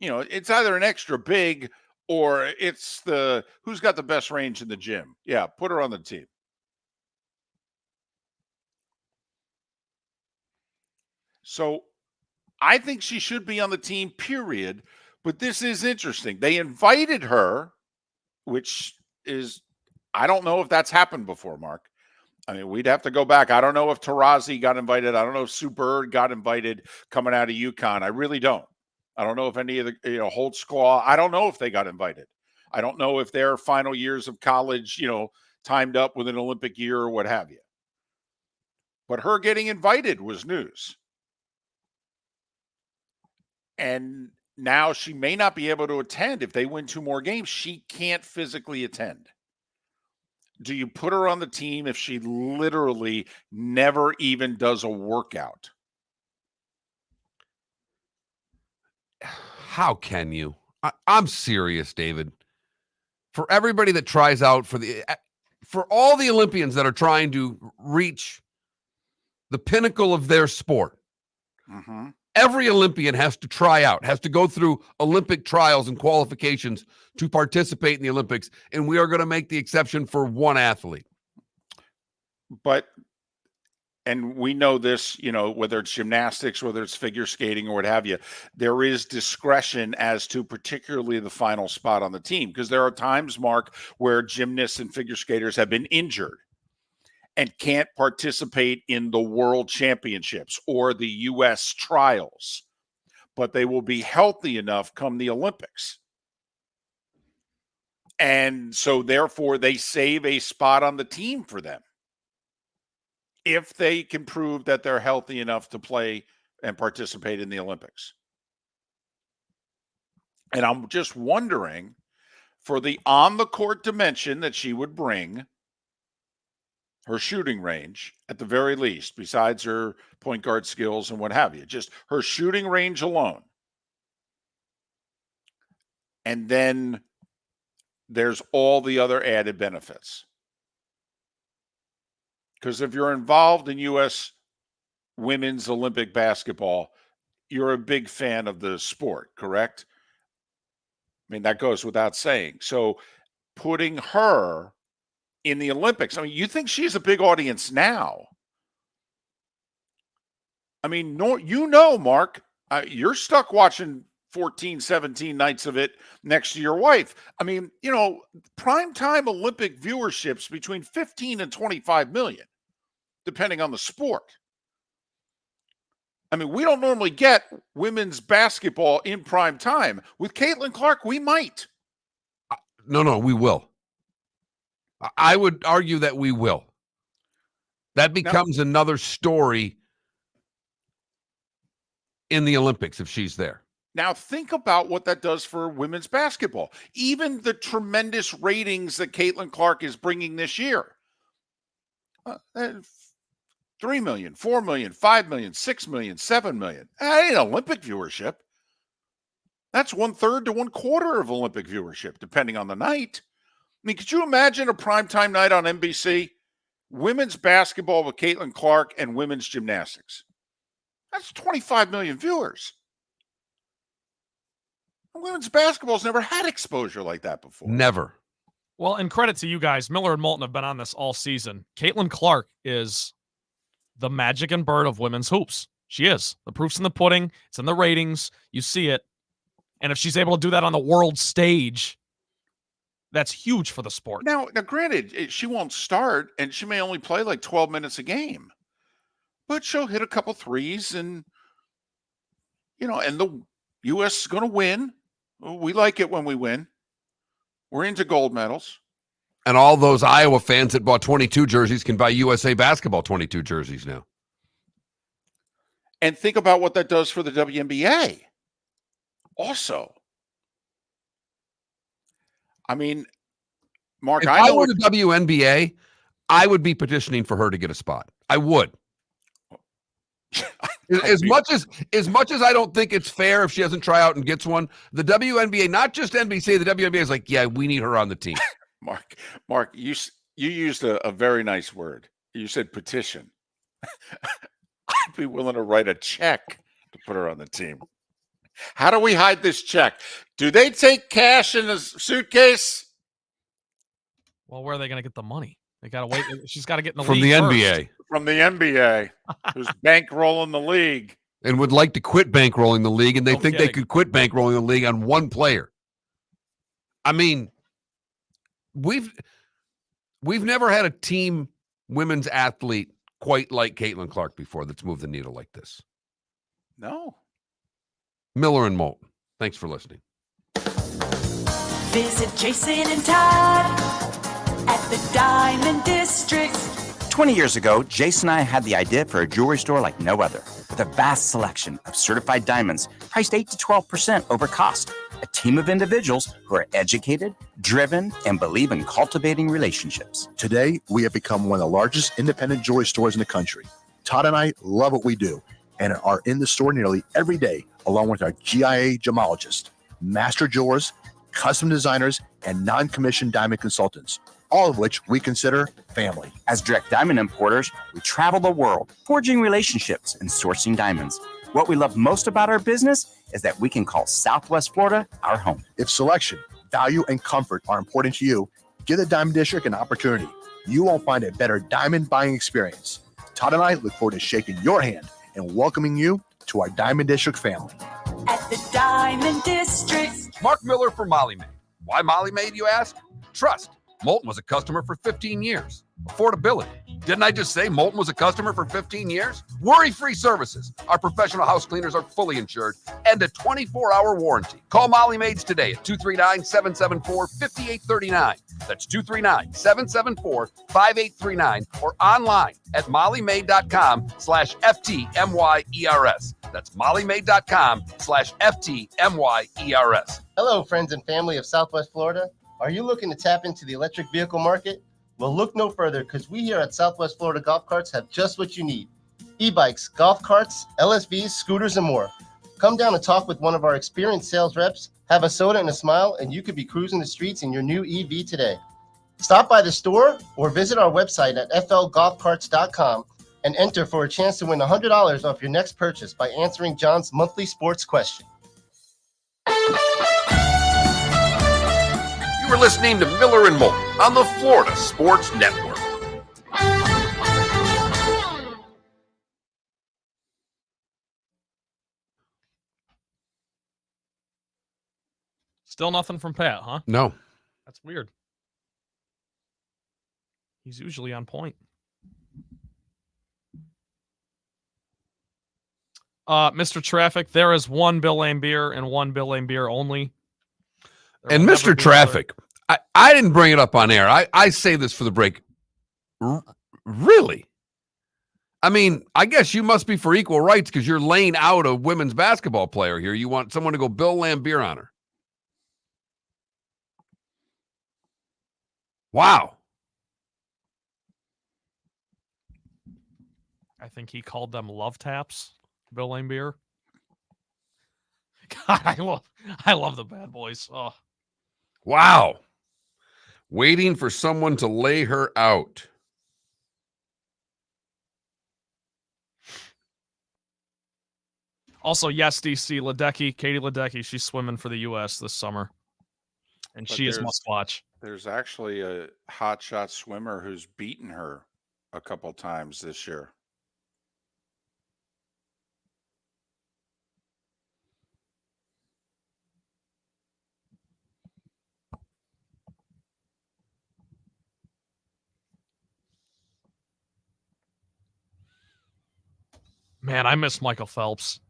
C: It's either an extra big or it's the who's got the best range in the gym. Yeah, put her on the team. So I think she should be on the team, period. But this is interesting. They invited her, which is, I don't know if that's happened before, Mark. I mean, we'd have to go back. I don't know if Tarazi got invited. I don't know if Sue Bird got invited coming out of UConn. I really don't. I don't know if any of the, Holtzclaw, I don't know if they got invited. I don't know if their final years of college, timed up with an Olympic year or what have you. But her getting invited was news. And now she may not be able to attend. If they win 2 more games, she can't physically attend. Do you put her on the team if she literally never even does a workout?
B: How can you? I'm serious, David. For everybody that tries out for all the Olympians that are trying to reach the pinnacle of their sport, every Olympian has to try out, has to go through Olympic trials and qualifications to participate in the Olympics, and we are going to make the exception for one athlete.
C: And we know this, whether it's gymnastics, whether it's figure skating or what have you, there is discretion as to particularly the final spot on the team. Because there are times, Mark, where gymnasts and figure skaters have been injured and can't participate in the world championships or the U.S. trials, but they will be healthy enough come the Olympics. And so therefore they save a spot on the team for them if they can prove that they're healthy enough to play and participate in the Olympics. And I'm just wondering, for the on-the-court dimension that she would bring, her shooting range, at the very least, besides her point guard skills and what have you, just her shooting range alone. And then there's all the other added benefits. Because if you're involved in U.S. women's Olympic basketball, you're a big fan of the sport, correct? I mean, that goes without saying. So putting her in the Olympics, I mean, you think she's a big audience now. I mean, Mark, you're stuck watching 14, 17 nights of it next to your wife. I mean, primetime Olympic viewerships between 15 and 25 million, depending on the sport. I mean, we don't normally get women's basketball in prime time. With Caitlin Clark, we might.
B: No, we will. I would argue that we will. That becomes another story in the Olympics if she's there.
C: Now, think about what that does for women's basketball. Even the tremendous ratings that Caitlin Clark is bringing this year. 3 million, 4 million, 5 million, 6 million, 7 million. That ain't Olympic viewership. That's 1/3 to 1/4 of Olympic viewership, depending on the night. I mean, could you imagine a primetime night on NBC? Women's basketball with Caitlin Clark and women's gymnastics. That's 25 million viewers. Women's basketball's never had exposure like that before.
B: Never.
A: Well, and credit to you guys. Miller and Moulton have been on this all season. Caitlin Clark is the magic and bird of women's hoops. She is. The proof's in the pudding. It's in the ratings. You see it. And if she's able to do that on the world stage, that's huge for the sport.
C: Now, granted, she won't start, and she may only play like 12 minutes a game. But she'll hit a couple threes, and, and the U.S. is going to win. We like it when we win. We're into gold medals.
B: And all those Iowa fans that bought 22 jerseys can buy USA Basketball 22 jerseys now.
C: And think about what that does for the WNBA. Also, I mean, Mark,
B: if I were the WNBA, I would be petitioning for her to get a spot. I would. As much as I don't think it's fair if she doesn't try out and gets one, the WNBA, not just NBC, the WNBA is like, yeah, we need her on the team.
C: Mark, you used a very nice word. You said petition. I'd be willing to write a check to put her on the team. How do we hide this check? Do they take cash in a suitcase?
A: Well, where are they going to get the money? They got to wait. She's got to get in the
B: From
A: league
B: the
A: first.
B: NBA.
C: From the NBA, who's bankrolling the league.
B: And would like to quit bankrolling the league, and they
A: No
B: think they
A: kidding.
B: could quit bankrolling the league on one player. I mean, we've never had a team women's athlete quite like Caitlin Clark before that's moved the needle like this.
C: No.
B: Miller and Moulton. Thanks for listening.
E: Visit Jason and Todd at the Diamond District.
H: 20 years ago, Jason and I had the idea for a jewelry store like no other, with a vast selection of certified diamonds priced 8 to 12% over cost. A team of individuals who are educated, driven, and believe in cultivating relationships.
G: Today, we have become one of the largest independent jewelry stores in the country. Todd and I love what we do and are in the store nearly every day, along with our GIA gemologists, master jewelers, custom designers, and non-commissioned diamond consultants, all of which we consider family.
H: As direct diamond importers, we travel the world, forging relationships and sourcing diamonds. What we love most about our business is that we can call Southwest Florida our home.
G: If selection, value, and comfort are important to you, give the Diamond District an opportunity. You won't find a better diamond buying experience. Todd and I look forward to shaking your hand and welcoming you to our Diamond District family.
E: At the Diamond District.
B: Mark Miller for Molly Maid. Why Molly Maid, you ask? Trust. Moulton was a customer for 15 years. Affordability. Didn't I just say Moulton was a customer for 15 years? Worry-free services. Our professional house cleaners are fully insured and a 24-hour warranty. Call Molly Maids today at 239-774-5839. That's 239-774-5839 or online at mollymaid.com/FTMYERS. That's mollymaid.com/FTMYERS.
I: Hello, friends and family of Southwest Florida. Are you looking to tap into the electric vehicle market? Well, look no further because we here at Southwest Florida Golf Carts have just what you need. E-bikes, golf carts, LSVs, scooters, and more. Come down and talk with one of our experienced sales reps, have a soda and a smile, and you could be cruising the streets in your new EV today. Stop by the store or visit our website at flgolfcarts.com and enter for a chance to win $100 off your next purchase by answering John's monthly sports question.
B: You were listening to Miller and Moulton on the Florida Sports Network.
A: Still nothing from Pat, huh?
B: No.
A: That's weird. He's usually on point. Mr. Traffic, there is one Bill Lambier and one Bill Lambier only.
B: And Mr. Traffic, I didn't bring it up on air. I say this for the break. Really? I mean, I guess you must be for equal rights because you're laying out a women's basketball player here. You want someone to go Bill Lambier on her. Wow.
A: I think he called them love taps, Bill Lambier. God, I love the Bad Boys. Oh.
B: Wow. Waiting for someone to lay her out.
A: Also, yes, DC Ledecky, Katie Ledecky, she's swimming for the U.S. this summer, and
C: But
A: she is must watch.
C: There's actually a hotshot swimmer who's beaten her a couple times this year.
A: Man, I miss Michael Phelps.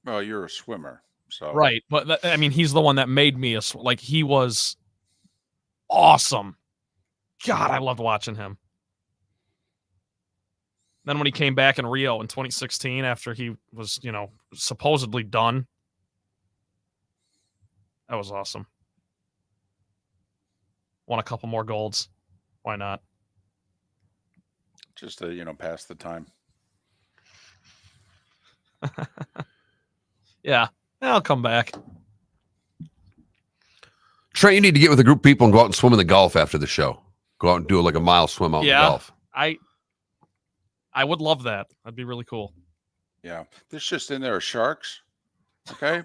C: Well, you're a swimmer, so
A: Right, but I mean, he's the one that made me like he was awesome. God, I loved watching him. Then when he came back in Rio in 2016 after he was, supposedly done, that was awesome. Won a couple more golds. Why not?
C: just to pass the time.
A: Yeah, I'll come back.
B: Trent, you need to get with a group of people and go out and swim in the Gulf after the show. Go out and do like a mile swim out in the Gulf.
A: I would love that. That'd be really cool.
C: Yeah. There's just in there are sharks. Okay.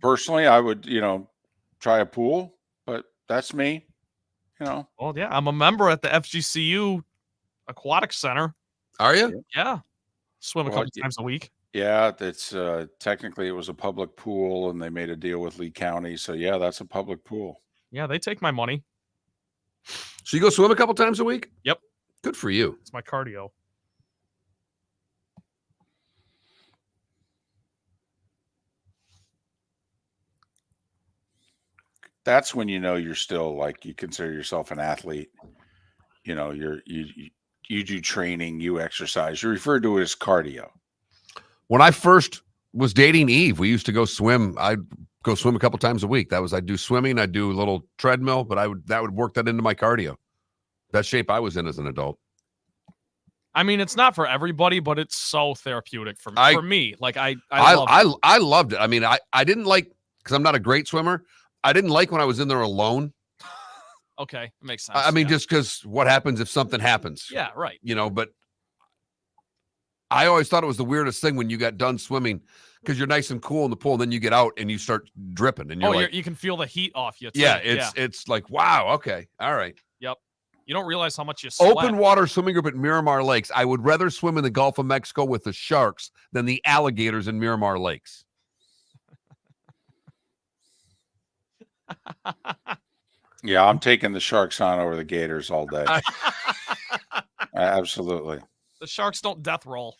C: Personally, I would, try a pool, but that's me.
A: Well, yeah, I'm a member at the FGCU Aquatic Center.
B: Are you?
A: Yeah. Swim a couple times a week.
C: Yeah, that's technically it was a public pool and they made a deal with Lee County. So yeah, that's a public pool.
A: Yeah, they take my money.
B: So you go swim a couple times a week?
A: Yep.
B: Good for you.
A: It's my cardio.
C: That's when you're still like you consider yourself an athlete. You do training, you exercise. You refer to it as cardio.
B: When I first was dating Eve, we used to go swim. I'd go swim a couple times a week. I'd do swimming, I'd do a little treadmill, but that would work that into my cardio. That shape I was in as an adult.
A: I mean, it's not for everybody, but it's so therapeutic for me. Like I
B: loved it. I mean, I didn't like, because I'm not a great swimmer. I didn't like when I was in there alone.
A: Okay, it makes sense.
B: I mean, just because what happens if something happens?
A: Yeah, right.
B: But I always thought it was the weirdest thing when you got done swimming because you're nice and cool in the pool, and then you get out and you start dripping, and you're
A: you can feel the heat off you. Too.
B: Yeah, it's like, wow, okay, all right.
A: Yep. You don't realize how much you sweat.
B: Open water swimming group at Miramar Lakes. I would rather swim in the Gulf of Mexico with the sharks than the alligators in Miramar Lakes.
C: Yeah, I'm taking the sharks on over the gators all day. Absolutely.
A: The sharks don't death roll.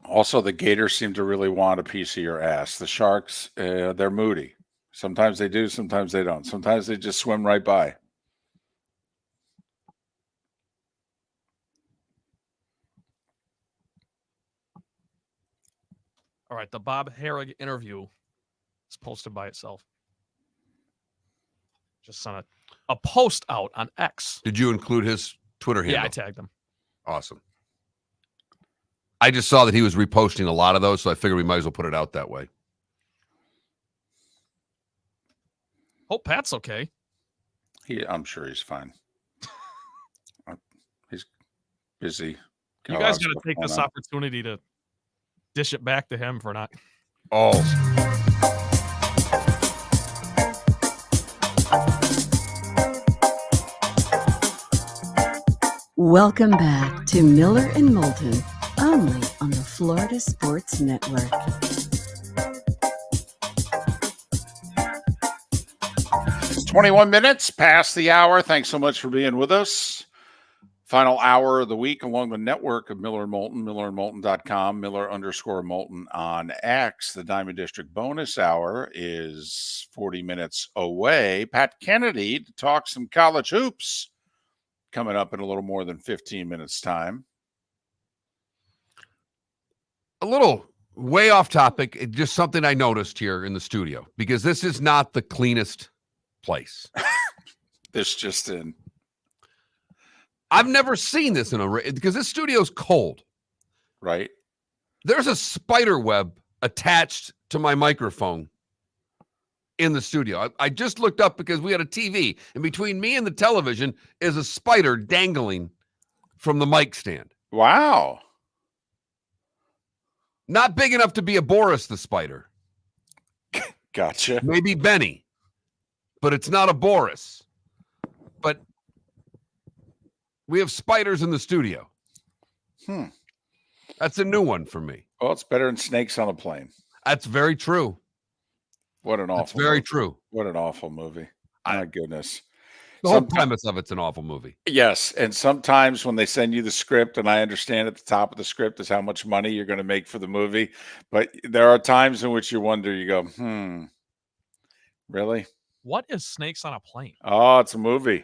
C: Also, the gators seem to really want a piece of your ass. The sharks, they're moody. Sometimes they do, sometimes they don't. Sometimes they just swim right by.
A: All right, the Bob Harig interview is posted by itself. Just sent a post out on X.
B: Did you include his Twitter handle?
A: Yeah, I tagged him.
B: Awesome. I just saw that he was reposting a lot of those, so I figured we might as well put it out that way.
A: Hope Pat's okay.
C: I'm sure he's fine. He's busy.
A: You guys got to take this opportunity to dish it back to him for not.
B: Oh.
D: Welcome back to Miller and Moulton, only on the Florida Sports Network.
C: It's 21 minutes past the hour. Thanks so much for being with us. Final hour of the week along the network of Miller and Moulton, millerandmoulton.com, Miller_Moulton on X. The Diamond District bonus hour is 40 minutes away. Pat Kennedy to talk some college hoops coming up in a little more than 15 minutes time.
B: A little way off topic, just something I noticed here in the studio, because this is not the cleanest place.
C: This just in.
B: I've never seen this because this studio's cold.
C: Right.
B: There's a spider web attached to my microphone in the studio. I just looked up because we had a TV, and between me and the television is a spider dangling from the mic stand.
C: Wow.
B: Not big enough to be a Boris the spider.
C: Gotcha.
B: Maybe Benny, but it's not a Boris. But we have spiders in the studio. That's a new one for me.
C: Well, it's better than snakes on a plane.
B: That's very true.
C: What an awful
B: That's very
C: movie.
B: true.
C: What an awful movie. My goodness.
B: The whole premise of it's an awful movie.
C: Yes. And sometimes when they send you the script, and I understand at the top of the script is how much money you're going to make for the movie, but there are times in which you wonder, you go, really?
A: What is Snakes on a Plane?
C: Oh, it's a movie,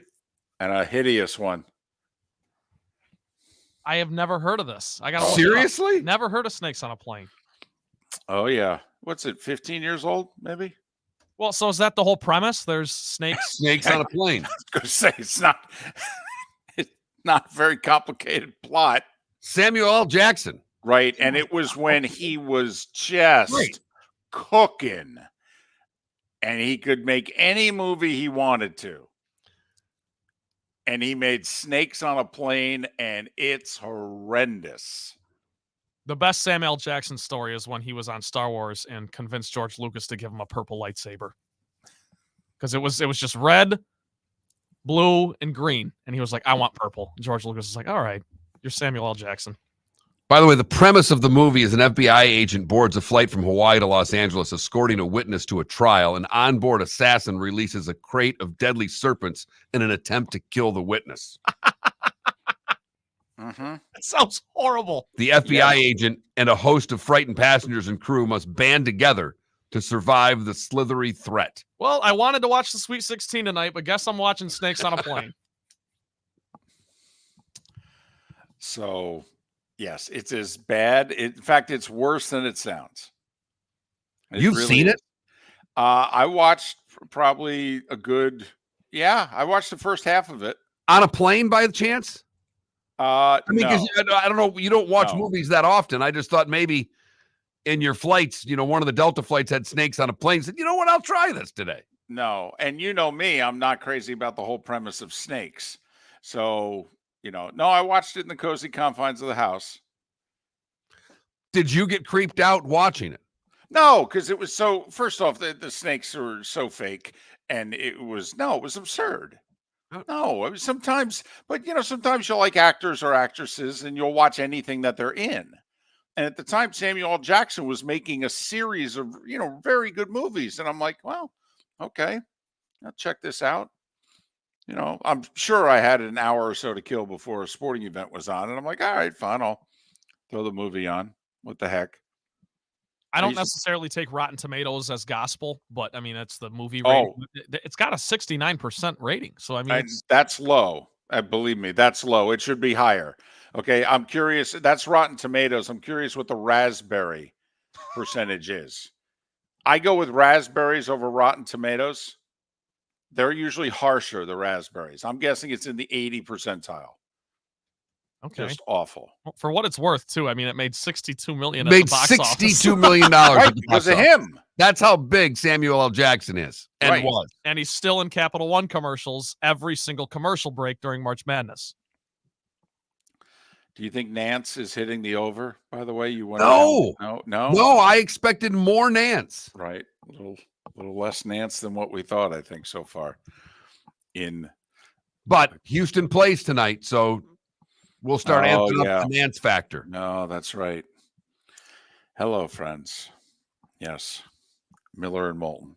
C: and a hideous one.
A: I have never heard of this. I got to
B: seriously
A: never heard of Snakes on a Plane.
C: Oh yeah. What's it? 15 years old, maybe?
A: Well, so is that the whole premise? There's snakes.
B: Snakes on a plane.
C: I was going to say it's not a very complicated plot.
B: Samuel L. Jackson.
C: Right. And it was when he was just cooking and he could make any movie he wanted to. And he made Snakes on a Plane, and it's horrendous.
A: The best Samuel L. Jackson story is when he was on Star Wars and convinced George Lucas to give him a purple lightsaber. Because it was just red, blue, and green. And he was like, I want purple. And George Lucas was like, all right, you're Samuel L. Jackson.
B: By the way, the premise of the movie is an FBI agent boards a flight from Hawaii to Los Angeles, escorting a witness to a trial. An onboard assassin releases a crate of deadly serpents in an attempt to kill the witness.
A: That sounds horrible.
B: The FBI agent and a host of frightened passengers and crew must band together to survive the slithery threat.
A: Well, I wanted to watch the Sweet 16 tonight, but guess I'm watching Snakes on a Plane.
C: So, yes, it's as bad. In fact, it's worse than it sounds.
B: You've seen it?
C: I watched probably I watched the first half of it.
B: On a plane by chance? I mean,
C: No.
B: 'cause I don't know. You don't watch movies that often. I just thought maybe in your flights, one of the Delta flights had snakes on a plane. Said, you know what? I'll try this today.
C: No. And you know me, I'm not crazy about the whole premise of snakes. So, no, I watched it in the cozy confines of the house.
B: Did you get creeped out watching it?
C: No, because it was first off, the snakes are so fake. And it was absurd. No, I mean, sometimes you'll like actors or actresses and you'll watch anything that they're in. And at the time, Samuel L. Jackson was making a series of, very good movies. And I'm like, well, okay, I'll check this out. I'm sure I had an hour or so to kill before a sporting event was on. And I'm like, all right, fine, I'll throw the movie on. What the heck?
A: I don't necessarily take Rotten Tomatoes as gospel, but I mean, it's the movie rating. It's got a 69% rating. So, I mean,
C: that's low. Believe me, that's low. It should be higher. Okay. I'm curious. That's Rotten Tomatoes. I'm curious what the raspberry percentage is. I go with raspberries over Rotten Tomatoes. They're usually harsher, the raspberries. I'm guessing it's in the 80 percentile.
A: Okay.
C: Just awful.
A: Well, for what it's worth, too. I mean, it made $62 million.
B: Made
A: at the box office.
B: $62 million
C: Right, because of him.
B: That's how big Samuel L. Jackson is and was.
A: And he's still in Capital One commercials every single commercial break during March Madness.
C: Do you think Nance is hitting the over, by the way?
B: No.
C: No,
B: I expected more Nance.
C: Right. A little less Nance than what we thought, I think, so far.
B: But Houston plays tonight, so we'll start amping up the Nance factor.
C: No, that's right. Hello, friends. Yes. Miller and Moulton.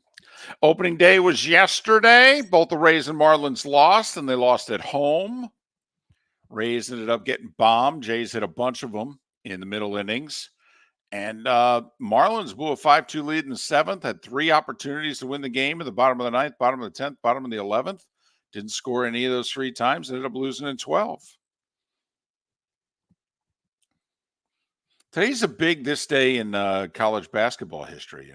C: Opening day was yesterday. Both the Rays and Marlins lost, and they lost at home. Rays ended up getting bombed. Jays hit a bunch of them in the middle innings. And Marlins blew a 5-2 lead in the 7th, had 3 opportunities to win the game at the bottom of the 9th, bottom of the 10th, bottom of the 11th. Didn't score any of those 3 times. Ended up losing in 12. Today's this day in college basketball history,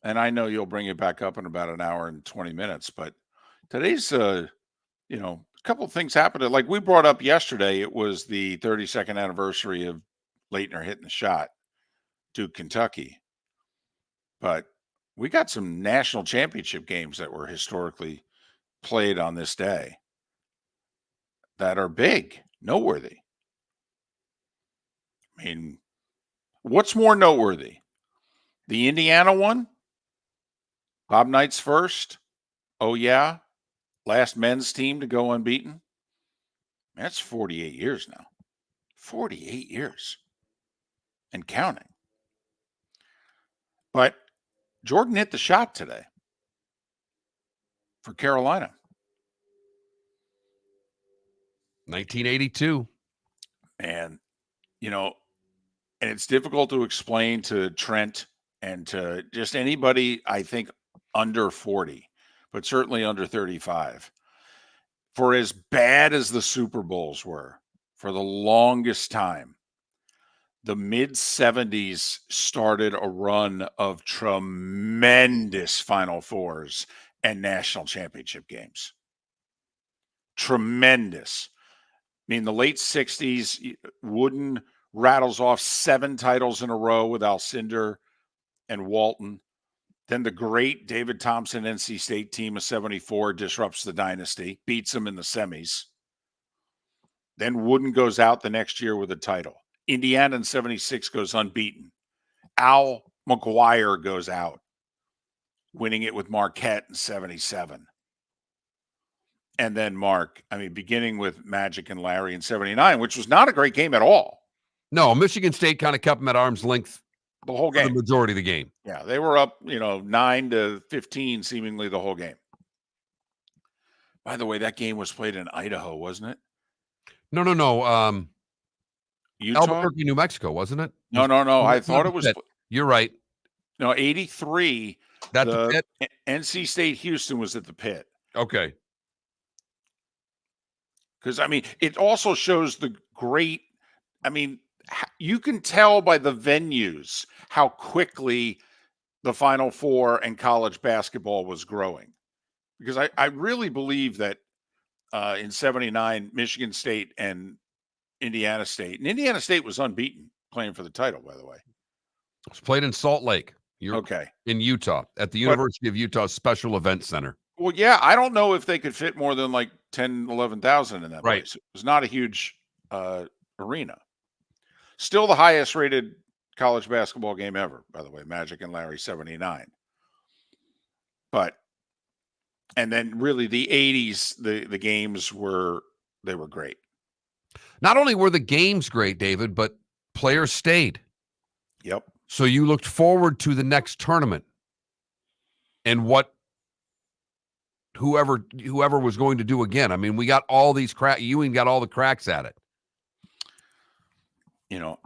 C: And I know you'll bring it back up in about an hour and 20 minutes, but today's, a couple of things happened. Like we brought up yesterday, it was the 32nd anniversary of Leitner hitting the shot, Duke, Kentucky. But we got some national championship games that were historically played on this day that are big, noteworthy. I mean, what's more noteworthy? The Indiana one? Bob Knight's first? Oh, yeah? Last men's team to go unbeaten? That's 48 years now. 48 years. And counting. But Jordan hit the shot today for Carolina.
B: 1982.
C: And, and it's difficult to explain to Trent and to just anybody, I think, under 40, but certainly under 35. For as bad as the Super Bowls were for the longest time, the mid-70s started a run of tremendous Final Fours and national championship games. Tremendous. I mean, the late 60s, Wooden rattles off 7 titles in a row with Alcindor and Walton. Then the great David Thompson NC State team of 74 disrupts the dynasty, beats them in the semis. Then Wooden goes out the next year with a title. Indiana in 76 goes unbeaten. Al McGuire goes out, winning it with Marquette in 77. And then beginning with Magic and Larry in 79, which was not a great game at all.
B: No, Michigan State kind of kept them at arm's length
C: the whole game.
B: The majority of the game.
C: Yeah, they were up, 9-15 seemingly the whole game. By the way, that game was played in Idaho, wasn't it?
B: No.
C: Utah?
B: Albuquerque, New Mexico, wasn't it?
C: No. I thought it was.
B: You're right.
C: No, 83.
B: That's the Pit?
C: NC State Houston was at the Pit.
B: Okay.
C: Because, it also shows the great, you can tell by the venues how quickly the Final Four and college basketball was growing. Because I really believe that in 79, Michigan State and Indiana State was unbeaten playing for the title, by the way.
B: It was played in Salt Lake.
C: Okay.
B: In Utah, at the University of Utah Special Event Center.
C: Well, yeah, I don't know if they could fit more than like 10, 11,000 in that place. It was not a huge arena. Still the highest rated college basketball game ever, by the way, Magic and Larry 79. And then really the 80s, the games were great.
B: Not only were the games great, David, but players stayed.
C: Yep.
B: So you looked forward to the next tournament and what whoever was going to do again. We got all these Ewing got all the cracks at it.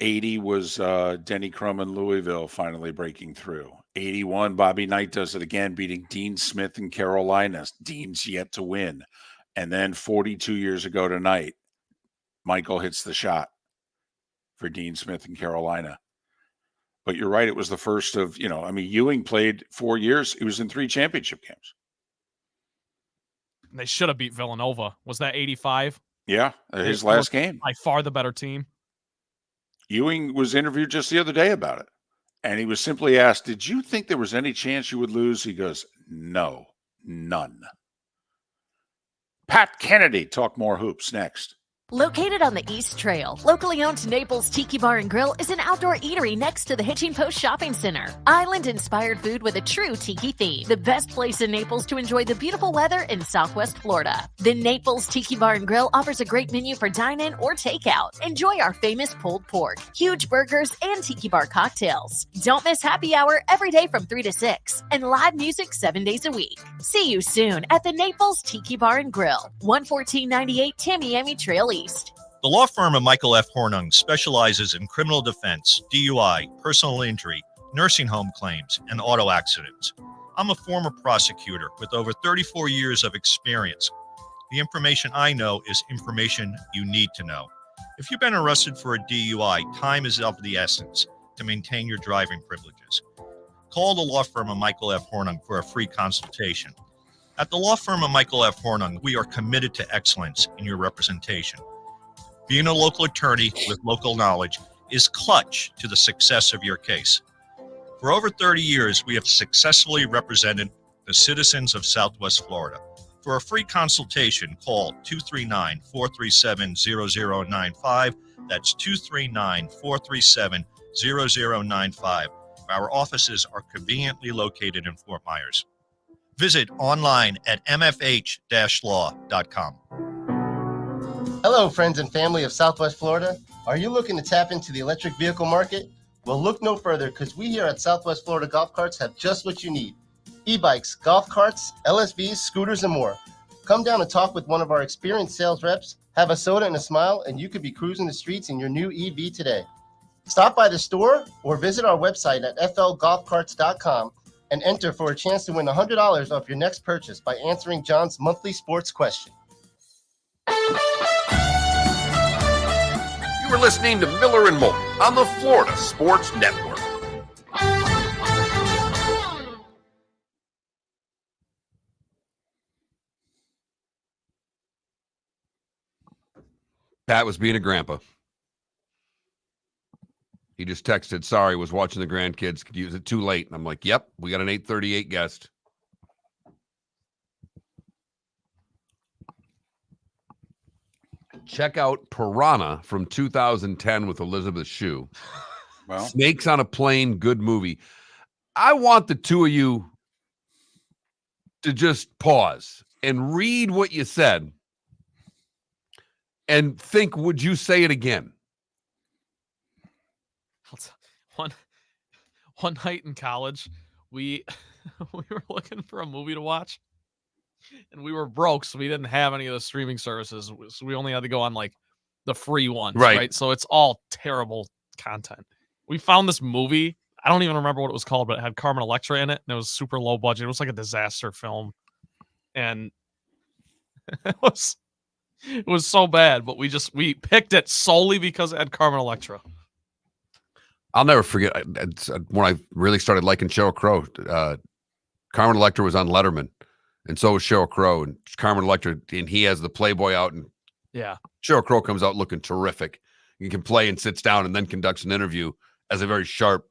C: 80 was Denny Crum in Louisville finally breaking through. 81, Bobby Knight does it again, beating Dean Smith in Carolina. Dean's yet to win. And then 42 years ago tonight, Michael hits the shot for Dean Smith in Carolina. But you're right, it was the first of, Ewing played 4 years. He was in 3 championship games.
A: They should have beat Villanova. Was that 85?
C: Yeah, his last game.
A: By far the better team.
C: Ewing was interviewed just the other day about it. And he was simply asked, did you think there was any chance you would lose? He goes, no, none. Pat Kennedy, Talk More Hoops next.
K: Located on the East Trail, locally owned Naples Tiki Bar and Grill is an outdoor eatery next to the Hitching Post Shopping Center. Island-inspired food with a true tiki theme. The best place in Naples to enjoy the beautiful weather in Southwest Florida. The Naples Tiki Bar and Grill offers a great menu for dine-in or takeout. Enjoy our famous pulled pork, huge burgers, and tiki bar cocktails. Don't miss happy hour every day from 3 to 6 and live music 7 days a week. See you soon at the Naples Tiki Bar and Grill, 11498 Tamiami Trail East.
J: The law firm of Michael F. Hornung specializes in criminal defense, DUI, personal injury, nursing home claims, and auto accidents. I'm a former prosecutor with over 34 years of experience. The information I know is information you need to know. If you've been arrested for a DUI, time is of the essence to maintain your driving privileges. Call the law firm of Michael F. Hornung for a free consultation. At the law firm of Michael F. Hornung, we are committed to excellence in your representation. Being a local attorney with local knowledge is clutch to the success of your case. For over 30 years, we have successfully represented the citizens of Southwest Florida. For a free consultation, call 239-437-0095. That's 239-437-0095. Our offices are conveniently located in Fort Myers. Visit online at mfh-law.com.
I: Hello, friends and family of Southwest Florida. Are you looking to tap into the electric vehicle market? Well, look no further, because we here at Southwest Florida Golf Carts have just what you need. E-bikes, golf carts, LSVs, scooters, and more. Come down and talk with one of our experienced sales reps, have a soda and a smile, and you could be cruising the streets in your new EV today. Stop by the store or visit our website at flgolfcarts.com and enter for a chance to win $100 off your next purchase by answering John's monthly sports question.
B: You You are listening to Miller and Moulton on the Florida Sports Network. Pat was being a grandpa. He just texted, sorry, was watching the grandkids. Could use it too late. And I'm like, yep, we got an 8:38 guest. Check out Piranha from 2010 with Elizabeth Shue.
C: Well,
B: Snakes on a Plane, good movie. I want the two of you to just pause and read what you said and think, would you say it again?
A: One night in college, we were looking for a movie to watch, and we were broke, so we didn't have any of the streaming services. So we only had to go on like the free ones, right? So it's all terrible content. We found this movie. I don't even remember what it was called, but it had Carmen Electra in it, and it was super low budget. It was like a disaster film, and it was so bad. But we picked it solely because it had Carmen Electra.
B: I'll never forget when I really started liking Sheryl Crow. Carmen Electra was on Letterman, and so was Sheryl Crow. And Carmen Electra, and he has the Playboy out, and
A: yeah,
B: Sheryl Crow comes out looking terrific. He can play and sits down and then conducts an interview as a very sharp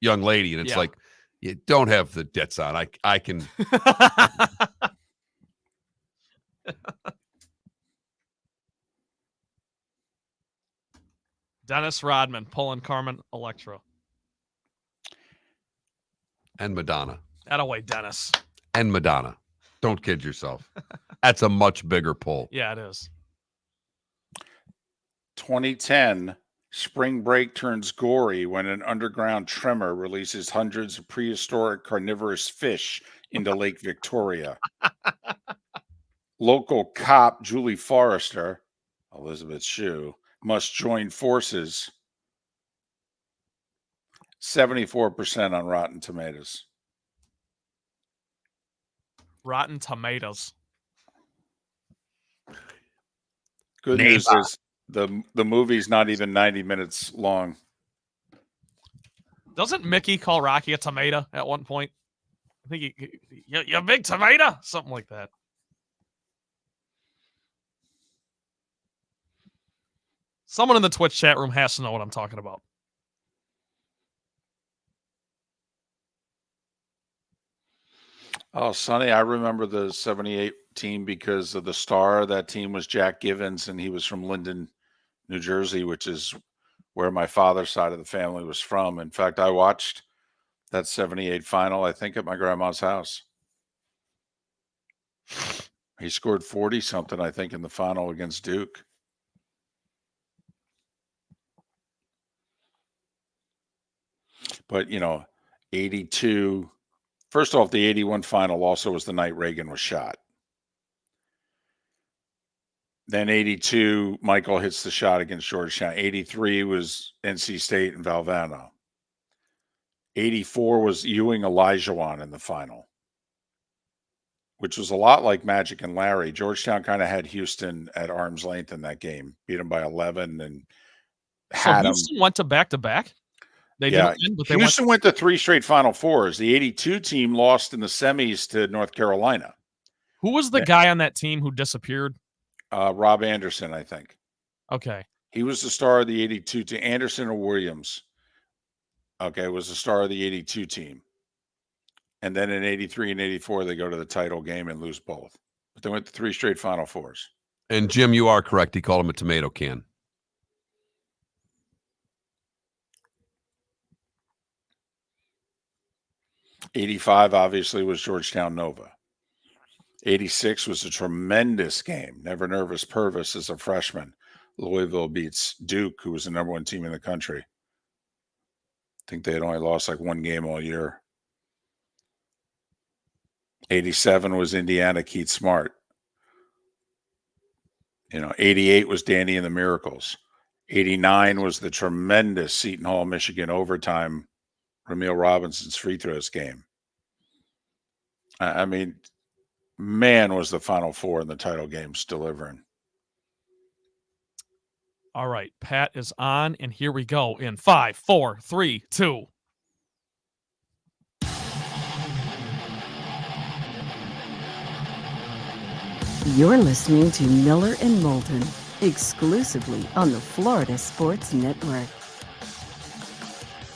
B: young lady, and it's like, you don't have the debts on. I can.
A: Dennis Rodman pulling Carmen Electra.
B: And Madonna.
A: Attaway, Dennis.
B: And Madonna. Don't kid yourself. That's a much bigger pull.
A: Yeah, it is.
C: 2010, spring break turns gory when an underground tremor releases hundreds of prehistoric carnivorous fish into Lake Victoria. Local cop Julie Forrester, Elizabeth Shue, must join forces. 74% on Rotten Tomatoes.
A: Rotten Tomatoes.
C: Good news is the movie's not even 90 minutes long.
A: Doesn't Mickey call Rocky a tomato at one point? I think you big tomato, something like that. Someone in the Twitch chat room has to know what I'm talking about.
C: Oh, Sonny, I remember the 78 team because of the star. That team was Jack Givens, and he was from Linden, New Jersey, which is where my father's side of the family was from. In fact, I watched that 78 final, I think, at my grandma's house. He scored 40-something, I think, in the final against Duke. But, 82. First off, the 81 final also was the night Reagan was shot. Then 82, Michael hits the shot against Georgetown. 83 was NC State and Valvano. 84 was Ewing Elijahwan in the final, which was a lot like Magic and Larry. Georgetown kind of had Houston at arm's length in that game, beat them by 11, and had them.
A: Houston went to back-to-back? They didn't win, but
C: Houston went to 3 straight Final Fours. The 82 team lost in the semis to North Carolina.
A: Who was the guy on that team who disappeared?
C: Rob Anderson, I think.
A: Okay.
C: He was the star of the 82 team. Anderson or Williams, was the star of the 82 team. And then in 83 and 84, they go to the title game and lose both. But they went to 3 straight Final Fours.
B: And Jim, you are correct. He called him a tomato can.
C: '85 obviously was Georgetown Nova. '86 was a tremendous game. Never Nervous Purvis as a freshman. Louisville beats Duke, who was the number 1 team in the country. I think they had only lost like 1 game all year. '87 was Indiana Keith Smart. 88 was Danny and the Miracles. '89 was the tremendous Seton Hall, Michigan overtime Ramil Robinson's free throws game. I mean, man, was the Final Four in the title games delivering.
A: All right, Pat is on, and here we go in 5, 4, 3, 2.
D: You're listening to Miller and Moulton, exclusively on the Florida Sports Network.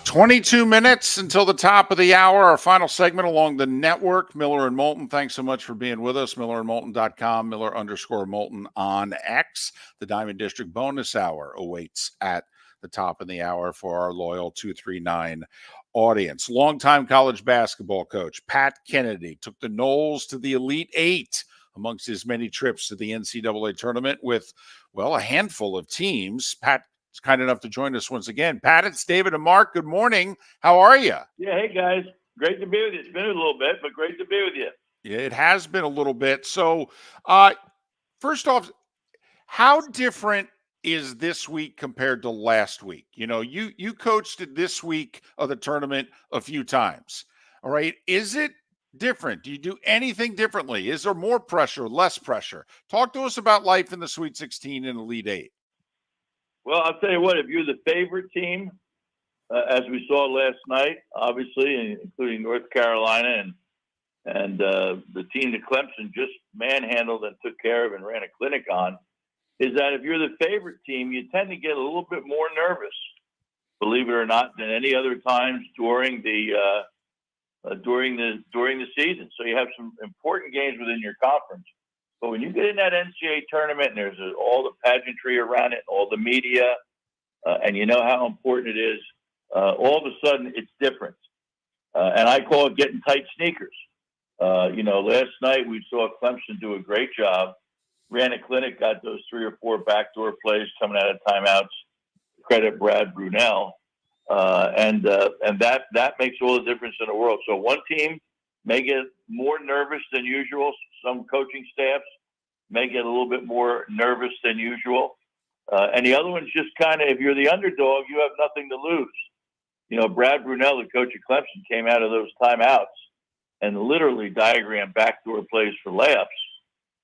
C: 22 minutes until the top of the hour, our final segment along the network. Miller and Moulton, thanks so much for being with us. MillerandMoulton.com, Miller_Moulton on X. The Diamond District bonus hour awaits at the top of the hour for our loyal 239 audience. Longtime college basketball coach Pat Kennedy took the Noles to the Elite Eight amongst his many trips to the NCAA tournament with, well, a handful of teams. Pat is kind enough to join us once again. Pat, it's David and Mark. Good morning. How are you?
O: Yeah, hey, guys. Great to be with you. It's been a little bit, but great to be with you.
C: Yeah, it has been a little bit. So, first off, how different is this week compared to last week? You know, you coached it this week of the tournament a few times. All right. Is it different? Do you do anything differently? Is there more pressure, less pressure? Talk to us about life in the Sweet 16 and Elite Eight.
O: Well, I'll tell you what, if you're the favorite team, as we saw last night, obviously, including North Carolina and the team that Clemson just manhandled and took care of and ran a clinic on, is that if you're the favorite team, you tend to get a little bit more nervous, believe it or not, than any other times during the season. So you have some important games within your conference. But when you get in that NCAA tournament and there's all the pageantry around it, all the media, and you know how important it is, all of a sudden it's different. And I call it getting tight sneakers. Last night we saw Clemson do a great job, ran a clinic, got those 3 or 4 backdoor plays coming out of timeouts. Credit Brad Brunell. And that makes all the difference in the world. So one team may get more nervous than usual. Some coaching staffs may get a little bit more nervous than usual. And the other one's just kind of, if you're the underdog, you have nothing to lose. You know, Brad Brunell, the coach of Clemson, came out of those timeouts and literally diagrammed backdoor plays for layups.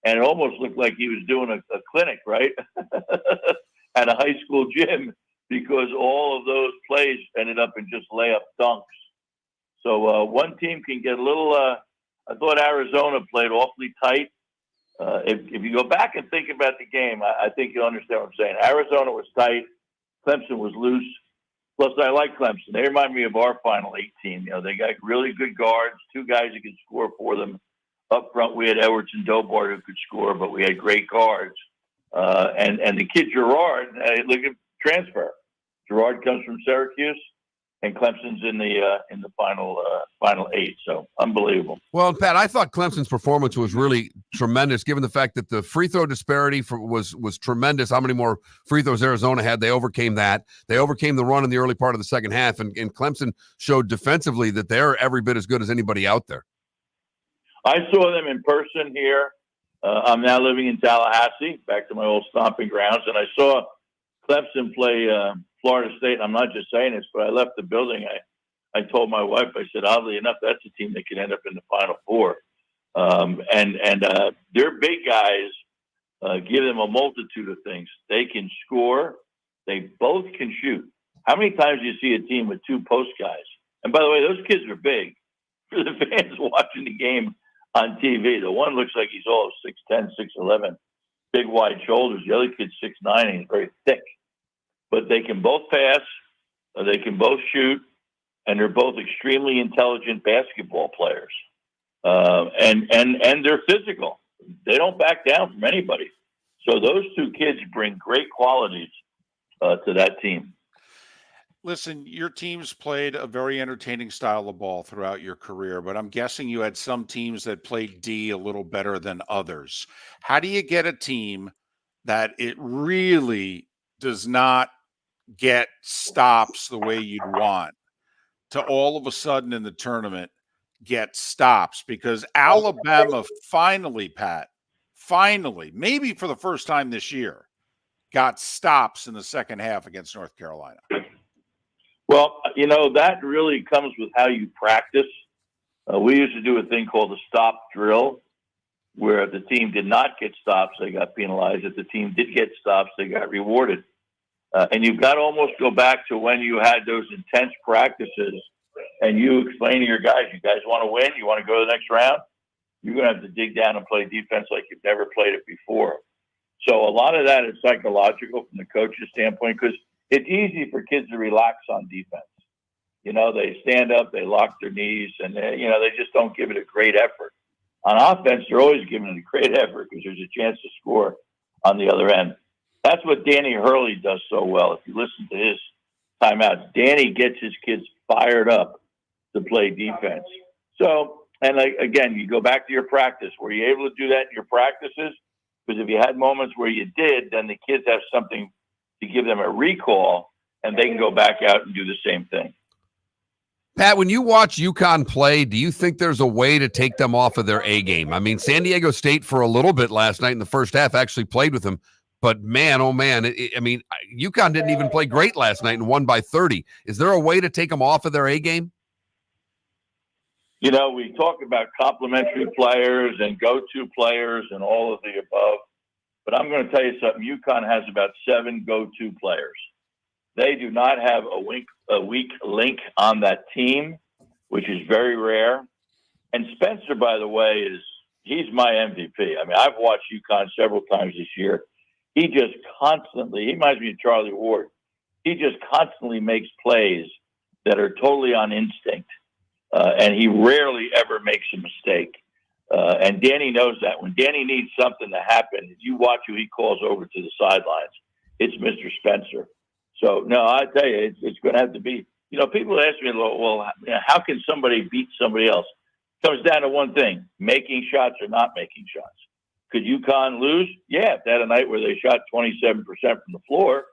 O: And it almost looked like he was doing a clinic, right? At a high school gym, because all of those plays ended up in just layup dunks. So one team can get a little, I thought Arizona played awfully tight. If you go back and think about the game, I think you'll understand what I'm saying. Arizona was tight. Clemson was loose. Plus, I like Clemson. They remind me of our Final Eight team. You know, they got really good guards, 2 guys who could score for them. Up front, we had Edwards and Dobart who could score, but we had great guards. And the kid Gerard, look at transfer. Gerard comes from Syracuse, and Clemson's in the final 8. So unbelievable.
B: Well, Pat, I thought Clemson's performance was really tremendous, given the fact that the free throw disparity was tremendous. How many more free throws Arizona had? They overcame that. They overcame the run in the early part of the second half, and Clemson showed defensively that they're every bit as good as anybody out there.
O: I saw them in person here. I'm now living in Tallahassee, back to my old stomping grounds, and I saw Clemson play Florida State. And I'm not just saying this, but I left the building. I told my wife, I said, oddly enough, that's a team that could end up in the Final Four. And their big guys give them a multitude of things. They can score. They both can shoot. How many times do you see a team with 2 post guys? And by the way, those kids are big. For the fans watching the game on TV, the one looks like he's all 6'10", 6'11", big wide shoulders. The other kid's 6'9", and he's very thick. But they can both pass, they can both shoot, and they're both extremely intelligent basketball players. And they're physical. They don't back down from anybody. So those 2 kids bring great qualities to that team.
C: Listen, your teams played a very entertaining style of ball throughout your career, but I'm guessing you had some teams that played D a little better than others. How do you get a team that it really does not get stops the way you'd want to all of a sudden in the tournament get stops? Because Alabama finally, maybe for the first time this year, got stops in the second half against North Carolina.
O: Well, you know, that really comes with how you practice. We used to do a thing called the stop drill, where if the team did not get stops, they got penalized. If the team did get stops, they got rewarded. And you've got to almost go back to when you had those intense practices and you explain to your guys, you guys want to win? You want to go to the next round? You're going to have to dig down and play defense like you've never played it before. So a lot of that is psychological from the coach's standpoint, because it's easy for kids to relax on defense. You know, they stand up, they lock their knees, and they just don't give it a great effort. On offense, they're always giving it a great effort because there's a chance to score on the other end. That's what Danny Hurley does so well. If you listen to his timeouts, Danny gets his kids fired up to play defense. So, and again, you go back to your practice. Were you able to do that in your practices? Because if you had moments where you did, then the kids have something to give them a recall, and they can go back out and do the same thing.
B: Pat, when you watch UConn play, do you think there's a way to take them off of their A game? I mean, San Diego State for a little bit last night in the first half actually played with them. But man, oh man, UConn didn't even play great last night and won by 30. Is there a way to take them off of their A game?
O: You know, we talk about complementary players and go-to players and all of the above. But I'm going to tell you something. UConn has about 7 go-to players. They do not have a weak link on that team, which is very rare. And Spencer, by the way, he's my MVP. I mean, I've watched UConn several times this year. He just constantly, he reminds me of Charlie Ward. He just constantly makes plays that are totally on instinct. And he rarely ever makes a mistake. And Danny knows that. When Danny needs something to happen, if you watch who he calls over to the sidelines, it's Mr. Spencer. So, no, I tell you, it's going to have to be. You know, people ask me, well, how can somebody beat somebody else? It comes down to one thing, making shots or not making shots. Could UConn lose? Yeah, if they had a night where they shot 27% from the floor,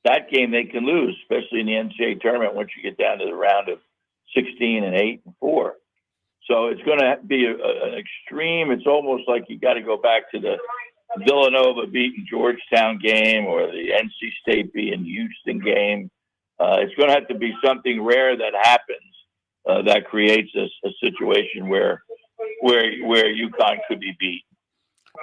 O: that game they can lose, especially in the NCAA tournament once you get down to the round of 16 and 8 and 4. So it's going to be an extreme. It's almost like you got to go back to the Villanova beating Georgetown game or the NC State beating Houston game. It's going to have to be something rare that happens that creates a situation where UConn could be beat.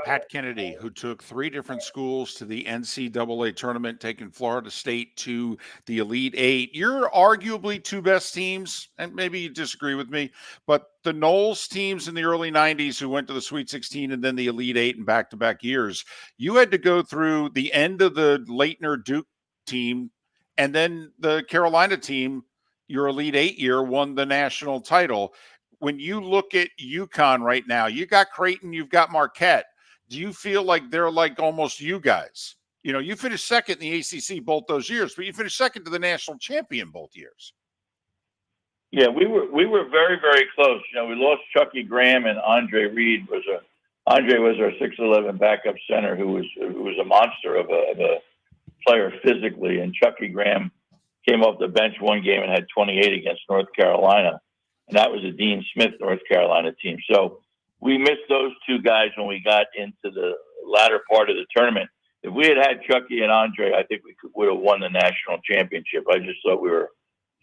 C: Pat Kennedy, who took 3 different schools to the NCAA tournament, taking Florida State to the Elite 8. You're arguably 2 best teams, and maybe you disagree with me, but the Knowles teams in the early 90s who went to the Sweet 16 and then the Elite 8 in back-to-back years, you had to go through the end of the Leitner Duke team, and then the Carolina team, your Elite 8 year, won the national title. When you look at UConn right now, you got Creighton, you've got Marquette. Do you feel like they're like almost you guys? You know, you finished second in the ACC both those years, but you finished second to the national champion both years.
O: Yeah, we were very, very close. You know, we lost Chucky Graham, and Andre Reed was our 6'11" backup center who was a monster of a player physically. And Chucky Graham came off the bench one game and had 28 against North Carolina, and that was a Dean Smith North Carolina team. So we missed those 2 guys when we got into the latter part of the tournament. If we had Chucky and Andre, I think we would have won the national championship. I just thought we were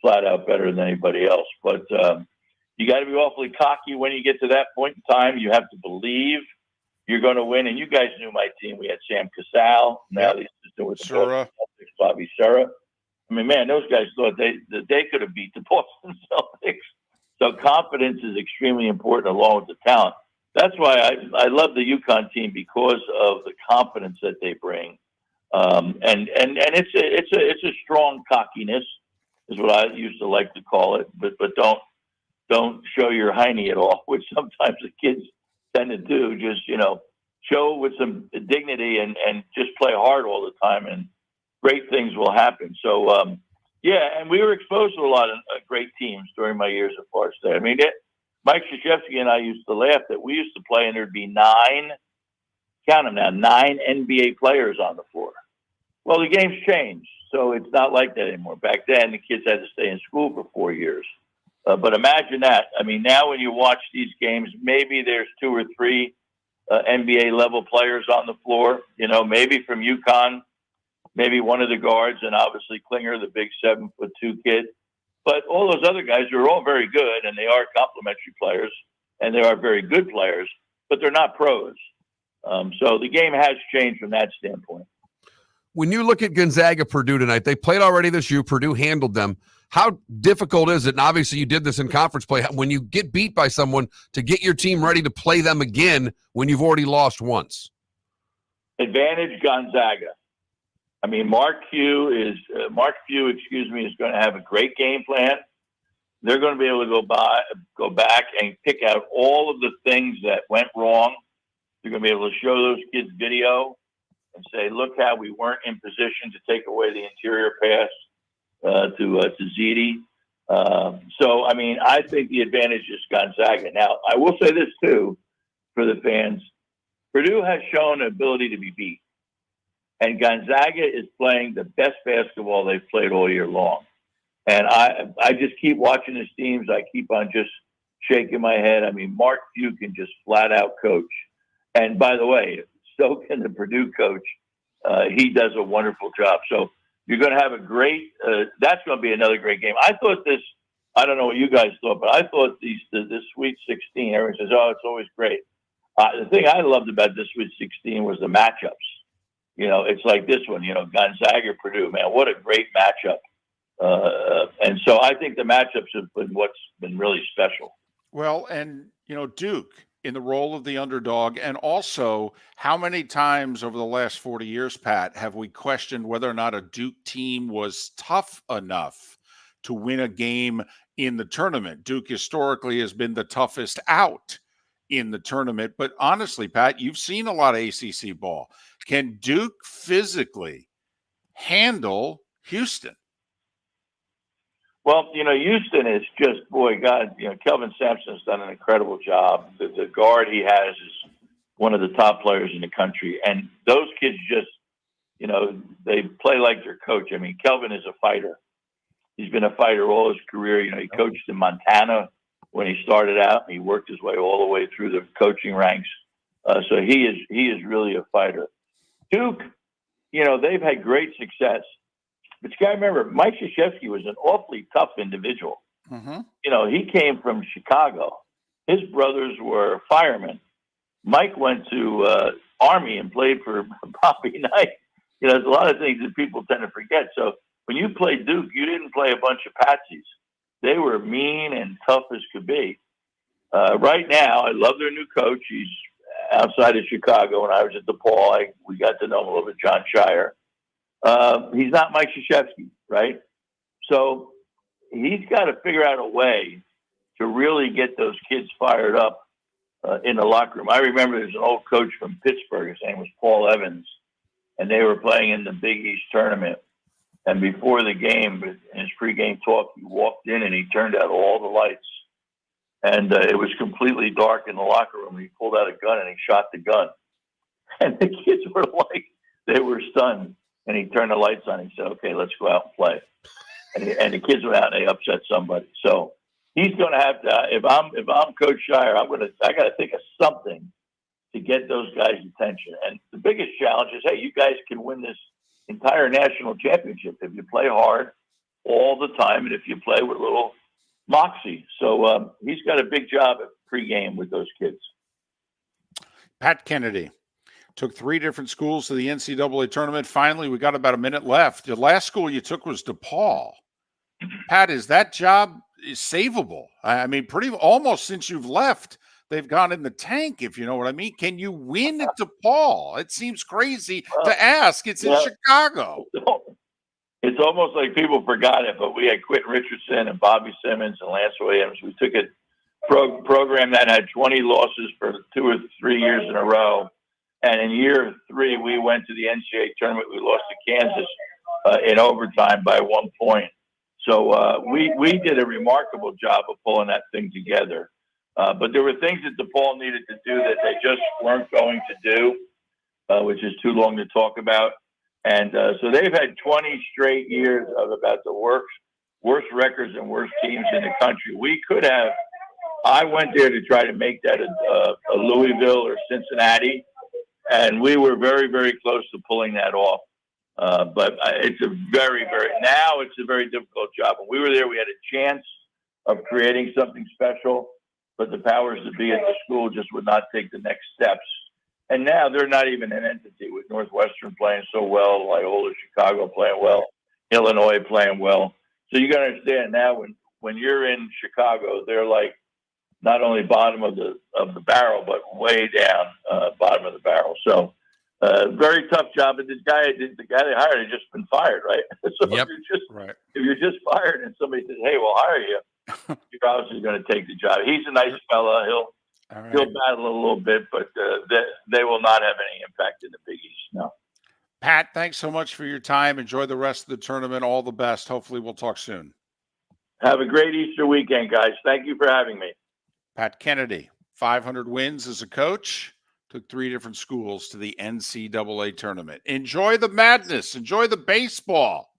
O: flat out better than anybody else. But you got to be awfully cocky when you get to that point in time. You have to believe you're going to win. And you guys knew my team. We had Sam Casal, now the assistant with the Boston Celtics, Bobby Serra. I mean, man, those guys thought they could have beat the Boston Celtics. So confidence is extremely important along with the talent. That's why I love the UConn team, because of the confidence that they bring, and it's a strong cockiness, is what I used to like to call it. But don't show your hiney at all, which sometimes the kids tend to do. Just show with some dignity and just play hard all the time, and great things will happen. So and we were exposed to a lot of great teams during my years at Florida State. I mean, Mike Krzyzewski and I used to laugh that we used to play and there'd be 9 NBA players on the floor. Well, the game's changed, so it's not like that anymore. Back then, the kids had to stay in school for 4 years. But imagine that. I mean, now when you watch these games, maybe there's 2 or 3 NBA-level players on the floor, maybe from UConn, maybe one of the guards, and obviously Klinger, the big 7'2" kid. But all those other guys are all very good, and they are complementary players, and they are very good players, but they're not pros. So the game has changed from that standpoint.
B: when you look at Gonzaga Purdue tonight, they played already this year. Purdue handled them. How difficult is it? And obviously you did this in conference play. When you get beat by someone, to get your team ready to play them again when you've already lost once?
O: Advantage Gonzaga. I mean, Mark Few is going to have a great game plan. They're going to be able to go back and pick out all of the things that went wrong. They're going to be able to show those kids video and say, look how we weren't in position to take away the interior pass to Ziti. So, I mean, I think the advantage is Gonzaga. Now, I will say this, too, for the fans. Purdue has shown ability to be beat. And Gonzaga is playing the best basketball they've played all year long. And I just keep watching his teams. I keep on just shaking my head. I mean, Mark Few can just flat out coach. And by the way, so can the Purdue coach. He does a wonderful job. So you're going to have a great, that's going to be another great game. I thought this, I don't know what you guys thought, but I thought this Sweet 16, everyone says, oh, it's always great. The thing I loved about this Sweet 16 was the matchups. You know, it's like this one, you know, Gonzaga, Purdue, man, what a great matchup. And so I think the matchups have been what's been really special.
C: Well, and, you know, Duke in the role of the underdog, and also how many times over the last 40 years, Pat, have we questioned whether or not a Duke team was tough enough to win a game in the tournament? Duke historically has been the toughest out in the tournament. But honestly, Pat, you've seen a lot of ACC ball. Can Duke physically handle Houston?
O: Well, you know, Houston is just, boy, God, you know, Kelvin Sampson's done an incredible job. The guard he has is one of the top players in the country. And those kids just, you know, they play like their coach. I mean, Kelvin is a fighter. He's been a fighter all his career. You know, he coached in Montana when he started out, and he worked his way all the way through the coaching ranks. So he is really a fighter. Duke, you know, they've had great success. But you got to remember, Mike Krzyzewski was an awfully tough individual.
C: Mm-hmm.
O: You know, he came from Chicago. His brothers were firemen. Mike went to Army and played for Bobby Knight. You know, there's a lot of things that people tend to forget. So when you played Duke, you didn't play a bunch of patsies. They were mean and tough as could be. Right now, I love their new coach. He's outside of Chicago. When I was at DePaul, we got to know him a little bit, John Shire. He's not Mike Krzyzewski, right? So he's got to figure out a way to really get those kids fired up in the locker room. I remember there's an old coach from Pittsburgh. His name was Paul Evans, and they were playing in the Big East tournament. And before the game, in his pregame talk, he walked in and he turned out all the lights. And it was completely dark in the locker room. He pulled out a gun and he shot the gun. And the kids were like, they were stunned. And he turned the lights on. He said, okay, let's go out and play. And the kids went out and they upset somebody. So he's going to have to, if I'm Coach Shire, I got to think of something to get those guys' attention. And the biggest challenge is, hey, you guys can win this entire national championship if you play hard all the time and if you play with a little moxie. So he's got a big job at pregame with those kids.
C: Pat Kennedy took 3 different schools to the NCAA tournament. Finally, we got about a minute left. The last school you took was DePaul. Pat, is that job savable? I mean, almost since you've left, they've gone in the tank, if you know what I mean. Can you win at DePaul? It seems crazy to ask. It's in Chicago.
O: It's almost like people forgot it, but we had Quentin Richardson and Bobby Simmons and Lance Williams. We took a program that had 20 losses for 2 or 3 years in a row. And in year 3, we went to the NCAA tournament. We lost to Kansas in overtime by 1 point. So we did a remarkable job of pulling that thing together. But there were things that DePaul needed to do that they just weren't going to do, which is too long to talk about. And so they've had 20 straight years of about the worst records and worst teams in the country. We could have. I went there to try to make that a Louisville or Cincinnati, and we were very, very close to pulling that off. But it's a very difficult job. When we were there, we had a chance of creating something special, but the powers that be at the school just would not take the next steps. And now they're not even an entity with Northwestern playing so well, Loyola Chicago playing well, Illinois playing well. So you got to understand now when you're in Chicago, they're like not only bottom of the barrel, but way down bottom of the barrel. So very tough job. And the guy they hired had just been fired, right? So
B: Yep.
O: if you're just fired and somebody says, "Hey, we'll hire you," you're obviously going to take the job. He's a nice fella. He'll battle a little bit, but they will not have any impact in the Big East. No.
C: Pat, thanks so much for your time. Enjoy the rest of the tournament. All the best. Hopefully we'll talk soon.
O: Have a great Easter weekend, guys. Thank you for having me.
C: Pat Kennedy, 500 wins as a coach, took 3 different schools to the NCAA tournament. Enjoy the madness. Enjoy the baseball.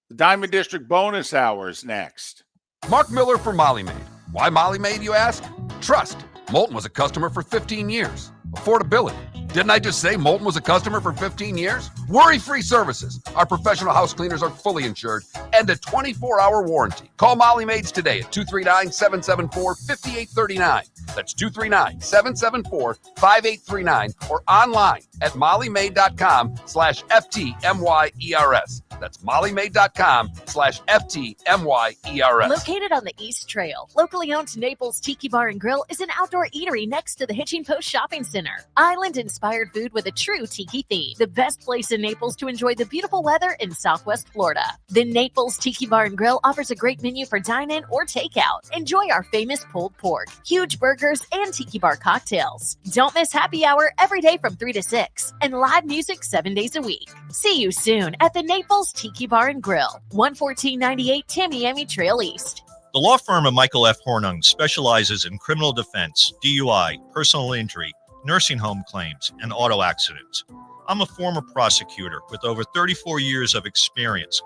C: The Diamond District bonus hours next.
B: Mark Miller for Molly Maid. Why Molly Maid, you ask? Trust. Moulton was a customer for 15 years. Affordability. Didn't I just say Moulton was a customer for 15 years? Worry-free services. Our professional house cleaners are fully insured and a 24-hour warranty. Call Molly Maids today at 239-774-5839. That's 239-774-5839 or online at mollymaid.com/FTMYERS. That's mollymaid.com/FTMYERS.
K: Located on the East Trail, locally owned Naples Tiki Bar and Grill is an outdoor eatery next to the Hitching Post Shopping Center. Island-inspired food with a true tiki theme. The best place in Naples to enjoy the beautiful weather in Southwest Florida. The Naples Tiki Bar and Grill offers a great menu for dine-in or takeout. Enjoy our famous pulled pork, huge burgers, and tiki bar cocktails. Don't miss happy hour every day from 3 to 6 and live music 7 days a week. See you soon at the Naples Tiki Bar and Grill, 11498 Tamiami Trail East.
J: The law firm of Michael F. Hornung specializes in criminal defense, DUI, personal injury, nursing home claims, and auto accidents. I'm a former prosecutor with over 34 years of experience.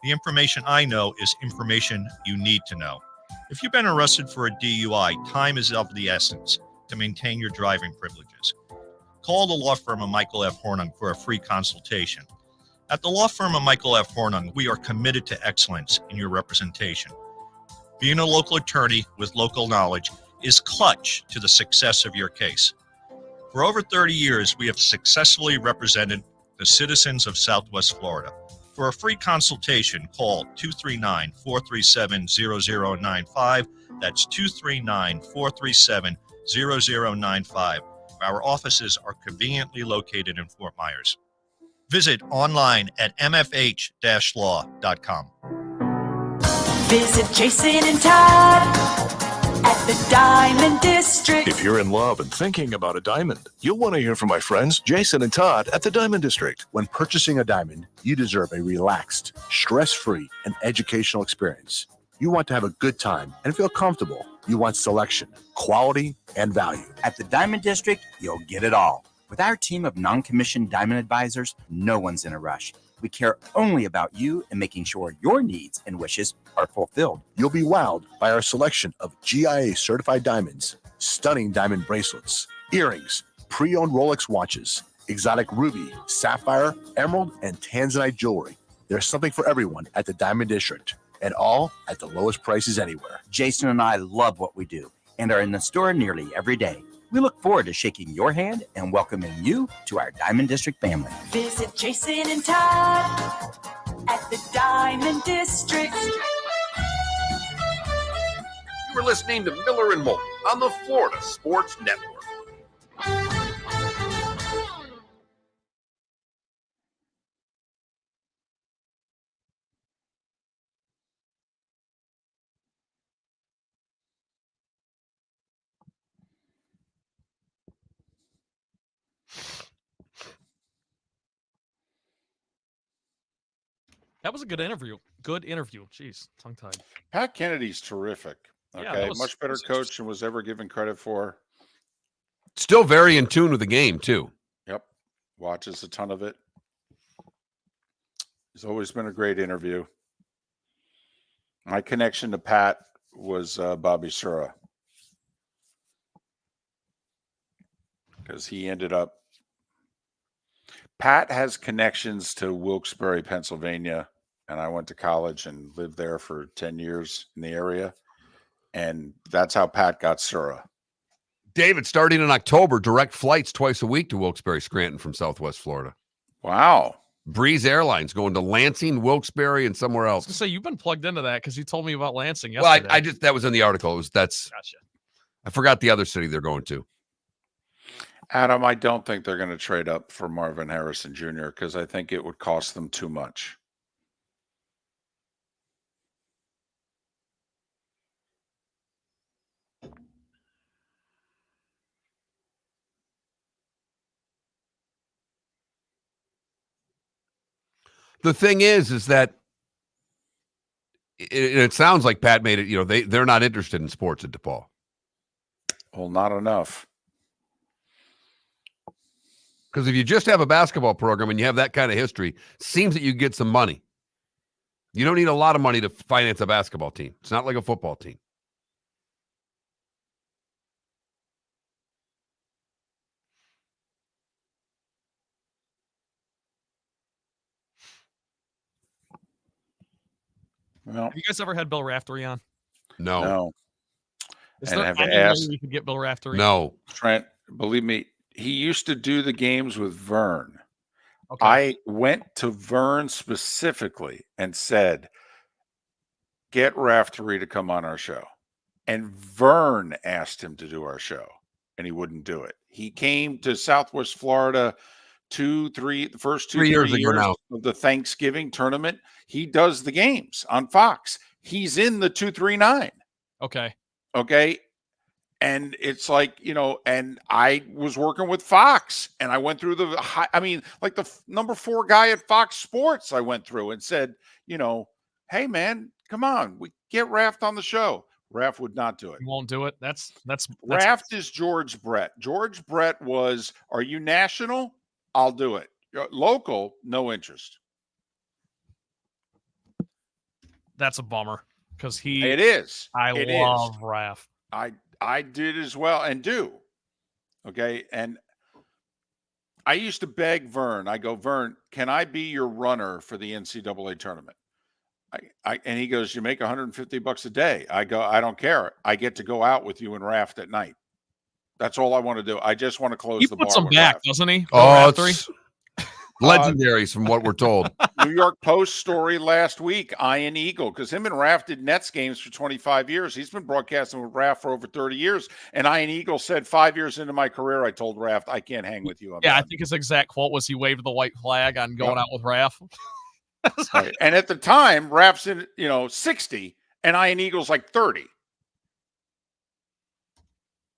J: The information I know is information you need to know. If you've been arrested for a DUI, time is of the essence to maintain your driving privileges. Call the law firm of Michael F. Hornung for a free consultation. At the law firm of Michael F. Hornung, we are committed to excellence in your representation. Being a local attorney with local knowledge is clutch to the success of your case. For over 30 years, we have successfully represented the citizens of Southwest Florida. For a free consultation, call 239-437-0095. That's 239-437-0095. Our offices are conveniently located in Fort Myers. Visit online at mfh-law.com.
E: Visit Jason and Todd at the Diamond District.
F: If you're in love and thinking about a diamond, you'll want to hear from my friends Jason and Todd at the Diamond District.
G: When purchasing a diamond, you deserve a relaxed, stress-free, and educational experience. You want to have a good time and feel comfortable. You want selection, quality, and value.
H: At the Diamond District, you'll get it all. With our team of non-commissioned diamond advisors, no one's in a rush. We care only about you and making sure your needs and wishes are fulfilled.
G: You'll be wowed by our selection of GIA certified diamonds, stunning diamond bracelets, earrings, pre-owned Rolex watches, exotic ruby, sapphire, emerald, and tanzanite jewelry. There's something for everyone at the Diamond District, and all at the lowest prices anywhere.
H: Jason and I love what we do and are in the store nearly every day. We look forward to shaking your hand and welcoming you to our Diamond District family.
E: Visit Jason and Todd at the Diamond District.
B: You were listening to Miller and Moulton on the Florida Sports Network.
A: That was a good interview. Good interview. Jeez, tongue-tied.
C: Pat Kennedy's terrific.
A: Yeah,
C: Okay,
A: that was-
C: much better
A: that was
C: coach than was ever given credit for.
B: Still very in tune with the game, too.
C: Yep. Watches a ton of it. It's always been a great interview. My connection to Pat was Bobby Sura. Because he ended up. Pat has connections to Wilkes-Barre, Pennsylvania, and I went to college and lived there for 10 years in the area. And that's how Pat got Sura.
B: David, starting in October, direct flights twice a week to Wilkes-Barre, Scranton from Southwest Florida.
C: Wow.
B: Breeze Airlines going to Lansing, Wilkes-Barre, and somewhere
A: I was
B: else.
A: gonna say you've been plugged into that because you told me about Lansing yesterday.
B: Well, I just that was in the article. That's
A: gotcha.
B: I forgot the other city they're going to.
C: Adam, I don't think they're going to trade up for Marvin Harrison Jr. because I think it would cost them too much.
B: The thing is that it sounds like Pat made it, they're not interested in sports at DePaul.
C: Well, not enough.
B: Because if you just have a basketball program and you have that kind of history, seems that you get some money. You don't need a lot of money to finance a basketball team. It's not like a football team.
C: Well,
A: have you guys ever had Bill Raftery on?
B: No.
C: No.
A: Is
C: And
A: there
C: have
A: any
C: asked-
A: way we could get Bill Raftery?
B: No.
C: Trent, believe me, he used to do the games with Vern.
A: Okay.
C: I went to Vern specifically and said, get Raftery to come on our show. And Vern asked him to do our show, and he wouldn't do it. He came to Southwest Florida the first
B: 3 years ago now.
C: of the Thanksgiving tournament. He does the games on Fox. He's in the 239.
A: Okay.
C: Okay. And it's like, and I was working with Fox and I went through the number 4 guy at Fox Sports. I went through and said, hey man, come on, we get Raft on the show. Raft would not do it.
A: You won't do it. That's
C: Raft is George Brett. George Brett was, are you national? I'll do it. Local, no interest.
A: That's a bummer because
C: It is.
A: I
C: It
A: love
C: is.
A: Raf.
C: I did as well and do. Okay. And I used to beg Vern. I go, Vern, can I be your runner for the NCAA tournament? And he goes, you make $150 a day. I go, I don't care. I get to go out with you and Raft at night. That's all I want to do. I just want to close
A: He
C: the bar
A: puts him
C: with
A: back,
C: Raft.
A: doesn't he? Bill
B: Oh,
A: Raftery?
B: it's legendaries from what we're told.
C: New York Post story last week, Ian Eagle, because him and Raft did Nets games for 25 years. He's been broadcasting with Raft for over 30 years. And Ian Eagle said, 5 years into my career, I told Raft, I can't hang with you. I'm
A: Yeah, I
C: done."
A: think his exact quote was he waved the white flag on going out with Raf.
C: Right. And at the time, Raft's in, 60, and Ian Eagle's like 30.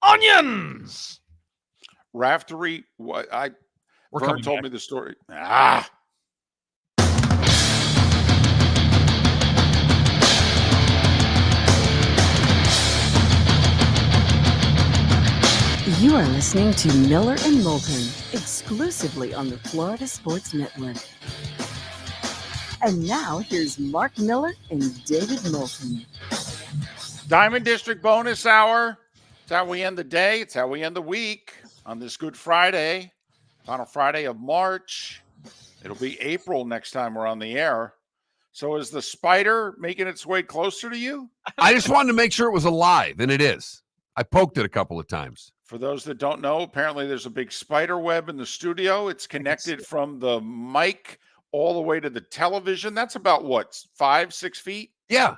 A: Onions.
C: Raftery,
A: We're
C: Vern
A: coming
C: told
A: back.
C: me the story.
D: You are listening to Miller and Moulton, exclusively on the Florida Sports Network. And now here's Mark Miller and David Moulton.
C: Diamond District bonus hour. It's how we end the day. It's how we end the week on this Good Friday, final Friday of March. It'll be April next time we're on the air. So is the spider making its way closer to you?
B: I just wanted to make sure it was alive, and it is. I poked it a couple of times.
C: For those that don't know, apparently there's a big spider web in the studio. It's connected from the mic all the way to the television. That's about what, 5-6 feet?
B: Yeah.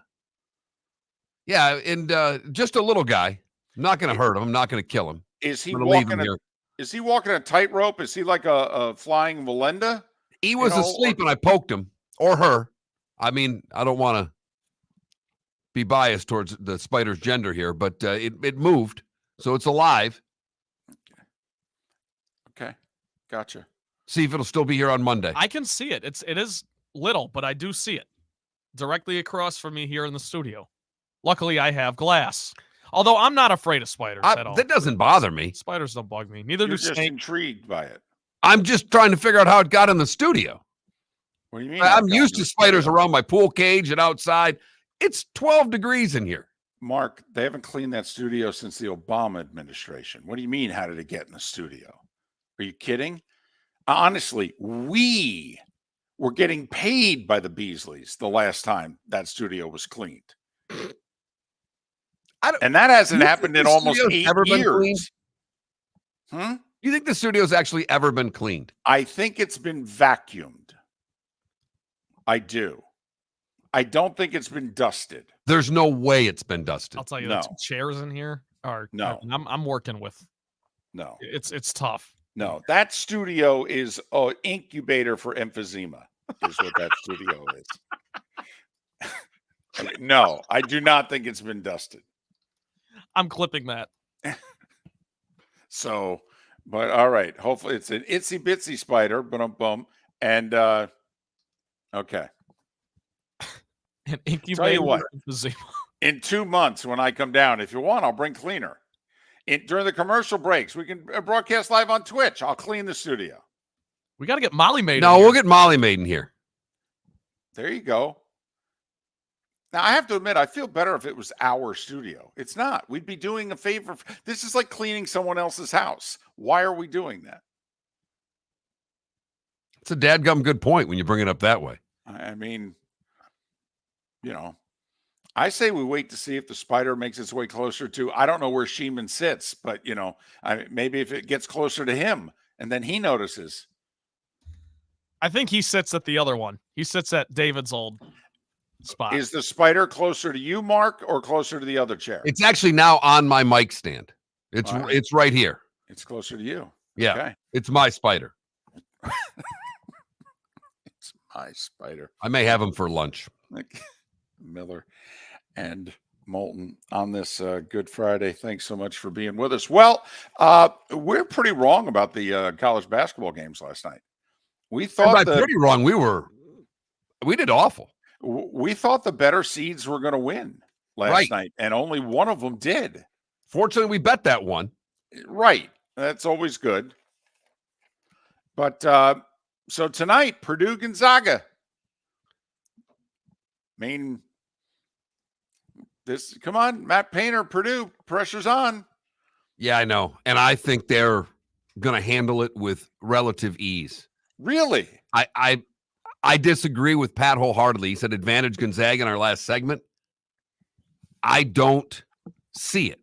B: Yeah, and just a little guy. I'm not going to hurt him. I'm not going to kill him.
C: Is he
B: I'm gonna leave
C: walking?
B: him here.
C: Is he walking a tightrope? Is he like a flying Melinda?
B: He was asleep, and I poked him or her. I mean, I don't want to be biased towards the spider's gender here, but it moved, so it's alive.
C: Okay, gotcha.
B: See if it'll still be here on Monday.
A: I can see it. It is little, but I do see it directly across from me here in the studio. Luckily, I have glass. Although I'm not afraid of spiders at all.
B: That doesn't bother me.
A: Spiders don't bug me. Neither
C: You're
A: do
C: just
A: snakes.
C: intrigued by it.
B: I'm just trying to figure out how it got in the studio.
C: What do you mean?
B: I'm used to spiders around my pool cage and outside. It's 12 degrees in here.
C: Mark, they haven't cleaned that studio since the Obama administration. What do you mean? How did it get in the studio? Are you kidding? Honestly, we were getting paid by the Beasleys the last time that studio was cleaned. And that hasn't happened in almost 8 years. Hmm?
B: Do you think the studio's actually ever been cleaned?
C: I think it's been vacuumed. I do. I don't think it's been dusted.
B: There's no way it's been dusted.
A: I'll tell you,
C: No.
A: the 2 chairs in here are
C: No.
A: I'm working with.
C: No.
A: It's tough.
C: No. That studio is an incubator for emphysema, is what that studio is. No, I do not think it's been dusted.
A: I'm clipping that.
C: So, but all right. Hopefully it's an itsy bitsy spider, bum. And okay.
A: An incubator
C: Tell you what,
A: emphysema.
C: in 2 months when I come down, if you want, I'll bring cleaner. During the commercial breaks, we can broadcast live on Twitch. I'll clean the studio.
A: We got to get Molly made.
B: No, we'll get Molly made in here.
C: There you go. Now, I have to admit, I feel better if it was our studio. It's not. We'd be doing a favor. This is like cleaning someone else's house. Why are we doing that?
B: It's a dadgum good point when you bring it up that way.
C: I mean, I say we wait to see if the spider makes its way closer to, I don't know where Sheeman sits, but, maybe if it gets closer to him and then he notices.
A: I think he sits at the other one. He sits at David's old spot.
C: Is the spider closer to you, Mark, or closer to the other chair?
B: It's actually now on my mic stand. It's
C: All right.
B: it's right here.
C: It's closer to you.
B: Yeah.
C: Okay.
B: It's my spider.
C: It's my spider.
B: I may have him for lunch.
C: Miller and Moulton on this Good Friday. Thanks so much for being with us. Well, we're pretty wrong about the college basketball games last night. We thought
B: pretty wrong. We did awful.
C: We thought the better seeds were going to win last night, and only one of them did.
B: Fortunately, we bet that one.
C: Right. That's always good. But so tonight, Purdue Gonzaga. I mean, come on, Matt Painter, Purdue, pressure's on.
B: Yeah, I know. And I think they're going to handle it with relative ease.
C: Really?
B: I disagree with Pat wholeheartedly. He said advantage Gonzaga in our last segment. I don't see it.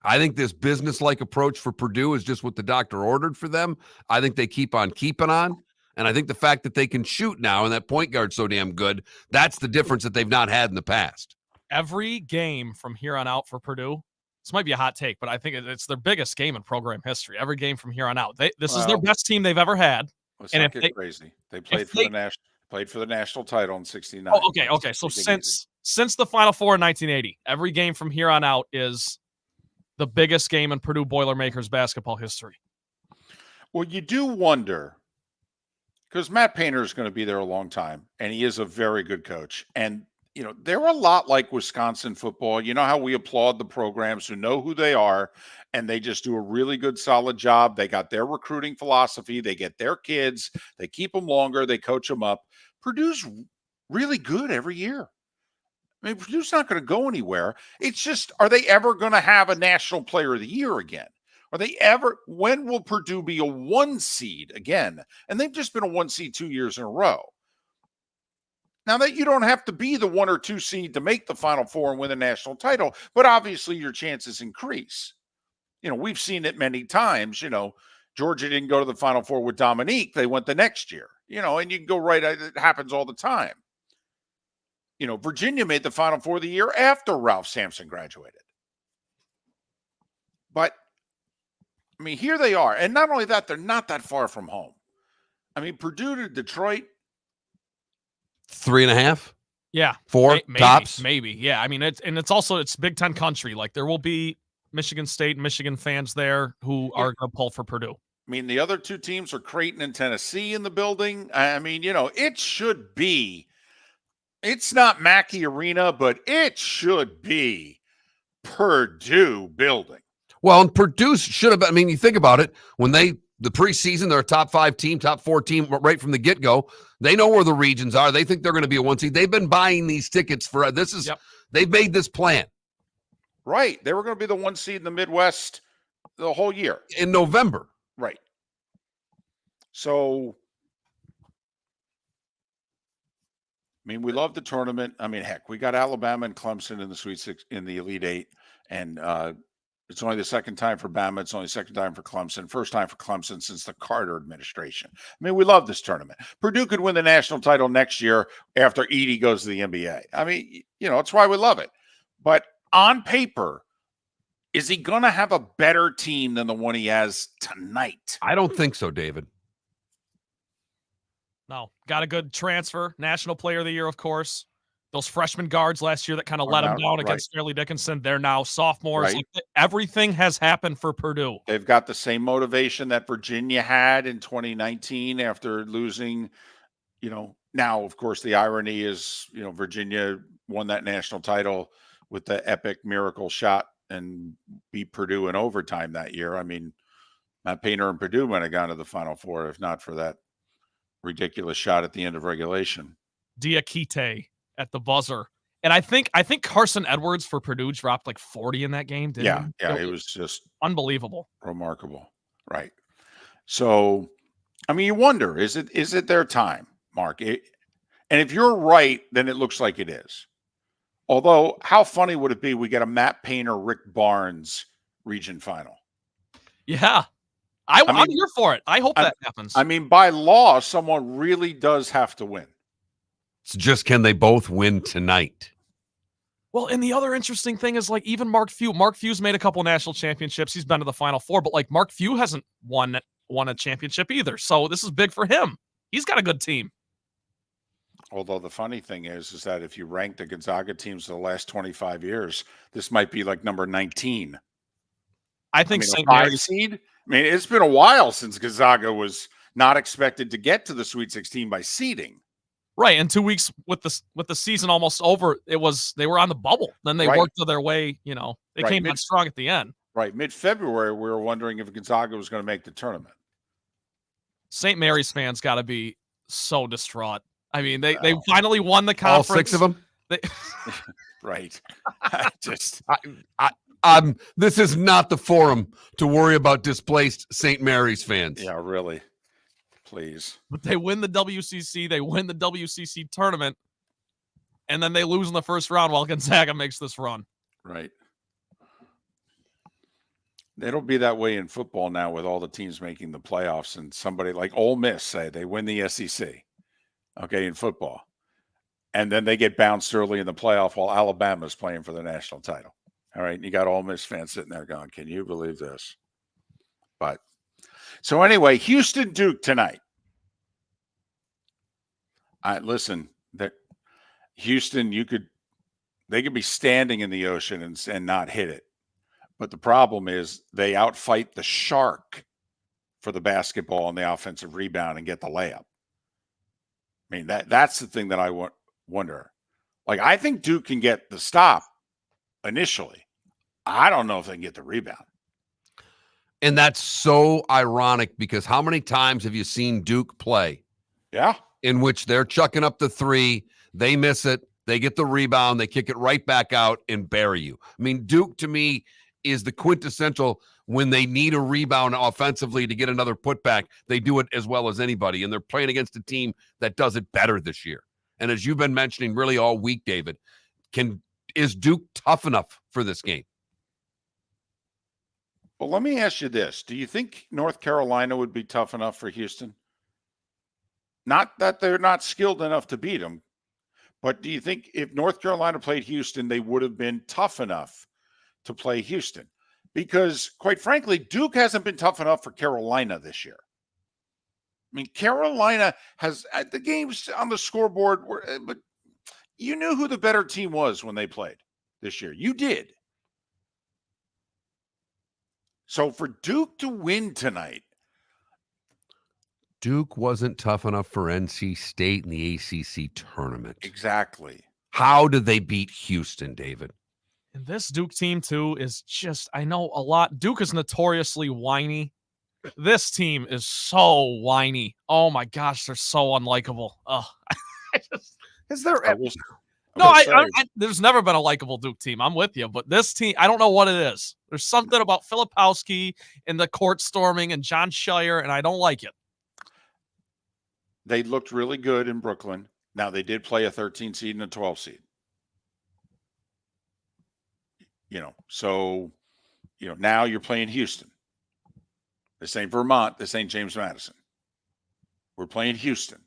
B: I think this business-like approach for Purdue is just what the doctor ordered for them. I think they keep on keeping on. And I think the fact that they can shoot now and that point guard's so damn good, that's the difference that they've not had in the past.
A: Every game from here on out for Purdue, this might be a hot take, but I think it's their biggest game in program history. Every game from here on out. This is their best team they've ever had.
C: Let's
A: and
C: not
A: if
C: get crazy. They played for the national title in '69.
A: Oh, okay. So since the Final Four in 1980, every game from here on out is the biggest game in Purdue Boilermakers basketball history.
C: Well, you do wonder, because Matt Painter is going to be there a long time, and he is a very good coach. And, they're a lot like Wisconsin football. You know how we applaud the programs who know who they are, and they just do a really good, solid job. They got their recruiting philosophy. They get their kids. They keep them longer. They coach them up. Purdue's really good every year. I mean, Purdue's not going to go anywhere. It's just, are they ever going to have a National Player of the Year again? When will Purdue be a 1 seed again? And they've just been a 1 seed 2 years in a row. Now that you don't have to be the 1 or 2 seed to make the Final Four and win the national title, but obviously your chances increase. We've seen it many times. Georgia didn't go to the Final Four with Dominique. They went the next year, and you can go right. It happens all the time. Virginia made the Final Four the year after Ralph Sampson graduated. But I mean, here they are. And not only that, they're not that far from home. I mean, Purdue to Detroit.
B: 3.5.
A: Yeah.
B: 4 tops.
A: Maybe. Yeah. I mean, it's Big Ten country. Like there will be Michigan State, Michigan fans there who are going to pull for Purdue.
C: I mean, the other 2 teams are Creighton and Tennessee in the building. I mean, it should be. It's not Mackey Arena, but it should be Purdue building.
B: Well, and Purdue should have. I mean, you think about it. When the preseason, they're a top 5 team, top 4 team right from the get-go. They know where the regions are. They think they're going to be a 1 seed. They've been buying these tickets for this is. Yep. They've made this plan.
C: Right. They were going to be the 1 seed in the Midwest the whole year.
B: In November.
C: Right. So, I mean, we love the tournament. I mean, heck, we got Alabama and Clemson in the Sweet Six in the Elite Eight, and It's only the second time for Bama. It's only the second time for Clemson. First time for Clemson since the Carter administration. I mean, we love this tournament. Purdue could win the national title next year after Edey goes to the NBA. I mean, it's why we love it. But on paper, is he going to have a better team than the one he has tonight?
B: I don't think so, David.
A: No. Got a good transfer. National Player of the Year, of course. Those freshman guards last year that kind of let him down against Fairleigh Dickinson, they're now sophomores.
C: Right.
A: Like, everything has happened for Purdue.
C: They've got the same motivation that Virginia had in 2019 after losing, now, of course, the irony is, Virginia won that national title with the epic miracle shot and beat Purdue in overtime that year. I mean, Matt Painter and Purdue might have gone to the Final Four if not for that ridiculous shot at the end of regulation.
A: Diakite at the buzzer. And I think Carson Edwards for Purdue dropped like 40 in that game, didn't he?
C: Yeah, it was just
A: unbelievable.
C: Remarkable. Right. So, I mean, you wonder, is it their time, Mark? And if you're right, then it looks like it is. Although, how funny would it be we get a Matt Painter, Rick Barnes region final?
A: Yeah. I'm here for it. I hope that happens.
C: I mean, by law, someone really does have to win.
B: It's just, can they both win tonight?
A: Well, and the other interesting thing is, like, even Mark Few. Mark Few's made a couple national championships. He's been to the Final Four, but, like, Mark Few hasn't won a championship either. So this is big for him. He's got a good team.
C: Although the funny thing is that if you rank the Gonzaga teams of the last 25 years, this might be like number 19.
A: I think
C: St. Mary's seed. I mean, it's been a while since Gonzaga was not expected to get to the Sweet 16 by seeding.
A: Right, and 2 weeks with the season almost over, they were on the bubble. Then they worked to their way. They came out strong at the end.
C: Right, mid-February, we were wondering if Gonzaga was going to make the tournament.
A: St. Mary's fans got to be so distraught. I mean, they finally won the conference.
B: All 6 of them.
C: Right.
B: This is not the forum to worry about displaced St. Mary's fans.
C: Yeah, really. Please.
A: But they win the WCC. They win the WCC tournament. And then they lose in the first round while Gonzaga makes this run.
C: Right. It'll be that way in football now with all the teams making the playoffs, and somebody like Ole Miss, say they win the SEC, okay, in football. And then they get bounced early in the playoff while Alabama's playing for the national title. All right. And you got Ole Miss fans sitting there going, can you believe this? But so anyway, Houston Duke tonight. Listen, that Houston, they could be standing in the ocean and not hit it. But the problem is they outfight the shark for the basketball and the offensive rebound and get the layup. I mean, that's the thing that I wonder. Like, I think Duke can get the stop initially. I don't know if they can get the rebound.
B: And that's so ironic because how many times have you seen Duke play?
C: Yeah.
B: In which they're chucking up the three, they miss it, they get the rebound, they kick it right back out and bury you. I mean, Duke to me is the quintessential when they need a rebound offensively to get another putback. They do it as well as anybody, and they're playing against a team that does it better this year. And as you've been mentioning really all week, David, is Duke tough enough for this game?
C: Well, let me ask you this. Do you think North Carolina would be tough enough for Houston? Not that they're not skilled enough to beat them, but do you think if North Carolina played Houston, they would have been tough enough to play Houston? Because, quite frankly, Duke hasn't been tough enough for Carolina this year. I mean, Carolina has the games on the scoreboard, but you knew who the better team was when they played this year. You did. So for Duke to win tonight,
B: Duke wasn't tough enough for NC State in the ACC tournament.
C: Exactly.
B: How did they beat Houston, David?
A: And this Duke team, too, is just, I know a lot. Duke is notoriously whiny. This team is so whiny. Oh, my gosh, they're so unlikable. Oh,
B: is there...
A: No, there's never been a likable Duke team. I'm with you. But this team, I don't know what it is. There's something about Filipowski and the court storming and John Shire, and I don't like it.
C: They looked really good in Brooklyn. Now, they did play a 13 seed and a 12 seed. So, now you're playing Houston. This ain't Vermont. This ain't James Madison. We're playing Houston.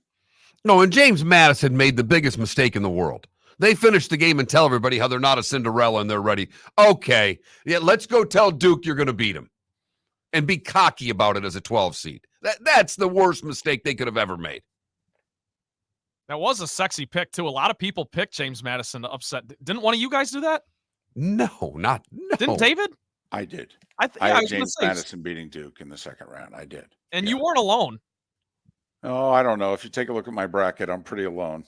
B: No, and James Madison made the biggest mistake in the world. They finished the game and tell everybody how they're not a Cinderella and they're ready. Okay, yeah, let's go tell Duke you're going to beat him and be cocky about it as a 12 seed. That's the worst mistake they could have ever made.
A: That was a sexy pick, too. A lot of people picked James Madison to upset. Didn't one of you guys do that?
B: No.
A: Didn't David?
C: I did.
A: I
C: had
A: was
C: James
A: gonna say,
C: Madison beating Duke in the second round. I did.
A: and you weren't alone.
C: Oh, I don't know. If you take a look at my bracket, I'm pretty alone.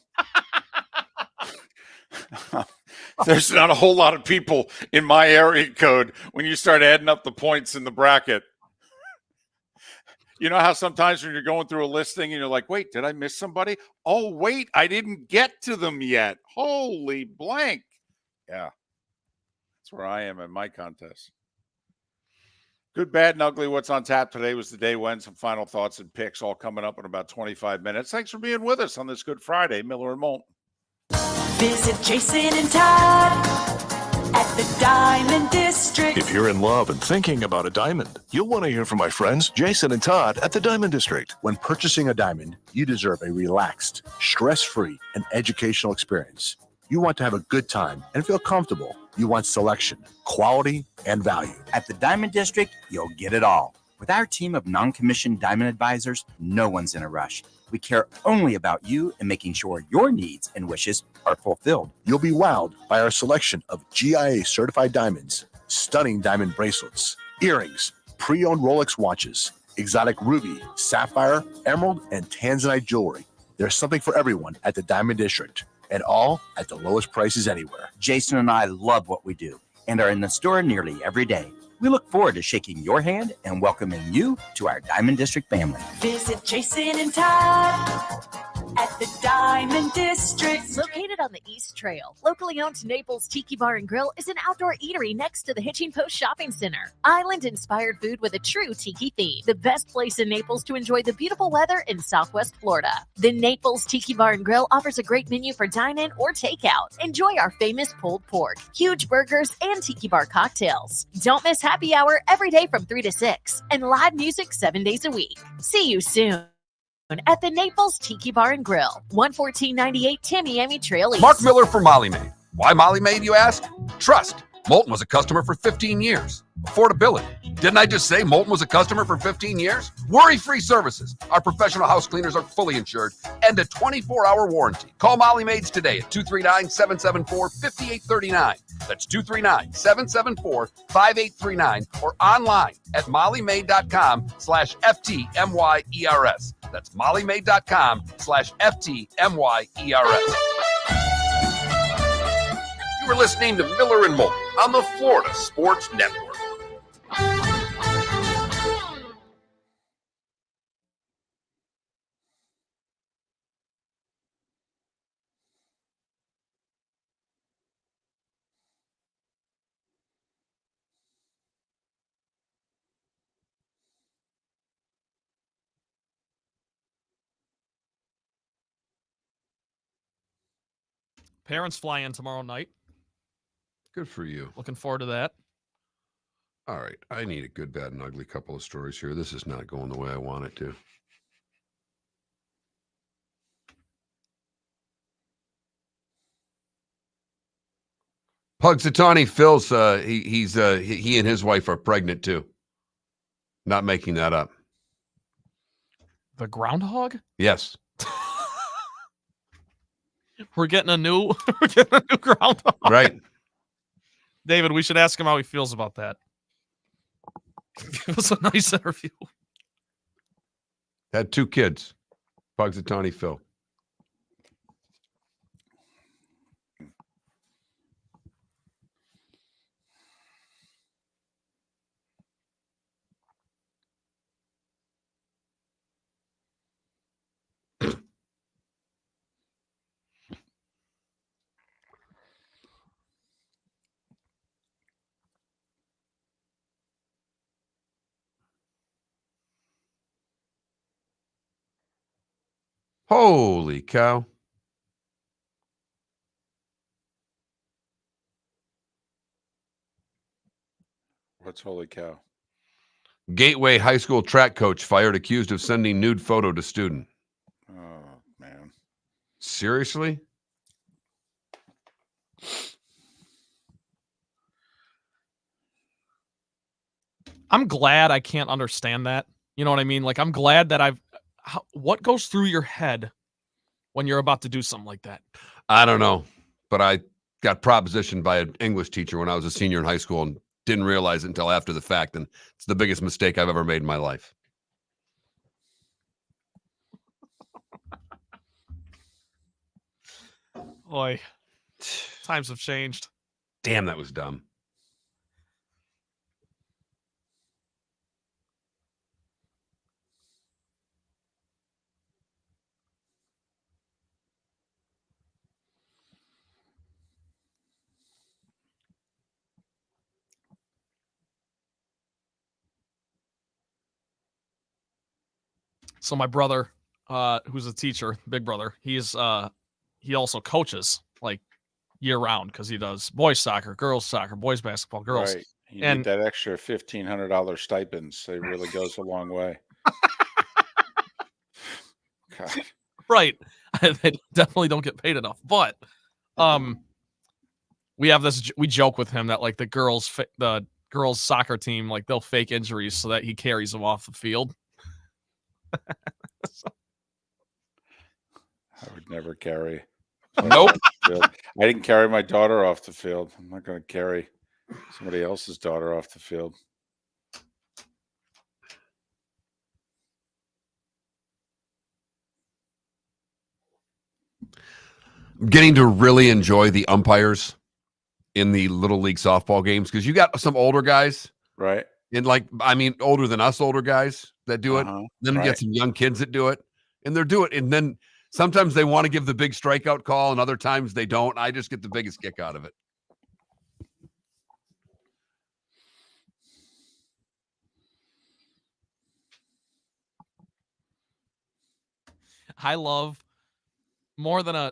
C: There's not a whole lot of people in my area code when you start adding up the points in the bracket. You know how sometimes when you're going through a listing and you're like, wait, did I miss somebody? Oh, wait, I didn't get to them yet. Holy blank. Yeah. That's where I am in my contest. Good, bad, and ugly. What's on tap today was the day when. Some final thoughts and picks all coming up in about 25 minutes. Thanks for being with us on this Good Friday. Miller and Moulton.
E: Visit Jason and Todd at the Diamond District.
F: If you're in love and thinking about a diamond, you'll want to hear from my friends Jason and Todd at the Diamond District.
G: When purchasing a diamond, you deserve a relaxed, stress-free, and educational experience. You want to have a good time and feel comfortable. You want selection, quality, and value.
H: At the Diamond District, you'll get it all. With our team of non-commissioned diamond advisors, no one's in a rush. We care only about you and making sure your needs and wishes are fulfilled.
G: You'll be wowed by our selection of GIA certified diamonds, stunning diamond bracelets, earrings, pre-owned Rolex watches, exotic ruby, sapphire, emerald, and tanzanite jewelry. There's something for everyone at the Diamond District, and all at the lowest prices anywhere.
H: Jason and I love what we do and are in the store nearly every day. We look forward to shaking your hand and welcoming you to our Diamond District family.
E: Visit Jason and Todd at the Diamond District.
K: Located on the East Trail, locally owned Naples Tiki Bar and Grill is an outdoor eatery next to the Hitching Post Shopping Center. Island-inspired food with a true tiki theme. The best place in Naples to enjoy the beautiful weather in Southwest Florida. The Naples Tiki Bar and Grill offers a great menu for dine-in or takeout. Enjoy our famous pulled pork, huge burgers, and tiki bar cocktails. Don't miss happy hour every day from 3 to 6 and live music 7 days a week. See you soon at the Naples Tiki Bar and Grill, 11498 Tamiami Trail East.
B: Mark Miller for Molly Maid. Why Molly Maid, you ask? Trust. Moulton was a customer for 15 years. Affordability. Didn't I just say Moulton was a customer for 15 years? Worry-free services. Our professional house cleaners are fully insured and a 24-hour warranty. Call Molly Maids today at 239-774-5839. That's 239-774-5839 or online at mollymaid.com/FTMYERS. That's mollymaid.com/FTMYERS. You were listening to Miller and Moulton on the Florida Sports Network.
A: Parents fly in tomorrow night.
B: Good for you.
A: Looking forward to that.
B: All right. I need a good, bad, and ugly couple of stories here. This is not going the way I want it to. Pugsatawny Phil's, he and his wife are pregnant too. Not making that up.
A: The groundhog?
B: Yes.
A: We're getting a new groundhog.
B: Right.
A: David, we should ask him how he feels about that. Give us a nice interview.
B: Had 2 kids. Pugsatawny Phil. Holy cow.
C: What's holy cow?
B: Gateway High School track coach fired accused of sending nude photo to student.
C: Oh, man.
B: Seriously?
A: I'm glad I can't understand that. You know what I mean? Like, I'm glad that what goes through your head when you're about to do something like that?
B: I don't know, but I got propositioned by an English teacher when I was a senior in high school and didn't realize it until after the fact. And it's the biggest mistake I've ever made in my life.
A: Boy, times have changed.
B: Damn, that was dumb.
A: So my brother, who's a teacher, big brother, he also coaches like year round because he does boys soccer, girls soccer, boys basketball, girls.
C: Right. You
A: And
C: need that extra $1,500 stipends. It really goes a long way. God.
A: right. They definitely don't get paid enough. But we joke with him that like the girls soccer team, like they'll fake injuries so that he carries them off the field.
C: I would never carry.
B: Nope.
C: I didn't carry my daughter off the field. I'm not going to carry somebody else's daughter off the field.
B: I'm getting to really enjoy the umpires in the Little League softball games because you got some older guys.
C: Right.
B: And older than us older guys that do it. Then you get some young kids that do it. And they're doing it. And then sometimes they want to give the big strikeout call and other times they don't. I just get the biggest kick out of it.
A: I love more than a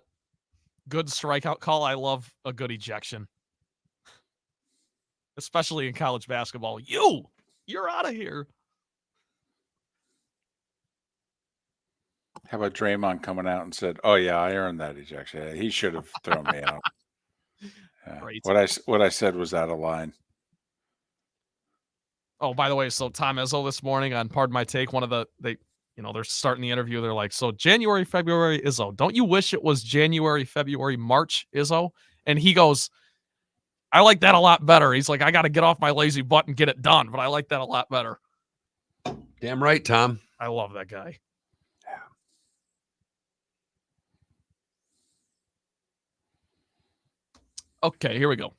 A: good strikeout call. I love a good ejection, especially in college basketball. You're out of here.
C: How about Draymond coming out and said, "Oh yeah, I earned that ejection. He should have thrown me out." Yeah.
A: Right.
C: What I said was out of line.
A: Oh, by the way, so Tom Izzo this morning on Pardon My Take, they're starting the interview. They're like, so January, February, Izzo, don't you wish it was January, February, March, Izzo? And he goes, I like that a lot better. He's like, I got to get off my lazy butt and get it done, but I like that a lot better.
B: Damn right, Tom.
A: I love that guy. Okay, here we go.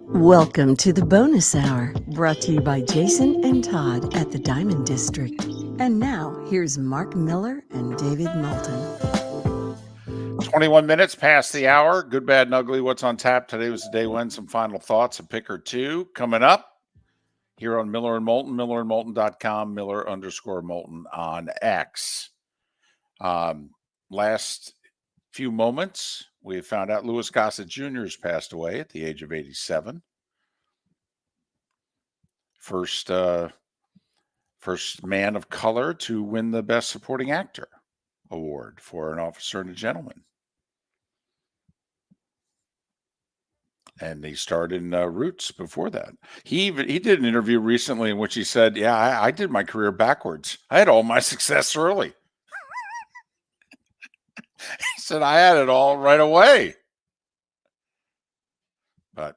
D: Welcome to the bonus hour, brought to you by Jason and Todd at the Diamond District. And now, here's Mark Miller and David Moulton.
C: 21 minutes past the hour. Good, bad, and ugly. What's on tap? Today was the day when. Some final thoughts, a pick or two coming up here on Miller and Moulton, millerandmoulton.com, Miller_Moulton on X. Last few moments, we found out Louis Gossett Jr. has passed away at the age of 87. First man of color to win the Best Supporting Actor award for An Officer and a Gentleman. And he starred in Roots before that. He did an interview recently in which he said, yeah, I did my career backwards. I had all my success early. He said, I had it all right away. But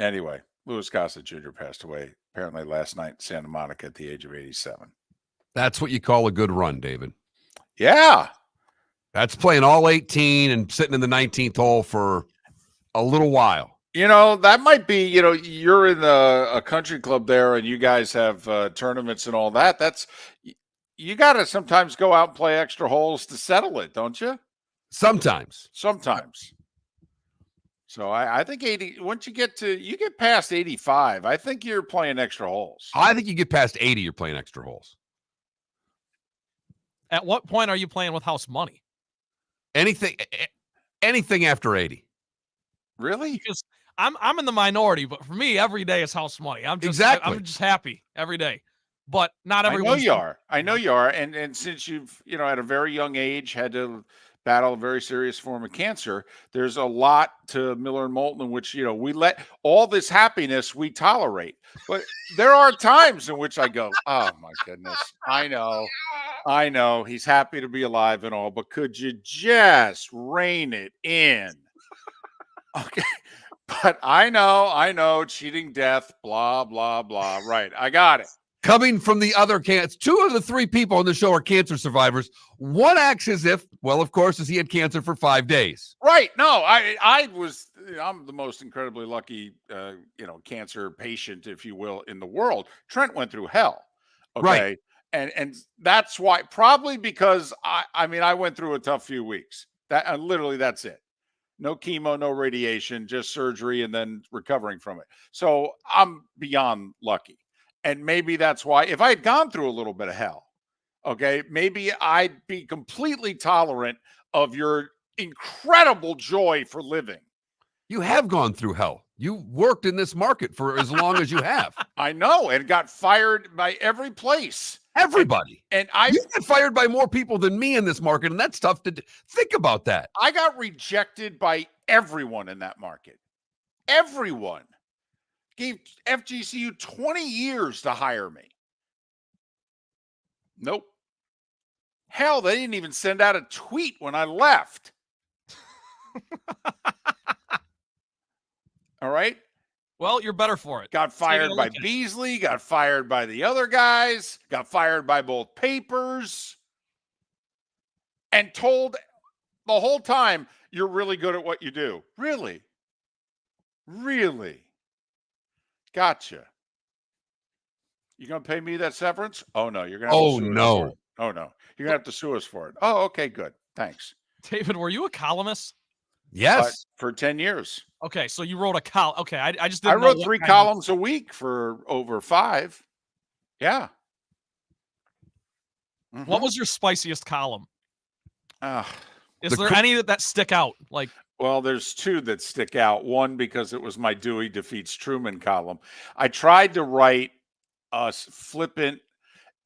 C: anyway, Louis Gossett Jr. passed away apparently last night in Santa Monica at the age of 87.
B: That's what you call a good run, David.
C: Yeah.
B: That's playing all 18 and sitting in the 19th hole for a little while.
C: You know, that might be, you're in a country club there and you guys have tournaments and all that. You got to sometimes go out and play extra holes to settle it, don't you?
B: Sometimes.
C: So I think 80, once you get past 85, I think you're playing extra holes.
B: I think you get past 80, you're playing extra holes.
A: At what point are you playing with house money?
B: Anything after 80.
C: Really?
A: Because I'm in the minority, but for me, every day is house money. I'm just I'm just happy every day. But not everyone.
C: I know you are. I know you are. And since you've, at a very young age had to battle a very serious form of cancer, there's a lot to Miller and Moulton in which, we let all this happiness we tolerate. But there are times in which I go, oh my goodness, I know he's happy to be alive and all, but could you just rein it in? Okay. But I know, cheating death, blah, blah, blah. Right. I got it.
B: Coming from the other cancer, 2 of the 3 people on the show are cancer survivors. One acts as if, well, of course, as he had cancer for 5 days.
C: Right. No, I'm the most incredibly lucky, cancer patient, if you will, in the world. Trent went through hell. Okay.
B: Right.
C: And that's why, probably because I went through a tough few weeks. Literally, that's it. No chemo, no radiation, just surgery and then recovering from it. So I'm beyond lucky. And maybe that's why, if I had gone through a little bit of hell, okay, maybe I'd be completely tolerant of your incredible joy for living.
B: You have gone through hell. You worked in this market for as long as you have.
C: I know, and got fired by every place.
B: Everybody.
C: And
B: you get fired by more people than me in this market, and that's tough to think about that.
C: I got rejected by everyone in that market. Everyone. Gave FGCU 20 years to hire me. Nope. Hell, they didn't even send out a tweet when I left. All right.
A: Well, you're better for it.
C: Got fired by Beasley, got fired by the other guys, got fired by both papers, and told the whole time, you're really good at what you do. Really? Really? Gotcha. You gonna pay me that severance? Oh no, you're gonna have to sue us for it. Oh no. You're gonna have to sue us for it. Oh, okay, good. Thanks.
A: David, were you a columnist?
B: Yes.
C: For 10 years.
A: Okay, so you wrote a column. Okay, I just didn't
C: I wrote 3 columns a week for over 5. Yeah.
A: Mm-hmm. What was your spiciest column? Is there
C: any
A: any that stick out? Like,
C: well, there's 2 that stick out. One, because it was my Dewey defeats Truman column. I tried to write a flippant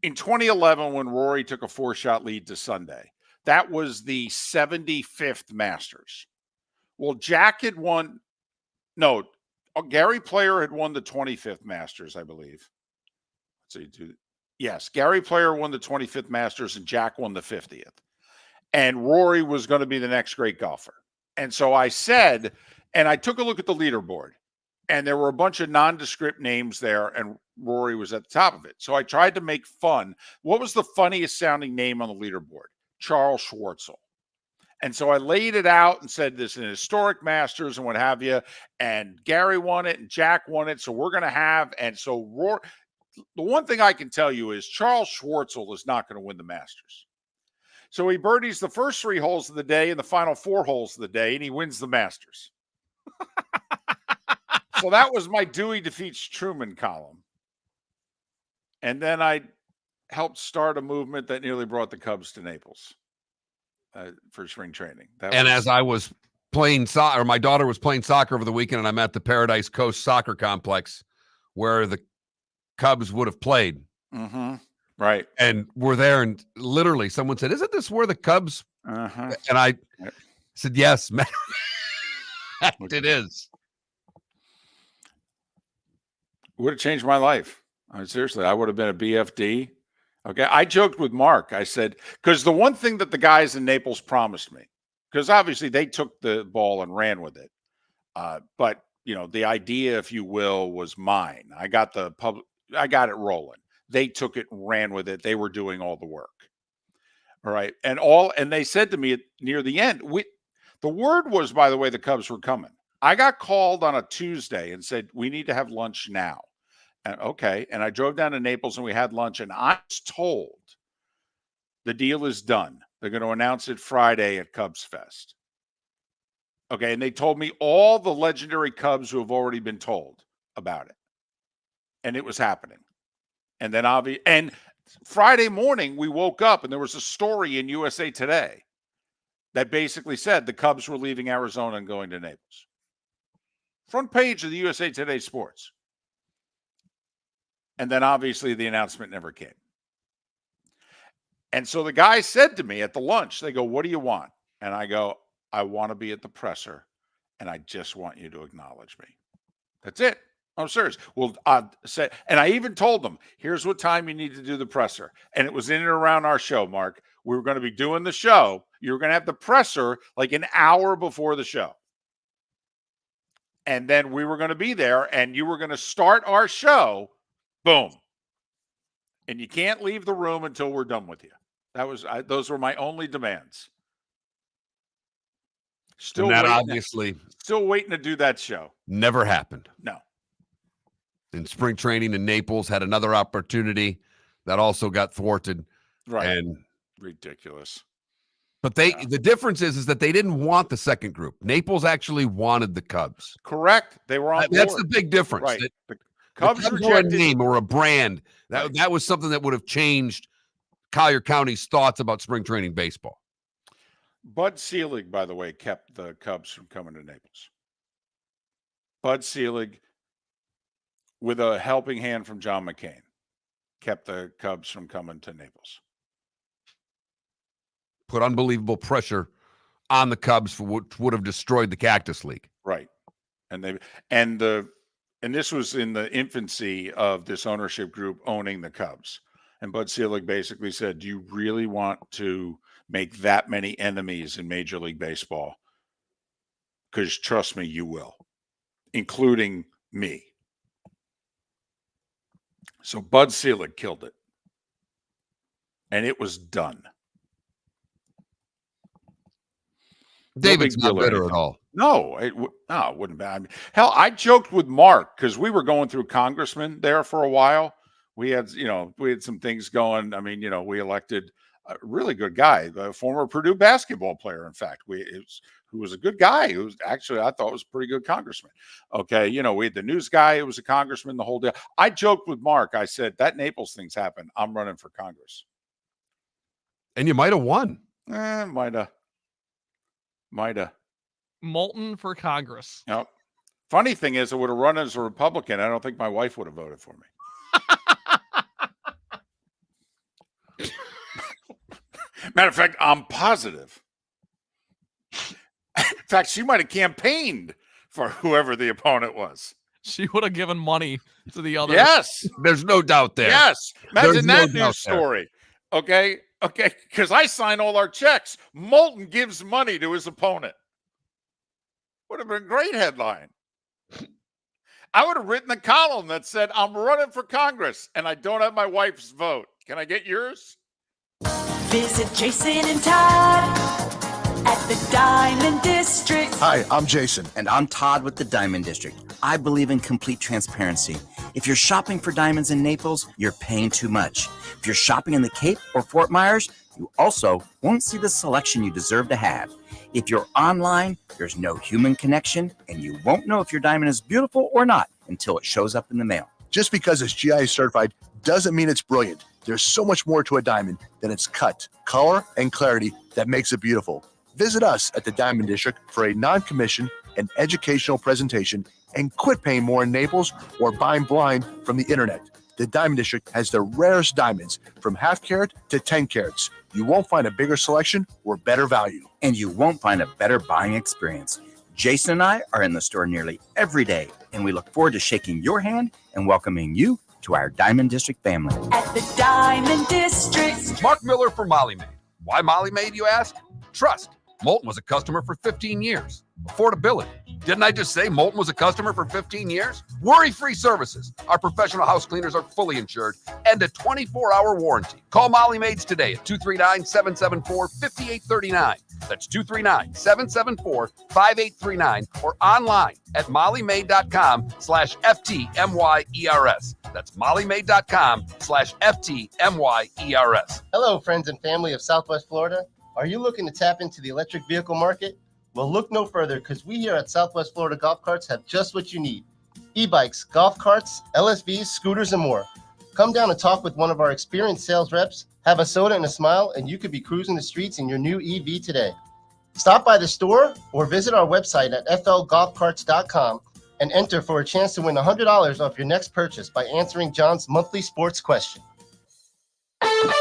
C: in 2011 when Rory took a 4-shot lead to Sunday. That was the 75th Masters. Well, Jack had won. No, Gary Player had won the 25th Masters, I believe. Let's see. Yes, Gary Player won the 25th Masters and Jack won the 50th. And Rory was going to be the next great golfer. And so I said, and I took a look at the leaderboard, and there were a bunch of nondescript names there, and Rory was at the top of it. So I tried to make fun. What was the funniest sounding name on the leaderboard? Charles Schwartzel. And so I laid it out and said this is an historic Masters and what have you. And Gary won it and Jack won it. So we're going to have, and so Rory, the one thing I can tell you is Charles Schwartzel is not going to win the Masters. So he birdies the first 3 holes of the day and the final 4 holes of the day, and he wins the Masters. So that was my Dewey defeats Truman column. And then I helped start a movement that nearly brought the Cubs to Naples for spring training.
B: As I was playing soccer, or my daughter was playing soccer over the weekend, and I'm at the Paradise Coast Soccer Complex where the Cubs would have played.
C: Mm-hmm. Right.
B: And we're there, and literally someone said, "Isn't this where the Cubs?"
C: Uh-huh.
B: And I said, "Yes, man, it is."
C: Would have changed my life. Seriously, I would have been a BFD. Okay. I joked with Mark. I said, because the one thing that the guys in Naples promised me, because obviously they took the ball and ran with it. But the idea, if you will, was mine. I got it rolling. They took it and ran with it. They were doing all the work. All right. And they said to me near the end, the word was, by the way, the Cubs were coming. I got called on a Tuesday and said, we need to have lunch now. And okay. And I drove down to Naples and we had lunch, and I was told the deal is done. They're going to announce it Friday at Cubs Fest. Okay. And they told me all the legendary Cubs who have already been told about it. And it was happening. And then and Friday morning we woke up and there was a story in USA Today that basically said the Cubs were leaving Arizona and going to Naples. Front page of the USA Today Sports. And then obviously the announcement never came. And so the guy said to me at the lunch, they go, "What do you want?" And I go, "I want to be at the presser, and I just want you to acknowledge me." That's it. I'm serious. Well, I said, and I even told them, "Here's what time you need to do the presser." And it was in and around our show, Mark. We were going to be doing the show. You were going to have the presser like an hour before the show. And then we were going to be there, and you were going to start our show. Boom. And you can't leave the room until we're done with you. Those were my only demands.
B: Still
C: waiting to do that show.
B: Never happened.
C: No.
B: In spring training in Naples, had another opportunity that also got thwarted.
C: Right.
B: And
C: ridiculous.
B: But the difference is that they didn't want the second group. Naples actually wanted the Cubs.
C: Correct. They were on board.
B: That's the big difference.
C: Right.
B: The
C: Cubs
B: were a
C: rejected
B: name or a brand. That was something that would have changed Collier County's thoughts about spring training baseball.
C: Bud Selig, by the way, kept the Cubs from coming to Naples. Bud Selig, with a helping hand from John McCain, kept the Cubs from coming to Naples.
B: Put unbelievable pressure on the Cubs for what would have destroyed the Cactus League.
C: Right. And this was in the infancy of this ownership group owning the Cubs. And Bud Selig basically said, "Do you really want to make that many enemies in Major League Baseball? Because trust me, you will, including me." So Bud Selig killed it. And it was done.
B: David's not bitter at all.
C: No, it wouldn't be. I mean, hell, I joked with Mark because we were going through congressmen there for a while. We had some things going. I mean, we elected a really good guy, a former Purdue basketball player, in fact, who was a good guy, who was actually, I thought was a pretty good congressman. Okay. We had the news guy who was a congressman, the whole deal. I joked with Mark. I said, that Naples thing's happened. I'm running for Congress.
B: And you might have won.
C: Might have.
A: Moulton for Congress.
C: Yep. Funny thing is, I would have run as a Republican. I don't think my wife would have voted for me. Matter of fact, I'm positive. In fact, she might have campaigned for whoever the opponent was.
A: She would have given money to the other.
C: Yes.
B: There's no doubt there.
C: Yes. Imagine that news story. Okay. Because I sign all our checks. Moulton gives money to his opponent. Would have been a great headline. I would have written a column that said, "I'm running for Congress and I don't have my wife's vote. Can I get yours?"
E: Visit Jason and Todd at the Diamond District.
G: Hi, I'm Jason.
H: And I'm Todd with the Diamond District. I believe in complete transparency. If you're shopping for diamonds in Naples, you're paying too much. If you're shopping in the Cape or Fort Myers, you also won't see the selection you deserve to have. If you're online, there's no human connection, and you won't know if your diamond is beautiful or not until it shows up in the mail.
G: Just because it's GIA certified doesn't mean it's brilliant. There's so much more to a diamond than its cut, color, and clarity that makes it beautiful. Visit us at the Diamond District for a non-commissioned and educational presentation, and quit paying more in Naples or buying blind from the internet. The Diamond District has the rarest diamonds from half carat to 10 carats. You won't find a bigger selection or better value.
H: And you won't find a better buying experience. Jason and I are in the store nearly every day, and we look forward to shaking your hand and welcoming you to our Diamond District family.
E: At the Diamond District.
B: Mark Miller for Molly Maid. Why Molly Maid, you ask? Trust. Moulton was a customer for 15 years. Affordability. Didn't I just say Moulton was a customer for 15 years? Worry-free services. Our professional house cleaners are fully insured and a 24-hour warranty. Call Molly Maids today at 239-774-5839. That's 239-774-5839 or online at mollymaid.com/FTMYERS. That's mollymaid.com/FTMYERS.
I: Hello, friends and family of Southwest Florida. Are you looking to tap into the electric vehicle market? Well, look no further, because we here at Southwest Florida Golf Carts have just what you need. E-bikes, golf carts, LSVs, scooters, and more. Come down and talk with one of our experienced sales reps, have a soda and a smile, and you could be cruising the streets in your new EV today. Stop by the store or visit our website at flgolfcarts.com and enter for a chance to win $100 off your next purchase by answering John's monthly sports question.
B: You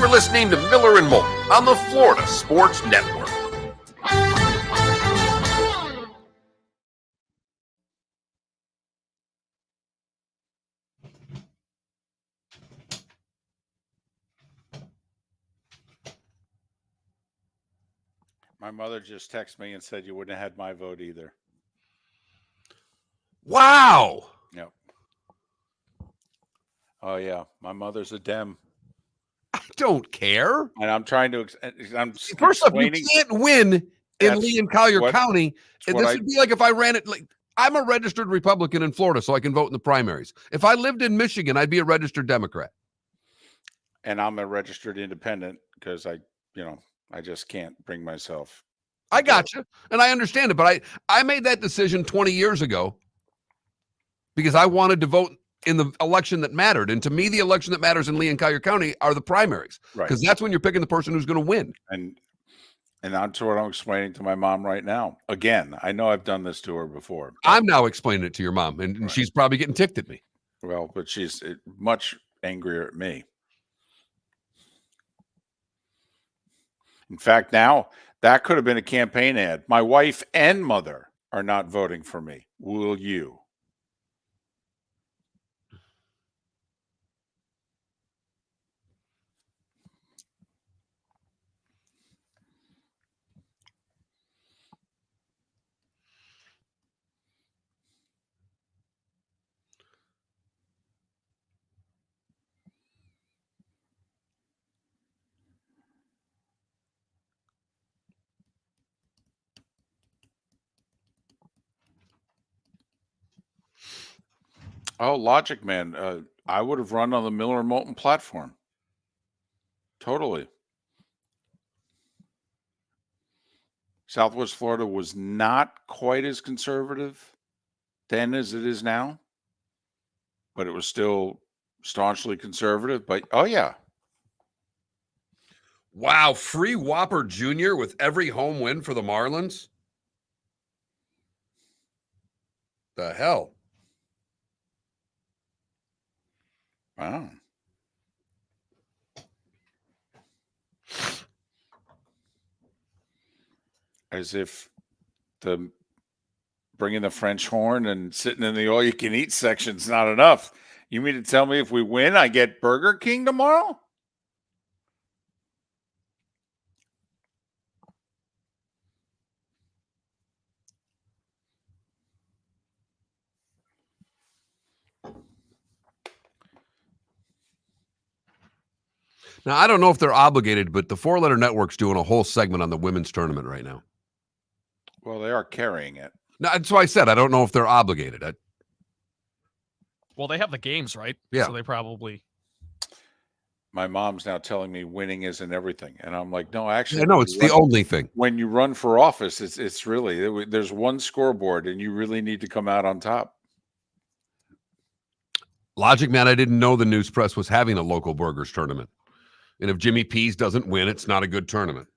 B: are listening to Miller and Moulton on the Florida Sports Network.
C: My mother just texted me and said you wouldn't have had my vote either.
B: Wow.
C: Yep. Oh yeah, my mother's a Dem.
B: I don't care.
C: And I'm trying to. I'm
B: First off, you can't win in Lee and Collier County. And this
C: what
B: would be like if I ran it. Like I'm a registered Republican in Florida, so I can vote in the primaries. If I lived in Michigan, I'd be a registered Democrat.
C: And I'm a registered independent because I just can't bring myself.
B: I got you, and I understand it. But I made that decision 20 years ago because I wanted to vote in the election that mattered. And to me, the election that matters in Lee and Collier County are the primaries,
C: Right.
B: Because that's when you're picking the person who's going to win.
C: And that's what I'm explaining to my mom right now. Again, I know I've done this to her before.
B: I'm now explaining it to your mom, and she's probably getting ticked at me.
C: Well, but she's much angrier at me. In fact, now that could have been a campaign ad. My wife and mother are not voting for me. Will you? Oh, Logic Man. I would have run on the Miller and Moulton platform. Totally. Southwest Florida was not quite as conservative then as it is now, but it was still staunchly conservative. But oh yeah.
B: Wow, free Whopper Jr. with every home win for the Marlins? The hell?
C: Wow. As if the bringing the French horn and sitting in the all-you-can-eat section is not enough. You mean to tell me if we win, I get Burger King tomorrow?
B: Now, I don't know if they're obligated, but the Four Letter Network's doing a whole segment on the women's tournament right now.
C: Well, they are carrying it.
B: No, that's why I said I don't know if they're obligated.
A: Well, they have the games, right?
B: Yeah.
A: So they probably.
C: My mom's now telling me winning isn't everything, and I'm like, no, actually,
B: Yeah, no, it's the only thing.
C: When you run for office, it's really there's one scoreboard, and you really need to come out on top.
B: Logic Man, I didn't know the news press was having a local burgers tournament. And if Jimmy Pease doesn't win, it's not a good tournament.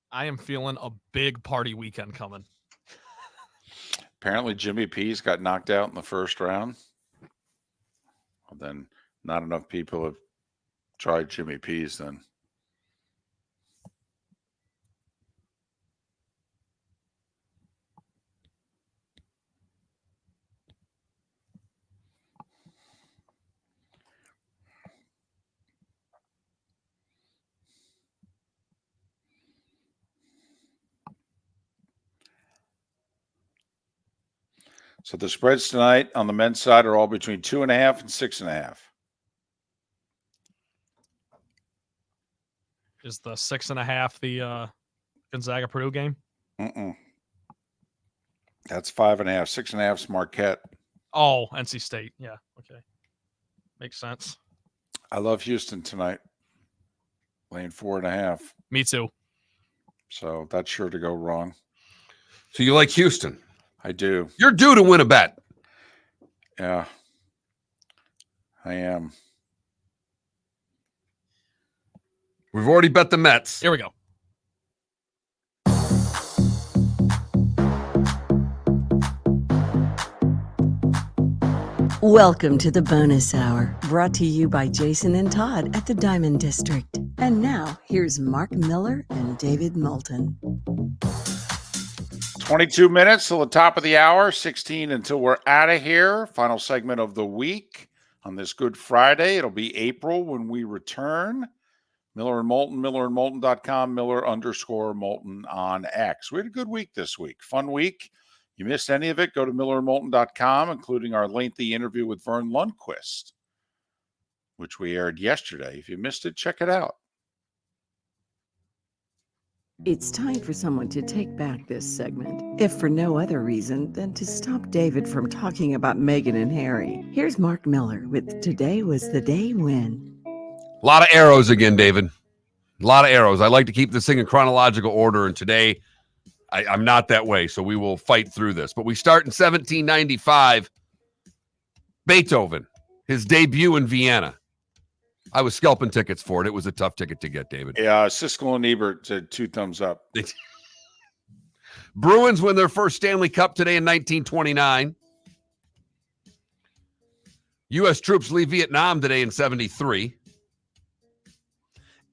A: I am feeling a big party weekend coming.
C: Apparently, Jimmy Pease got knocked out in the first round. Well, then not enough people have tried Jimmy Pease then. So the spreads tonight on the men's side are all between 2.5 and 6.5.
A: Is the 6.5 the Gonzaga Purdue game?
C: That's 5.5. 6.5 is Marquette.
A: Oh, NC State. Yeah. Okay. Makes sense.
C: I love Houston tonight. Laying 4.5.
A: Me too.
C: So that's sure to go wrong.
B: So you like Houston?
C: I do.
B: You're due to win a bet.
C: Yeah, I am.
B: We've already bet the Mets.
A: Here we go.
D: Welcome to the bonus hour, brought to you by Jason and Todd at the Diamond District. And now, here's Mark Miller and David Moulton.
C: 22 minutes till the top of the hour, 16 until we're out of here. Final segment of the week on this Good Friday. It'll be April when we return. Miller and Moulton, millerandmoulton.com, Miller_Moulton on X. We had a good week this week. Fun week. You missed any of it, go to millerandmoulton.com, including our lengthy interview with Vern Lundquist, which we aired yesterday. If you missed it, check it out.
D: It's time for someone to take back this segment, if for no other reason than to stop David from talking about Meghan and Harry. Here's Mark Miller with Today Was the Day When.
B: A lot of arrows again, David. A lot of arrows. I like to keep this thing in chronological order, and today I'm not that way, so we will fight through this. But we start in 1795. Beethoven, his debut in Vienna. I was scalping tickets for it. It was a tough ticket to get, David.
C: Yeah, Siskel and Ebert said 2 thumbs up.
B: Bruins win their first Stanley Cup today in 1929. U.S. troops leave Vietnam today in 73.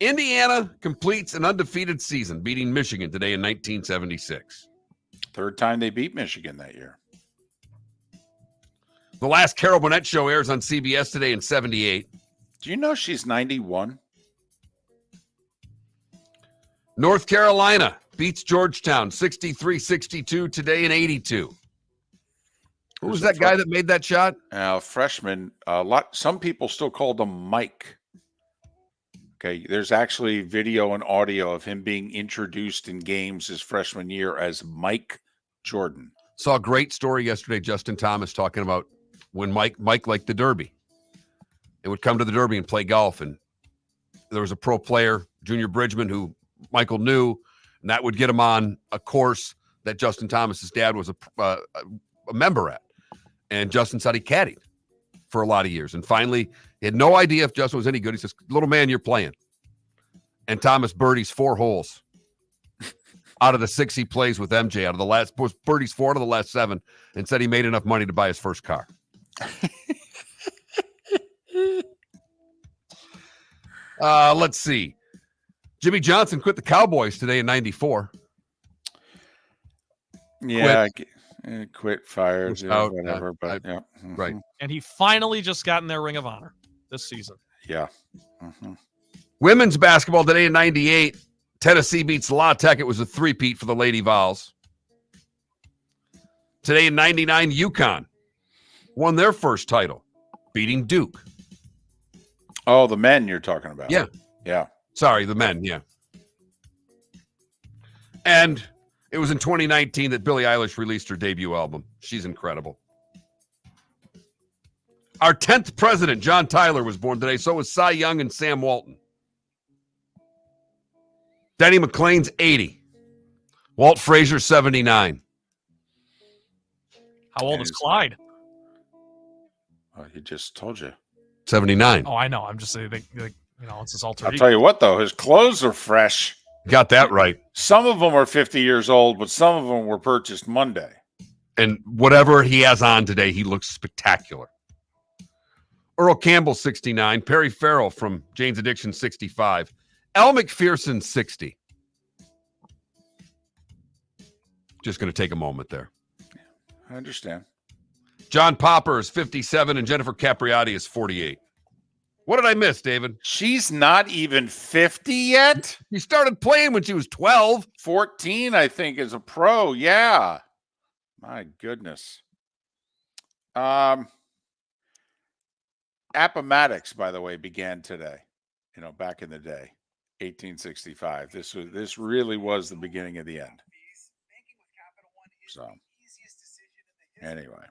B: Indiana completes an undefeated season, beating Michigan today in 1976.
C: Third time they beat Michigan that year.
B: The last Carol Burnett show airs on CBS today in 78.
C: Do you know she's 91?
B: North Carolina beats Georgetown 63-62 today in 82. Who was that guy that made that shot?
C: Freshman. Some people still called him Mike. Okay, there's actually video and audio of him being introduced in games his freshman year as Mike Jordan.
B: Saw a great story yesterday, Justin Thomas talking about when Mike liked the Derby. It would come to the Derby and play golf, and there was a pro player, Junior Bridgman, who Michael knew, and that would get him on a course that Justin Thomas's dad was a member at. And Justin said he caddied for a lot of years. And finally, he had no idea if Justin was any good. He says, little man, you're playing. And Thomas birdies 4 holes out of the 6 he plays with MJ. Out of the last, birdies 4 out of the last 7, and said he made enough money to buy his first car. Let's see. Jimmy Johnson quit the Cowboys today in 94.
C: Yeah, quit, fired,
B: out,
C: whatever. But yeah,
B: right.
A: And he finally just got in their Ring of Honor this season.
C: Yeah.
B: Women's basketball today in 98. Tennessee beats La Tech. It was a 3-peat for the Lady Vols. Today in 99, UConn won their first title, beating Duke.
C: Oh, the men you're talking about.
B: Yeah.
C: Yeah.
B: Sorry, the men, yeah. And it was in 2019 that Billie Eilish released her debut album. She's incredible. Our 10th president, John Tyler, was born today. So was Cy Young and Sam Walton. Denny McClain's 80. Walt Frazier, 79.
A: How old is Clyde?
C: Oh, he just told you.
B: 79.
A: Oh, I know. I'm just saying, it's his alter
C: I'll
A: ego.
C: tell you what, though, his clothes are fresh.
B: Got that right.
C: Some of them are 50 years old, but some of them were purchased Monday.
B: And whatever he has on today, he looks spectacular. Earl Campbell, 69. Perry Farrell from Jane's Addiction, 65. Elle McPherson, 60. Just going to take a moment there.
C: I understand.
B: John Popper is 57, and Jennifer Capriati is 48. What did I miss, David?
C: She's not even 50 yet?
B: She started playing when she was 12.
C: 14, I think, as a pro. Yeah. My goodness. Appomattox, by the way, began today. Back in the day, 1865. This really was the beginning of the end. So, anyway.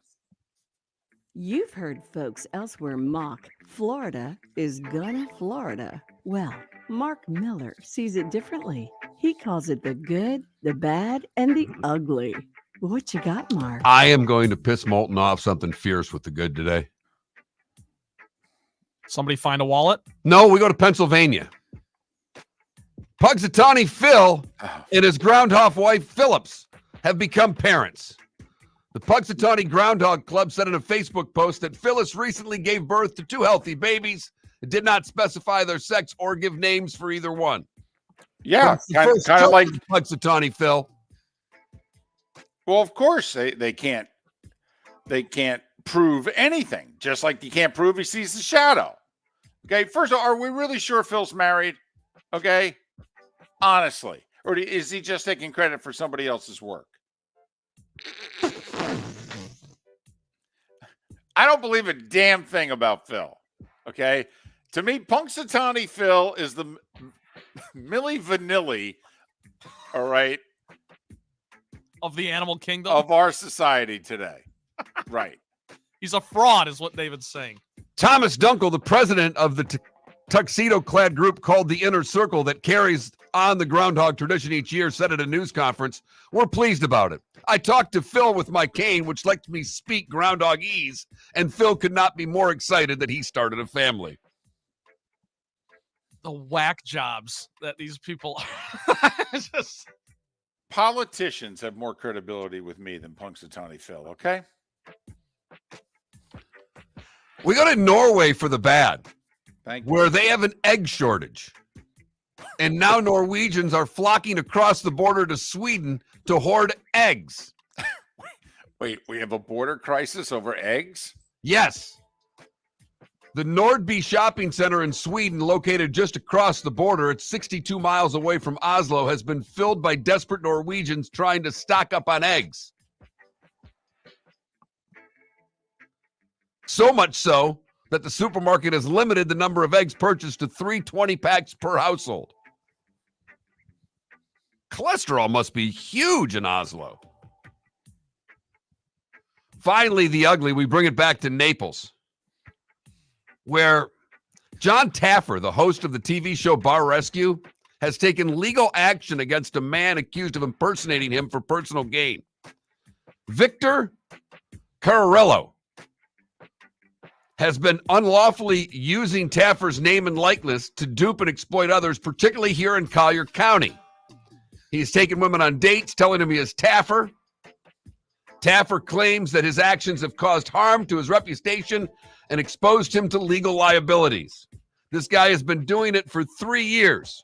D: You've heard folks elsewhere mock Florida is gonna Florida. Well, Mark Miller sees it differently. He calls it the good, the bad, and the ugly. What you got, Mark?
B: I am going to piss Moulton off something fierce with the good today.
A: Somebody find a wallet?
B: No, we go to Pennsylvania. Punxsutawney Phil and his groundhog wife Phillips have become parents. The Punxsutawney Groundhog Club said in a Facebook post that Phyllis recently gave birth to 2 healthy babies. It did not specify their sex or give names for either one.
C: Yeah, kind of like
B: Punxsutawney Phil.
C: Well, of course they can't prove anything. Just like you can't prove he sees the shadow. Okay, first of all, are we really sure Phil's married? Okay, honestly, or is he just taking credit for somebody else's work? I don't believe a damn thing about Phil. Okay, to me, Punxsutawney Phil is the Milli Vanilli. All right.
A: Of the animal kingdom?
C: Of our society today. Right.
A: He's a fraud, is what David's saying.
B: Thomas Dunkel, the president of the tuxedo-clad group called the Inner Circle that carries on the groundhog tradition each year, said at a news conference, "We're pleased about it. I talked to Phil with my cane, which lets me speak groundhogese, and Phil could not be more excited that he started a family."
A: The whack jobs that these people just...
C: Politicians have more credibility with me than Punxsutawney Phil, okay?
B: We go to Norway for the bad,
C: Thank you.
B: where they have an egg shortage. And now Norwegians are flocking across the border to Sweden to hoard eggs.
C: Wait, we have a border crisis over eggs?
B: Yes. The Nordby shopping center in Sweden, located just across the border, it's 62 miles away from Oslo, has been filled by desperate Norwegians trying to stock up on eggs. So much so that the supermarket has limited the number of eggs purchased to 320 packs per household. Cholesterol must be huge in Oslo. Finally, the ugly, we bring it back to Naples, where John Taffer, the host of the TV show Bar Rescue, has taken legal action against a man accused of impersonating him for personal gain. Victor Cararello has been unlawfully using Taffer's name and likeness to dupe and exploit others, particularly here in Collier County. He's taken women on dates, telling them he is Taffer. Taffer claims that his actions have caused harm to his reputation and exposed him to legal liabilities. This guy has been doing it for 3 years.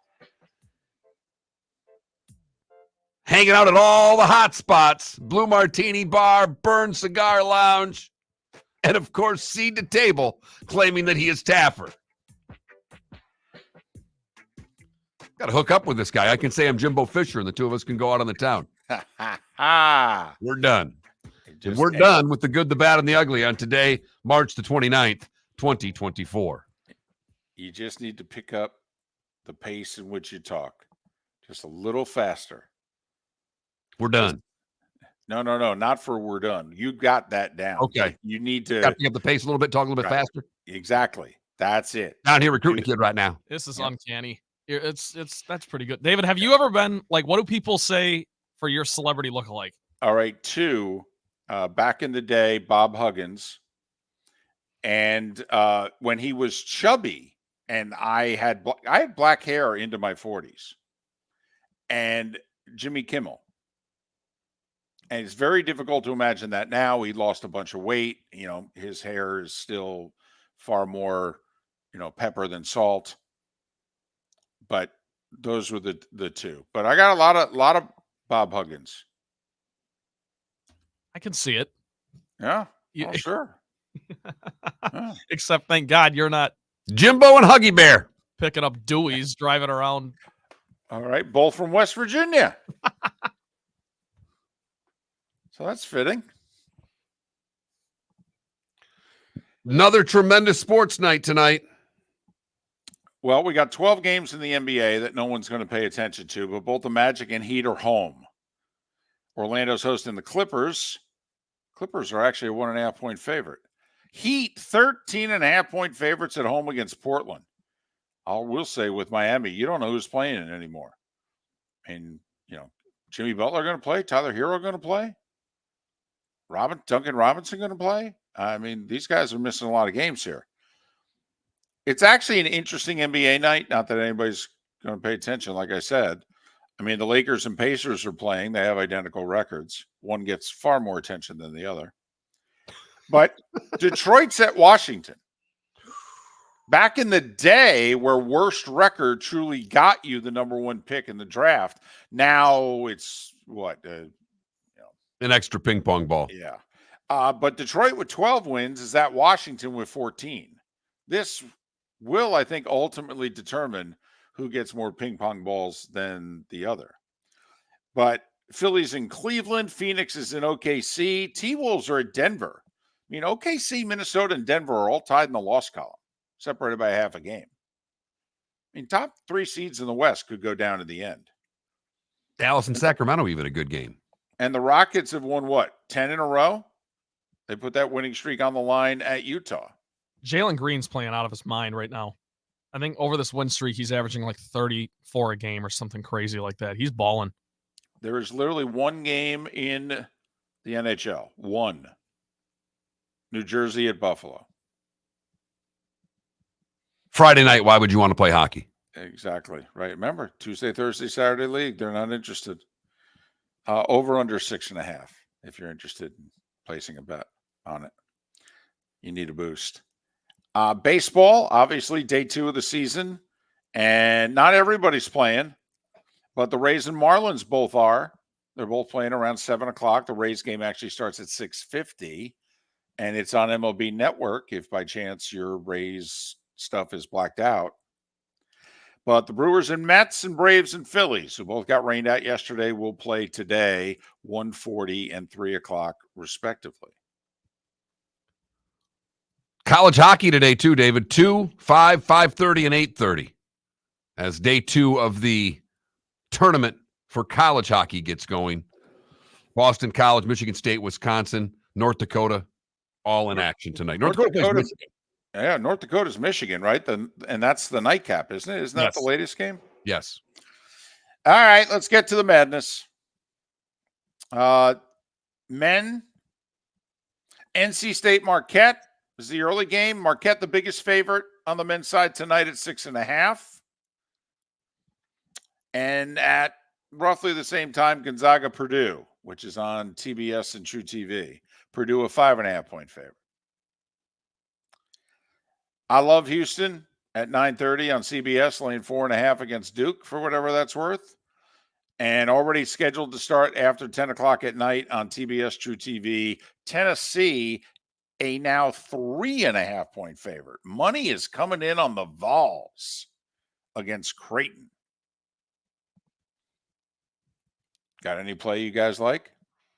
B: Hanging out at all the hot spots, Blue Martini Bar, Burn Cigar Lounge, and of course, Seed to Table, claiming that he is Taffer. Got to hook up with this guy. I can say I'm Jimbo Fisher, and the two of us can go out on the town. We're done. And we're done with the good, the bad, and the ugly on today, March the 29th, 2024.
C: You just need to pick up the pace in which you talk just a little faster.
B: We're done.
C: No, not for we're done. You got that down.
B: Okay.
C: You need to
B: got to pick up the pace a little bit, talk a little bit faster.
C: Exactly. That's it.
B: Down here recruiting a kid right now.
A: This is uncanny. That's pretty good. David, have you ever been like, what do people say for your celebrity lookalike?
C: All right, 2. Back in the day, Bob Huggins. And when he was chubby, and I had black hair into my 40s, and Jimmy Kimmel. And it's very difficult to imagine that now. He lost a bunch of weight. You know, his hair is still far more, pepper than salt. But those were the 2. But I got a lot of Bob Huggins.
A: I can see it.
C: Yeah. Oh, sure.
A: Yeah. Except, thank God, you're not
B: Jimbo and Huggy Bear
A: picking up Deweys driving around.
C: All right, both from West Virginia. So that's fitting.
B: Another tremendous sports night tonight.
C: Well, we got 12 games in the NBA that no one's going to pay attention to, but both the Magic and Heat are home. Orlando's hosting the Clippers. Clippers are actually a 1.5-point favorite. Heat, 13.5-point favorites at home against Portland. I will say with Miami, you don't know who's playing it anymore. And, Jimmy Butler going to play? Tyler Hero going to play? Duncan Robinson going to play? I mean, these guys are missing a lot of games here. It's actually an interesting NBA night. Not that anybody's going to pay attention, like I said. I mean, the Lakers and Pacers are playing. They have identical records. One gets far more attention than the other. But Detroit's at Washington. Back in the day where worst record truly got you the number one pick in the draft, now it's what?
B: An extra ping pong ball.
C: Yeah. But Detroit with 12 wins is at Washington with 14. This will, I think, ultimately determine who gets more ping pong balls than the other. But Philly's in Cleveland. Phoenix is in OKC. T-Wolves are at Denver. I mean, OKC, Minnesota, and Denver are all tied in the loss column, separated by half a game. I mean, top 3 seeds in the West could go down to the end.
B: Dallas and Sacramento, even a good game.
C: And the Rockets have won, 10 in a row? They put that winning streak on the line at Utah.
A: Jalen Green's playing out of his mind right now. I think over this win streak, he's averaging like 34 a game or something crazy like that. He's balling.
C: There is literally one game in the NHL. One. New Jersey at Buffalo.
B: Friday night, why would you want to play hockey?
C: Exactly. Right. Remember, Tuesday, Thursday, Saturday league. They're not interested. Over under 6.5. If you're interested in placing a bet on it, you need a boost. Baseball, obviously, day 2 of the season. And not everybody's playing, but the Rays and Marlins both are. They're both playing around 7 o'clock. The Rays game actually starts at 6:50. And it's on MLB Network if by chance your Rays stuff is blacked out. But the Brewers and Mets and Braves and Phillies, who both got rained out yesterday, will play today, 1:40 and 3 o'clock, respectively.
B: College hockey today, too, David. 2, 5, 5:30, and 8:30. As day 2 of the tournament for college hockey gets going. Boston College, Michigan State, Wisconsin, North Dakota, all in action tonight. North Dakota plays Michigan.
C: Yeah, North Dakota's Michigan, right? And that's the nightcap, isn't it? Isn't that the latest game?
B: Yes.
C: All right, let's get to the madness. Men, NC State Marquette is the early game. Marquette, the biggest favorite on the men's side tonight at 6.5. And at roughly the same time, Gonzaga Purdue, which is on TBS and True TV. Purdue a 5.5-point favorite. I love Houston at 9:30 on CBS, laying 4.5 against Duke for whatever that's worth. And already scheduled to start after 10 o'clock at night on TBS True TV. Tennessee, a now 3.5-point favorite. Money is coming in on the Vols against Creighton. Got any play you guys like?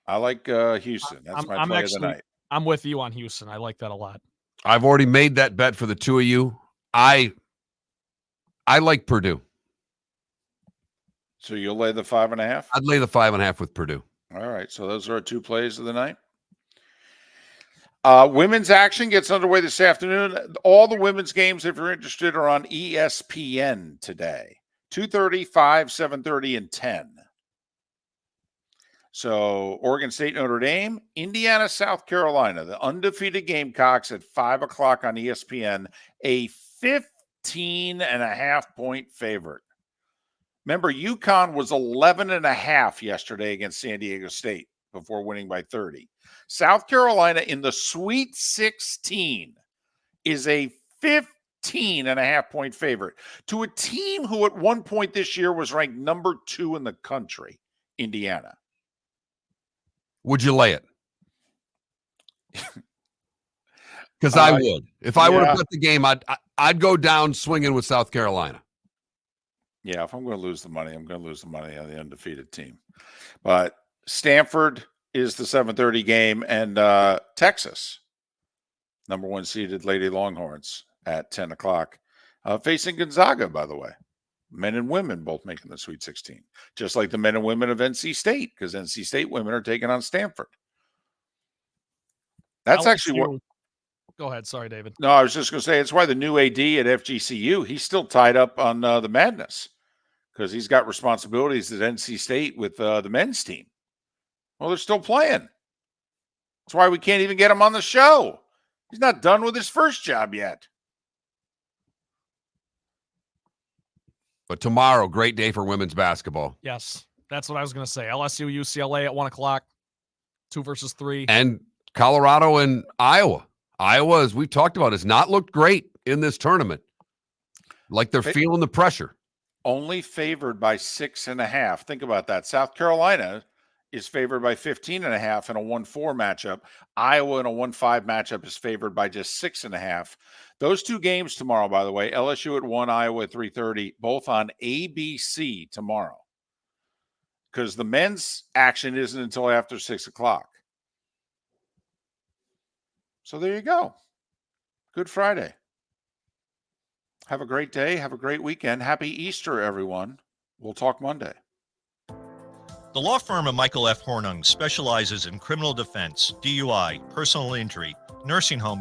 C: I like Houston. That's my play of the night.
A: I'm with you on Houston. I like that a lot.
B: I've already made that bet for the two of you. I like Purdue.
C: So you'll lay the 5.5?
B: I'd lay the 5.5 with Purdue.
C: All right. So those are our 2 plays of the night. Women's action gets underway this afternoon. All the women's games, if you're interested, are on ESPN today. 2:30, 5, 7:30, and 10. So Oregon State, Notre Dame, Indiana, South Carolina, the undefeated Gamecocks at 5 o'clock on ESPN, a 15.5-point favorite. Remember, UConn was 11.5 yesterday against San Diego State before winning by 30. South Carolina in the Sweet 16 is a 15.5-point favorite to a team who at one point this year was ranked number 2 in the country, Indiana.
B: Would you lay it? Because I would. If I were to put the game, I'd go down swinging with South Carolina.
C: Yeah, if I'm going to lose the money, I'm going to lose the money on the undefeated team. But Stanford is the 7:30 game, and Texas, number 1 seeded Lady Longhorns at 10 o'clock, facing Gonzaga, by the way. Men and women both making the Sweet 16, just like the men and women of NC State, because NC State women are taking on Stanford. That's actually what.
A: Go ahead. Sorry, David.
C: No, I was just going to say it's why the new AD at FGCU, he's still tied up on the madness because he's got responsibilities at NC State with the men's team. Well, they're still playing. That's why we can't even get him on the show. He's not done with his first job yet.
B: But tomorrow, great day for women's basketball.
A: Yes, that's what I was going to say. LSU, UCLA at 1 o'clock, 2 versus 3.
B: And Colorado and Iowa. Iowa, as we've talked about, has not looked great in this tournament. Like they're feeling the pressure.
C: Only favored by 6.5. Think about that. South Carolina is favored by 15.5 in a 1-4 matchup. Iowa in a 1-5 matchup is favored by just 6.5. Those two games tomorrow, by the way, LSU at 1, Iowa at 3:30, both on ABC tomorrow. Because the men's action isn't until after 6 o'clock. So there you go. Good Friday. Have a great day. Have a great weekend. Happy Easter, everyone. We'll talk Monday.
J: The law firm of Michael F. Hornung specializes in criminal defense, DUI, personal injury, nursing home